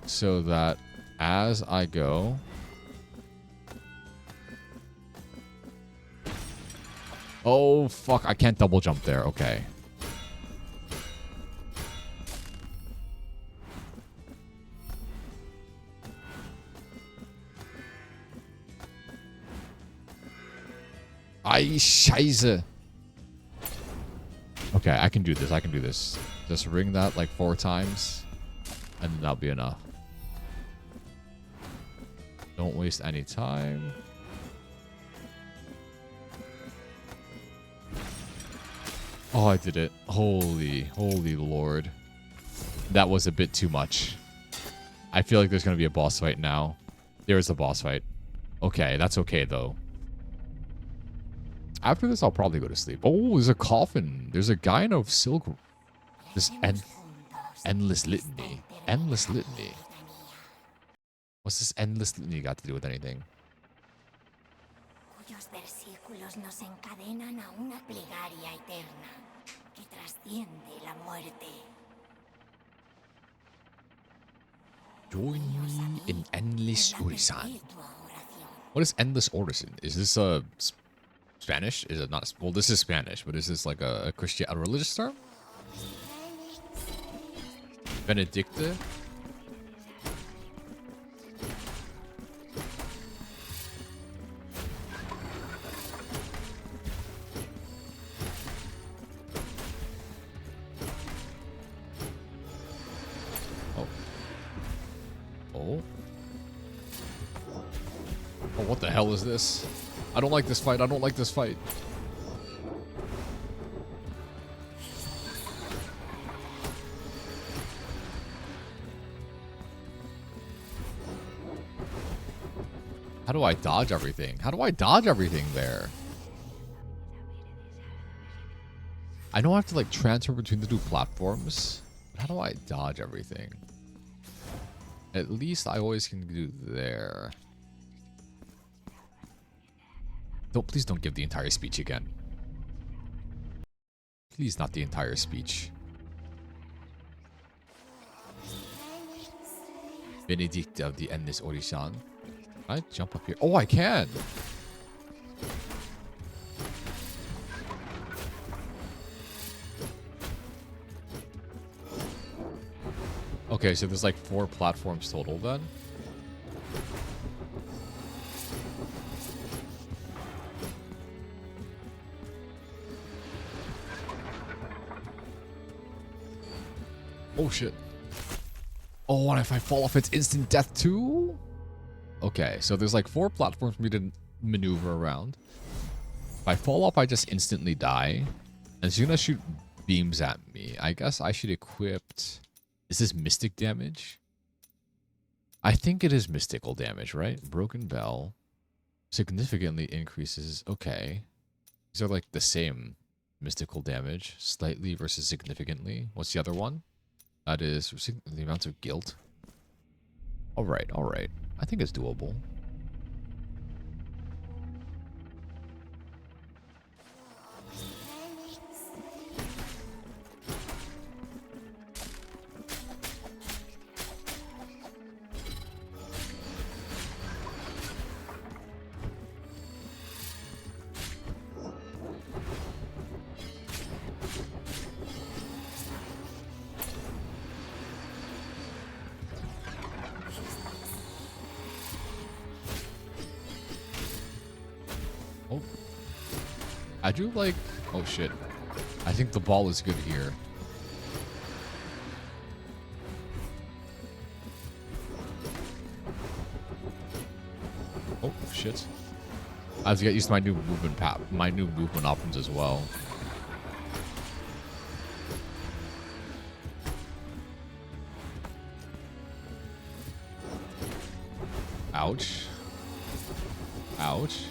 so that as I go... Oh, fuck. I can't double jump there. Okay. Ay, scheiße. Okay, I can do this. I can do this. Just ring that like 4 times, and that'll be enough. Don't waste any time. Oh, I did it. Holy, holy Lord. That was a bit too much. I feel like there's going to be a boss fight now. There is a boss fight. Okay, that's okay, though. After this, I'll probably go to sleep. Oh, there's a coffin. There's a guy in a silk... This endless litany. Endless litany. What's this endless litany got to do with anything? Cuyos versículos nos encadenan a una plegaria eterna que trasciende la muerte. Join me in endless horizon. What is endless horizon? Is this Spanish? Is it not? Well, this is Spanish, but is this like a religious term? Benedicta? Oh, what the hell is this? I don't like this fight. I don't like this fight. How do I dodge everything? How do I dodge everything there? I know I have to like transfer between the 2 platforms. But how do I dodge everything? At least I always can do there. Please don't give the entire speech again. Please not the entire speech. Benedict of the endless horizon. Can I jump up here? Oh, I can! Okay, so there's like 4 platforms total then. Oh shit. Oh, and if I fall off, it's instant death too? Okay, so there's like 4 platforms for me to maneuver around. If I fall off, I just instantly die. And it's gonna shoot beams at me. I guess I should equip... Is this mystic damage? I think it is mystical damage, right? Broken Bell significantly increases... Okay. These are like the same mystical damage. Slightly versus significantly. What's the other one? That is the amount of guilt. Alright, alright. I think it's doable. Oh. I do like... Oh, shit. I think the ball is good here. Oh, shit. I have to get used to my new movement options as well. Ouch. Ouch.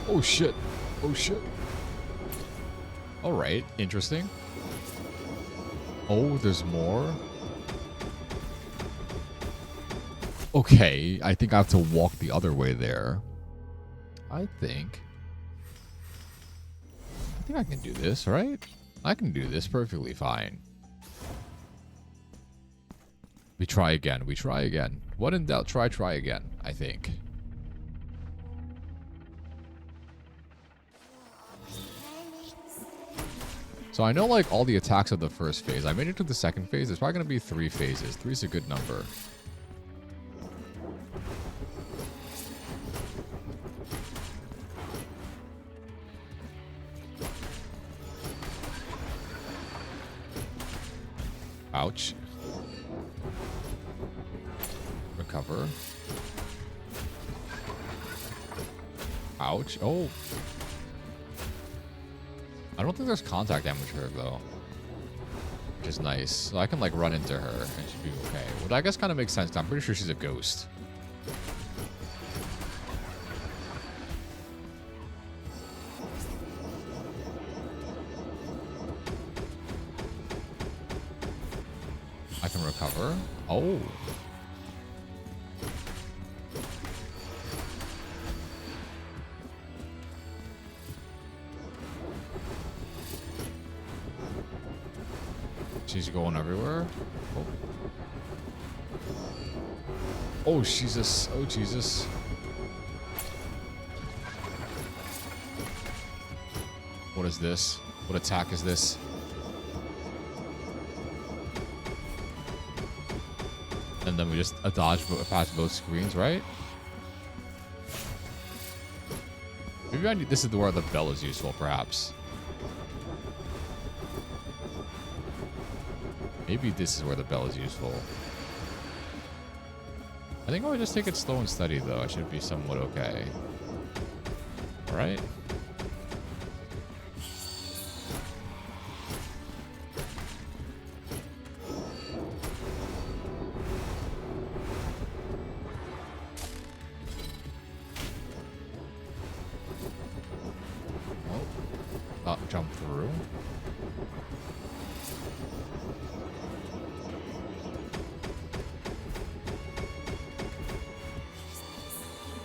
Oh shit. Oh shit. Alright, interesting. Oh, there's more. Okay, I think I have to walk the other way there. I think I can do this, right? I can do this perfectly fine. We try again. We try again. What in doubt, try again, I think. So I know like all the attacks of the first phase. I made it to the second phase. There's probably going to be 3 phases. 3 is a good number. Ouch. Recover. Ouch. Oh. I don't think there's contact damage her though. Which is nice. So I can like run into her and she'd be okay. Well, I guess kind of makes sense. 'Cause I'm pretty sure she's a ghost. I can recover. Oh. She's going everywhere. Oh. Oh, Jesus. Oh, Jesus. What is this? What attack is this? And then we just dodge past both screens, right? Maybe I need. This is where the bell is useful, perhaps. Maybe this is where the bell is useful. I think I would just take it slow and steady, though. I should be somewhat okay. Alright. Oh. Not jump through.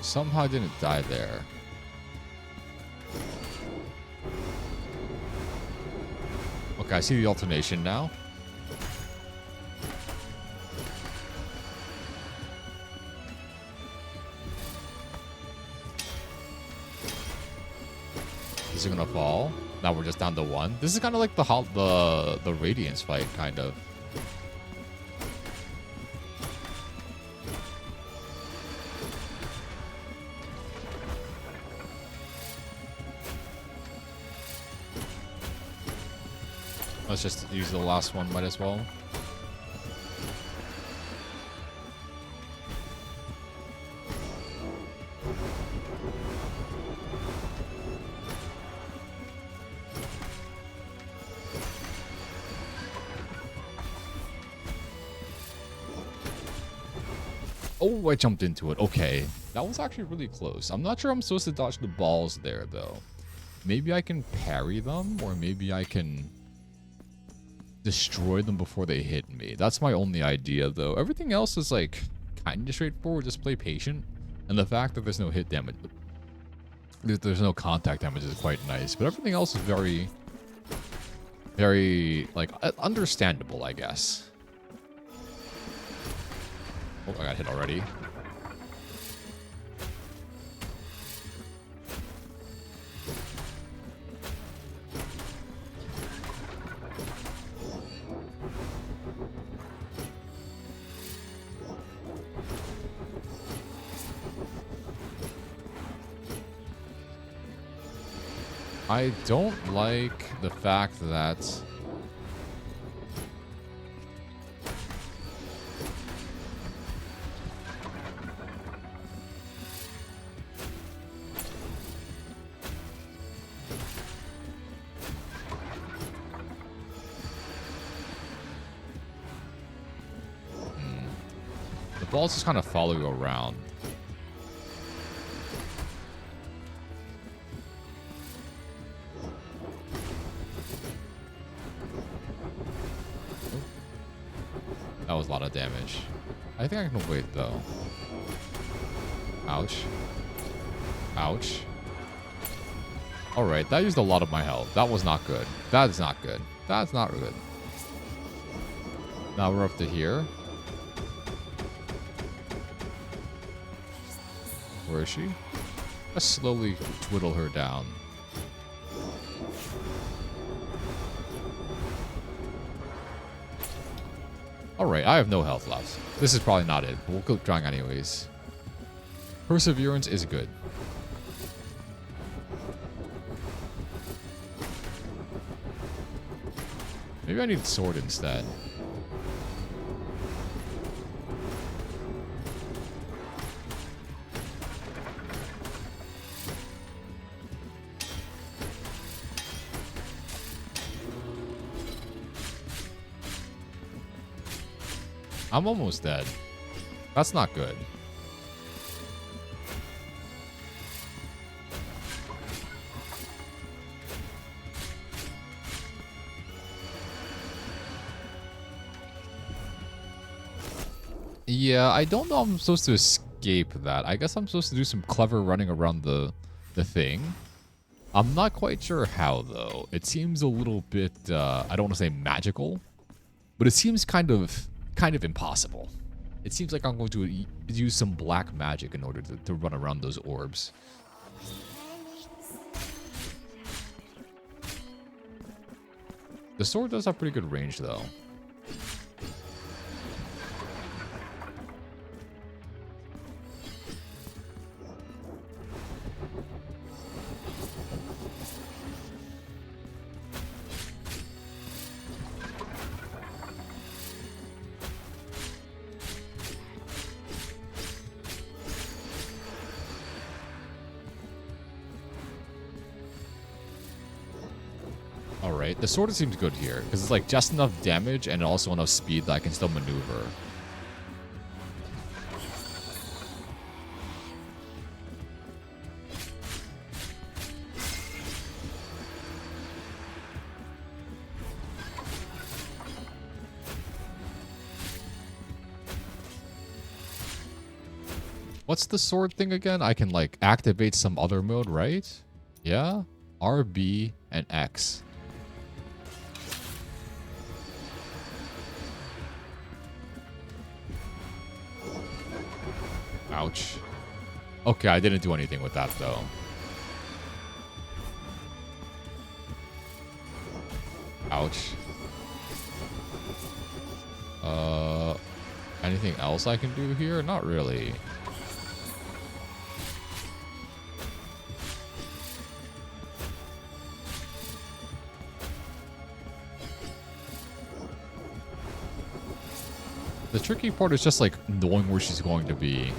Somehow I didn't die there. Okay, I see the alternation now. Is it gonna fall? Now we're just down to 1. This is kind of like the Radiance fight, kind of. Let's just use the last one, might as well. Oh, I jumped into it. Okay. That was actually really close. I'm not sure I'm supposed to dodge the balls there, though. Maybe I can parry them, or maybe I can destroy them before they hit me. That's my only idea, though. Everything else is, like, kind of straightforward. Just play patient. And the fact that there's no hit damage, there's no contact damage is quite nice. But everything else is very, very, like, understandable, I guess. Oh, I got hit already. I don't like the fact that the balls just kind of follow you around. That was a lot of damage. I think I can wait, though. Ouch. Ouch. Alright, that used a lot of my health. That was not good. That is not good. That's not good. Now we're up to here. Where is she? Let's slowly twiddle her down. Alright, I have no health left. This is probably not it, but we'll keep trying anyways. Perseverance is good. Maybe I need sword instead. I'm almost dead. That's not good. Yeah, I don't know how I'm supposed to escape that. I guess I'm supposed to do some clever running around the thing. I'm not quite sure how, though. It seems a little bit, I don't want to say magical, but it seems kind of impossible. It seems like I'm going to use some black magic in order to run around those orbs. The sword does have pretty good range, though. Alright, the sword seems good here, because it's like just enough damage and also enough speed that I can still maneuver. What's the sword thing again? I can like activate some other mode, right? Yeah? RB and X. Ouch. Okay, I didn't do anything with that, though. Ouch. Anything else I can do here? Not really. The tricky part is just like knowing where she's going to be.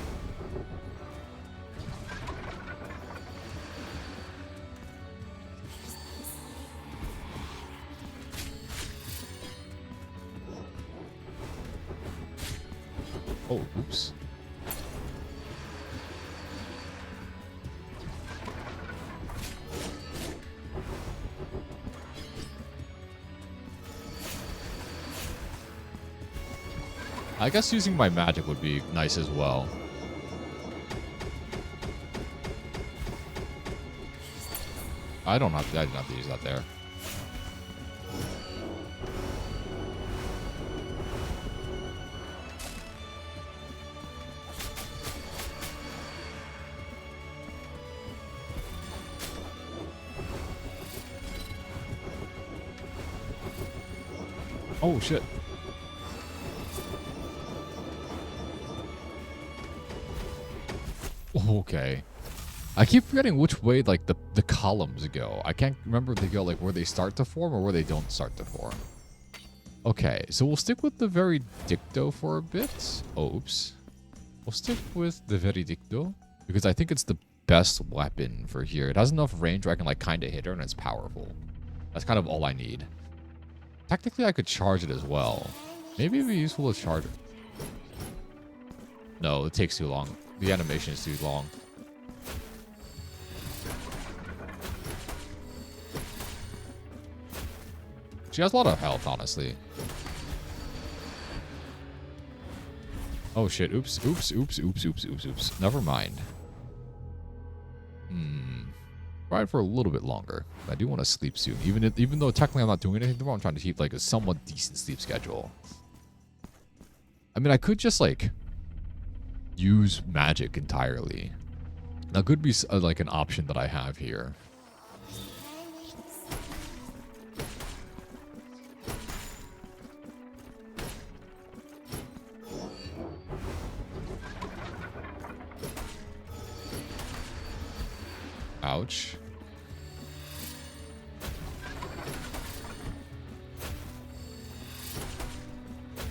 Oh, oops. I guess using my magic would be nice as well. I didn't have to use that there. Oh shit. Okay. I keep forgetting which way like the columns go. I can't remember if they go like where they start to form or where they don't start to form. Okay, so we'll stick with the Veredicto for a bit. Oh, oops. We'll stick with the Veredicto because I think it's the best weapon for here. It has enough range where I can like kind of hit her and it's powerful. That's kind of all I need. Technically, I could charge it as well. Maybe it'd be useful to charge it. No, it takes too long. The animation is too long. She has a lot of health, honestly. Oh shit, oops, oops, oops, oops, oops, oops, oops. Never mind. Try it for a little bit longer. I do want to sleep soon. Even though technically I'm not doing anything tomorrow, I'm trying to keep like a somewhat decent sleep schedule. I mean, I could just like use magic entirely. That could be like an option that I have here. Ouch.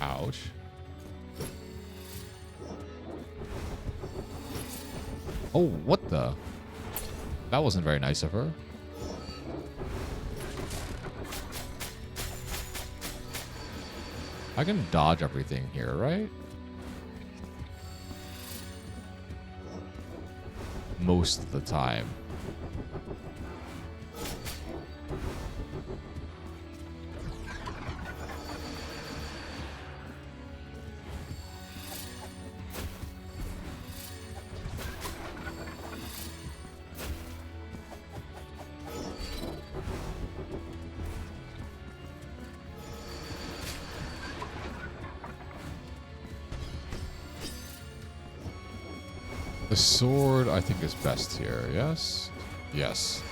Ouch. Oh, what the? That wasn't very nice of her. I can dodge everything here, right? Most of the time. The sword, I think, is best here. Yes? Yes.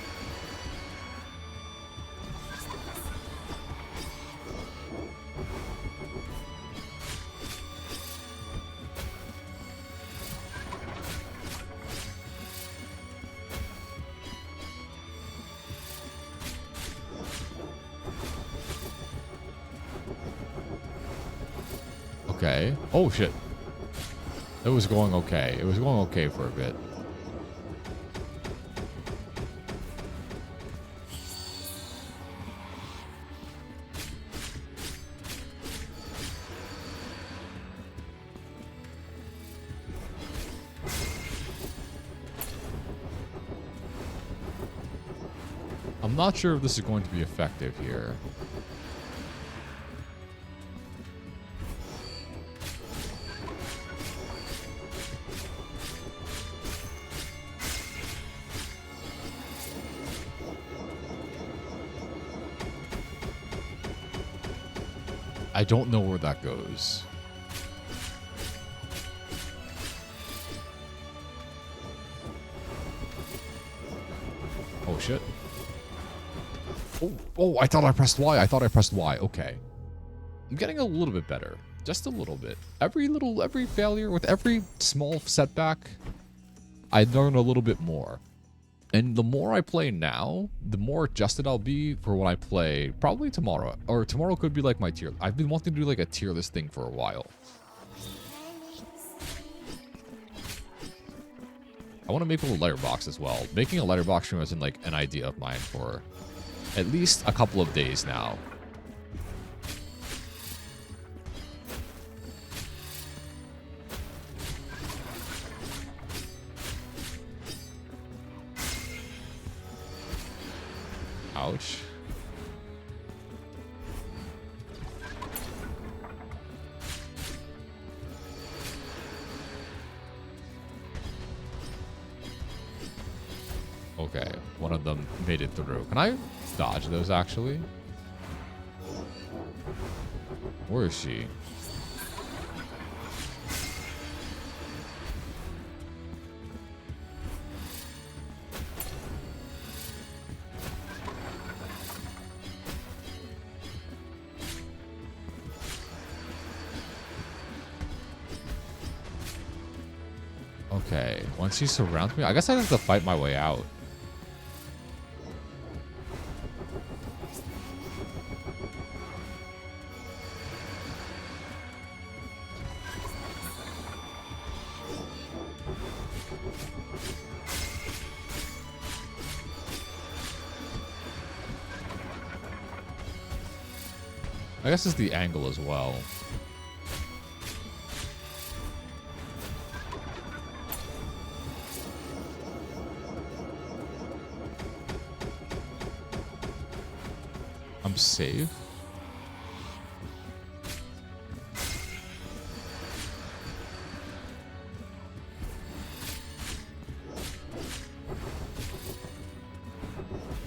Okay. Oh, shit. It was going okay. It was going okay for a bit. I'm not sure if this is going to be effective here. I don't know where that goes. Oh, shit. Oh, I thought I pressed Y. I thought I pressed Y. Okay. I'm getting a little bit better. Just a little bit. Every failure, with every small setback, I learn a little bit more. And the more I play now, the more adjusted I'll be for when I play probably tomorrow. Or tomorrow could be like my tier. I've been wanting to do like a tier list thing for a while. I want to make a little letterbox as well. Making a letterbox stream has been like an idea of mine for at least a couple of days now. Ouch. Okay, one of them made it through. Can I dodge those actually? Where is she? Okay, once he surrounds me, I guess I have to fight my way out. I guess it's the angle as well. I'm safe.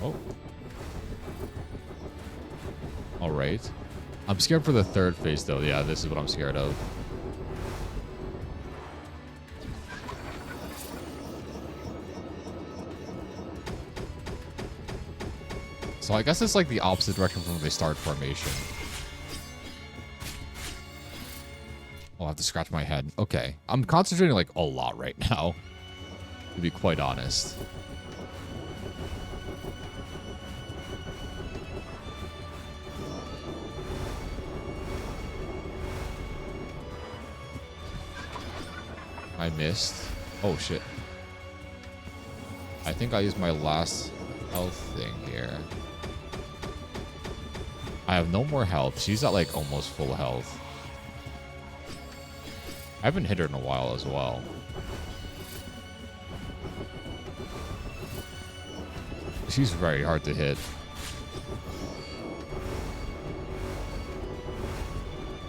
Oh. Alright. I'm scared for the third phase, though. Yeah, this is what I'm scared of. So I guess it's like the opposite direction from when they start formation. I'll have to scratch my head. Okay. I'm concentrating like a lot right now, to be quite honest. I missed. Oh, shit. I think I used my last health thing here. I have no more health. She's at like almost full health. I haven't hit her in a while as well. She's very hard to hit.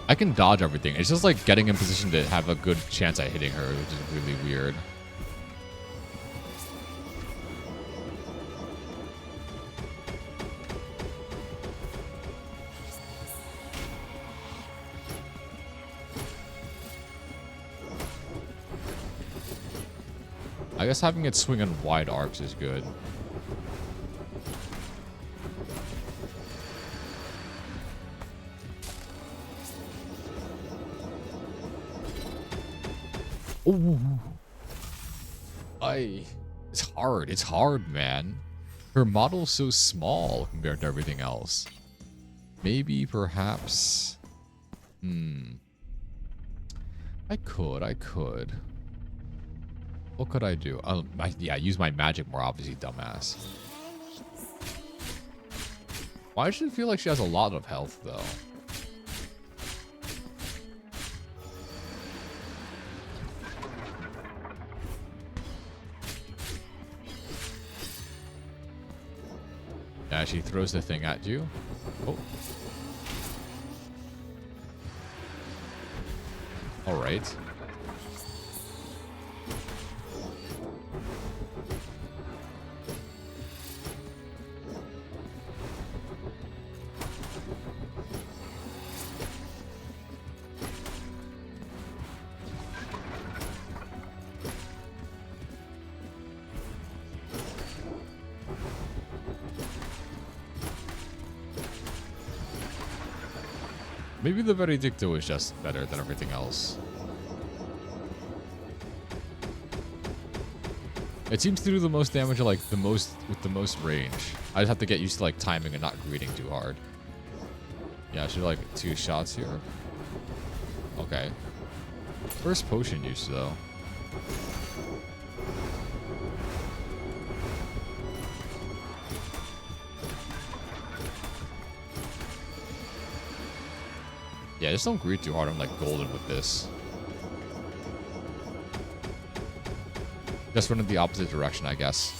I can dodge everything. It's just like getting in position to have a good chance at hitting her, which is really weird. I guess having it swing in wide arcs is good. Ooh. It's hard. It's hard, man. Her model's so small compared to everything else. Maybe, perhaps... I could. What could I do? Yeah, use my magic more, obviously, dumbass. Why does it feel like she has a lot of health, though? Yeah, she throws the thing at you. Oh. Alright. Maybe the Veredicto is just better than everything else. It seems to do the most damage like with the most range. I just have to get used to like timing and not greeting too hard. Yeah, I should like 2 shots here. Okay. First potion use though. Yeah, just don't greet too hard. I'm like golden with this. Just run in the opposite direction, I guess.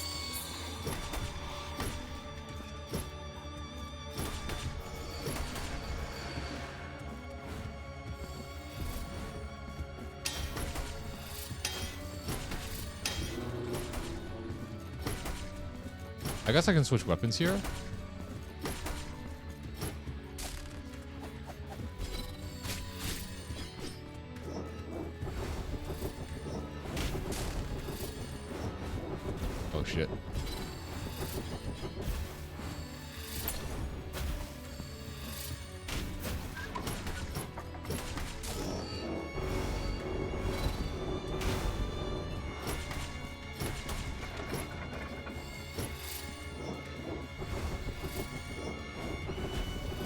I guess I can switch weapons here. Oh shit.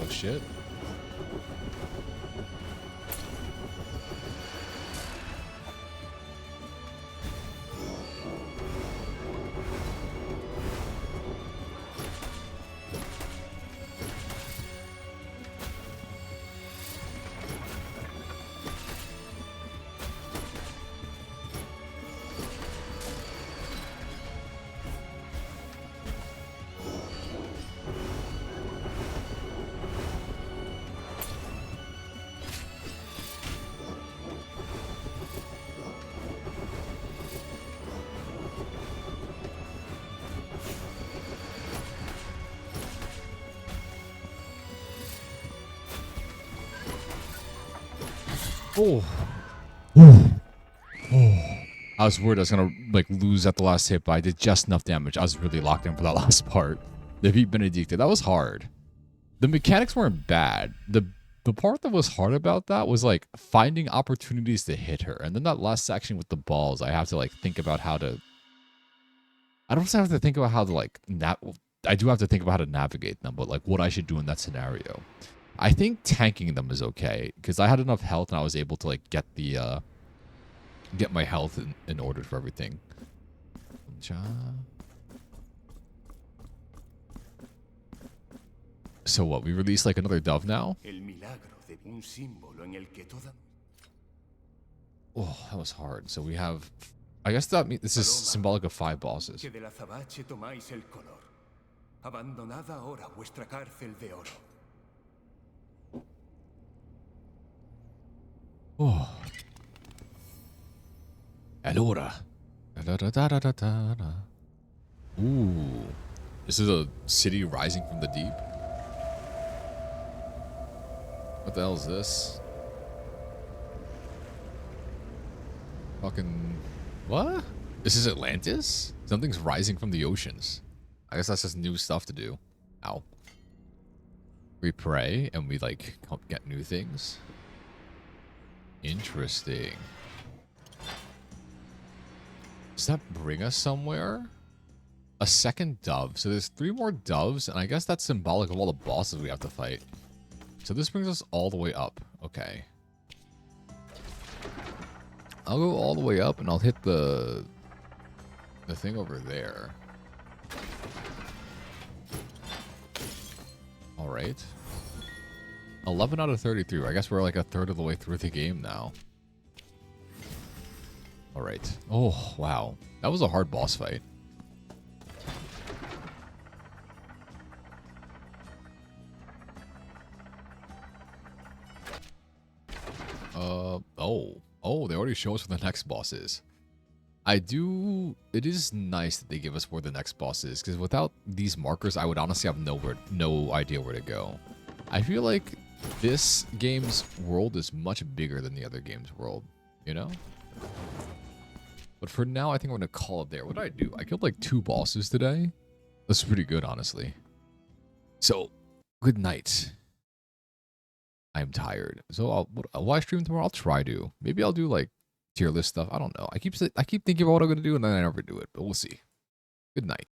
Oh shit. Oh. Oh. I was worried I was gonna like lose at the last hit, but I did just enough damage. I was really locked in for that last part. The beat Benedicta, that was hard. The mechanics weren't bad. The part that was hard about that was like finding opportunities to hit her, and then that last section with the balls, I have to like think about how to. I don't have to think about how to like I do have to think about how to navigate them, but like what I should do in that scenario. I think tanking them is okay because I had enough health and I was able to like get my health in order for everything. So what? We released like another dove now? Oh, that was hard. So we have. I guess that means this is symbolic of 5 bosses. Oh. Allora. Ooh. This is a city rising from the deep. What the hell is this? Fucking... What? This is Atlantis? Something's rising from the oceans. I guess that's just new stuff to do. Ow. We pray and we, like, get new things. Interesting. Does that bring us somewhere? A second dove. So there's 3 more doves, and I guess that's symbolic of all the bosses we have to fight. So this brings us all the way up. Okay. I'll go all the way up, and I'll hit the thing over there. All right. 11 out of 33. I guess we're like a third of the way through the game now. All right. Oh, wow. That was a hard boss fight. Oh, they already show us where the next boss is. It is nice that they give us where the next boss is, because without these markers, I would honestly have no idea where to go. I feel like this game's world is much bigger than the other game's world, you know? But for now, I think I'm going to call it there. What did I do? I killed like 2 bosses today. That's pretty good, honestly. So, good night. I'm tired. So will I stream tomorrow? I'll try to. Maybe I'll do like tier list stuff. I don't know. I keep thinking about what I'm going to do and then I never do it, but we'll see. Good night.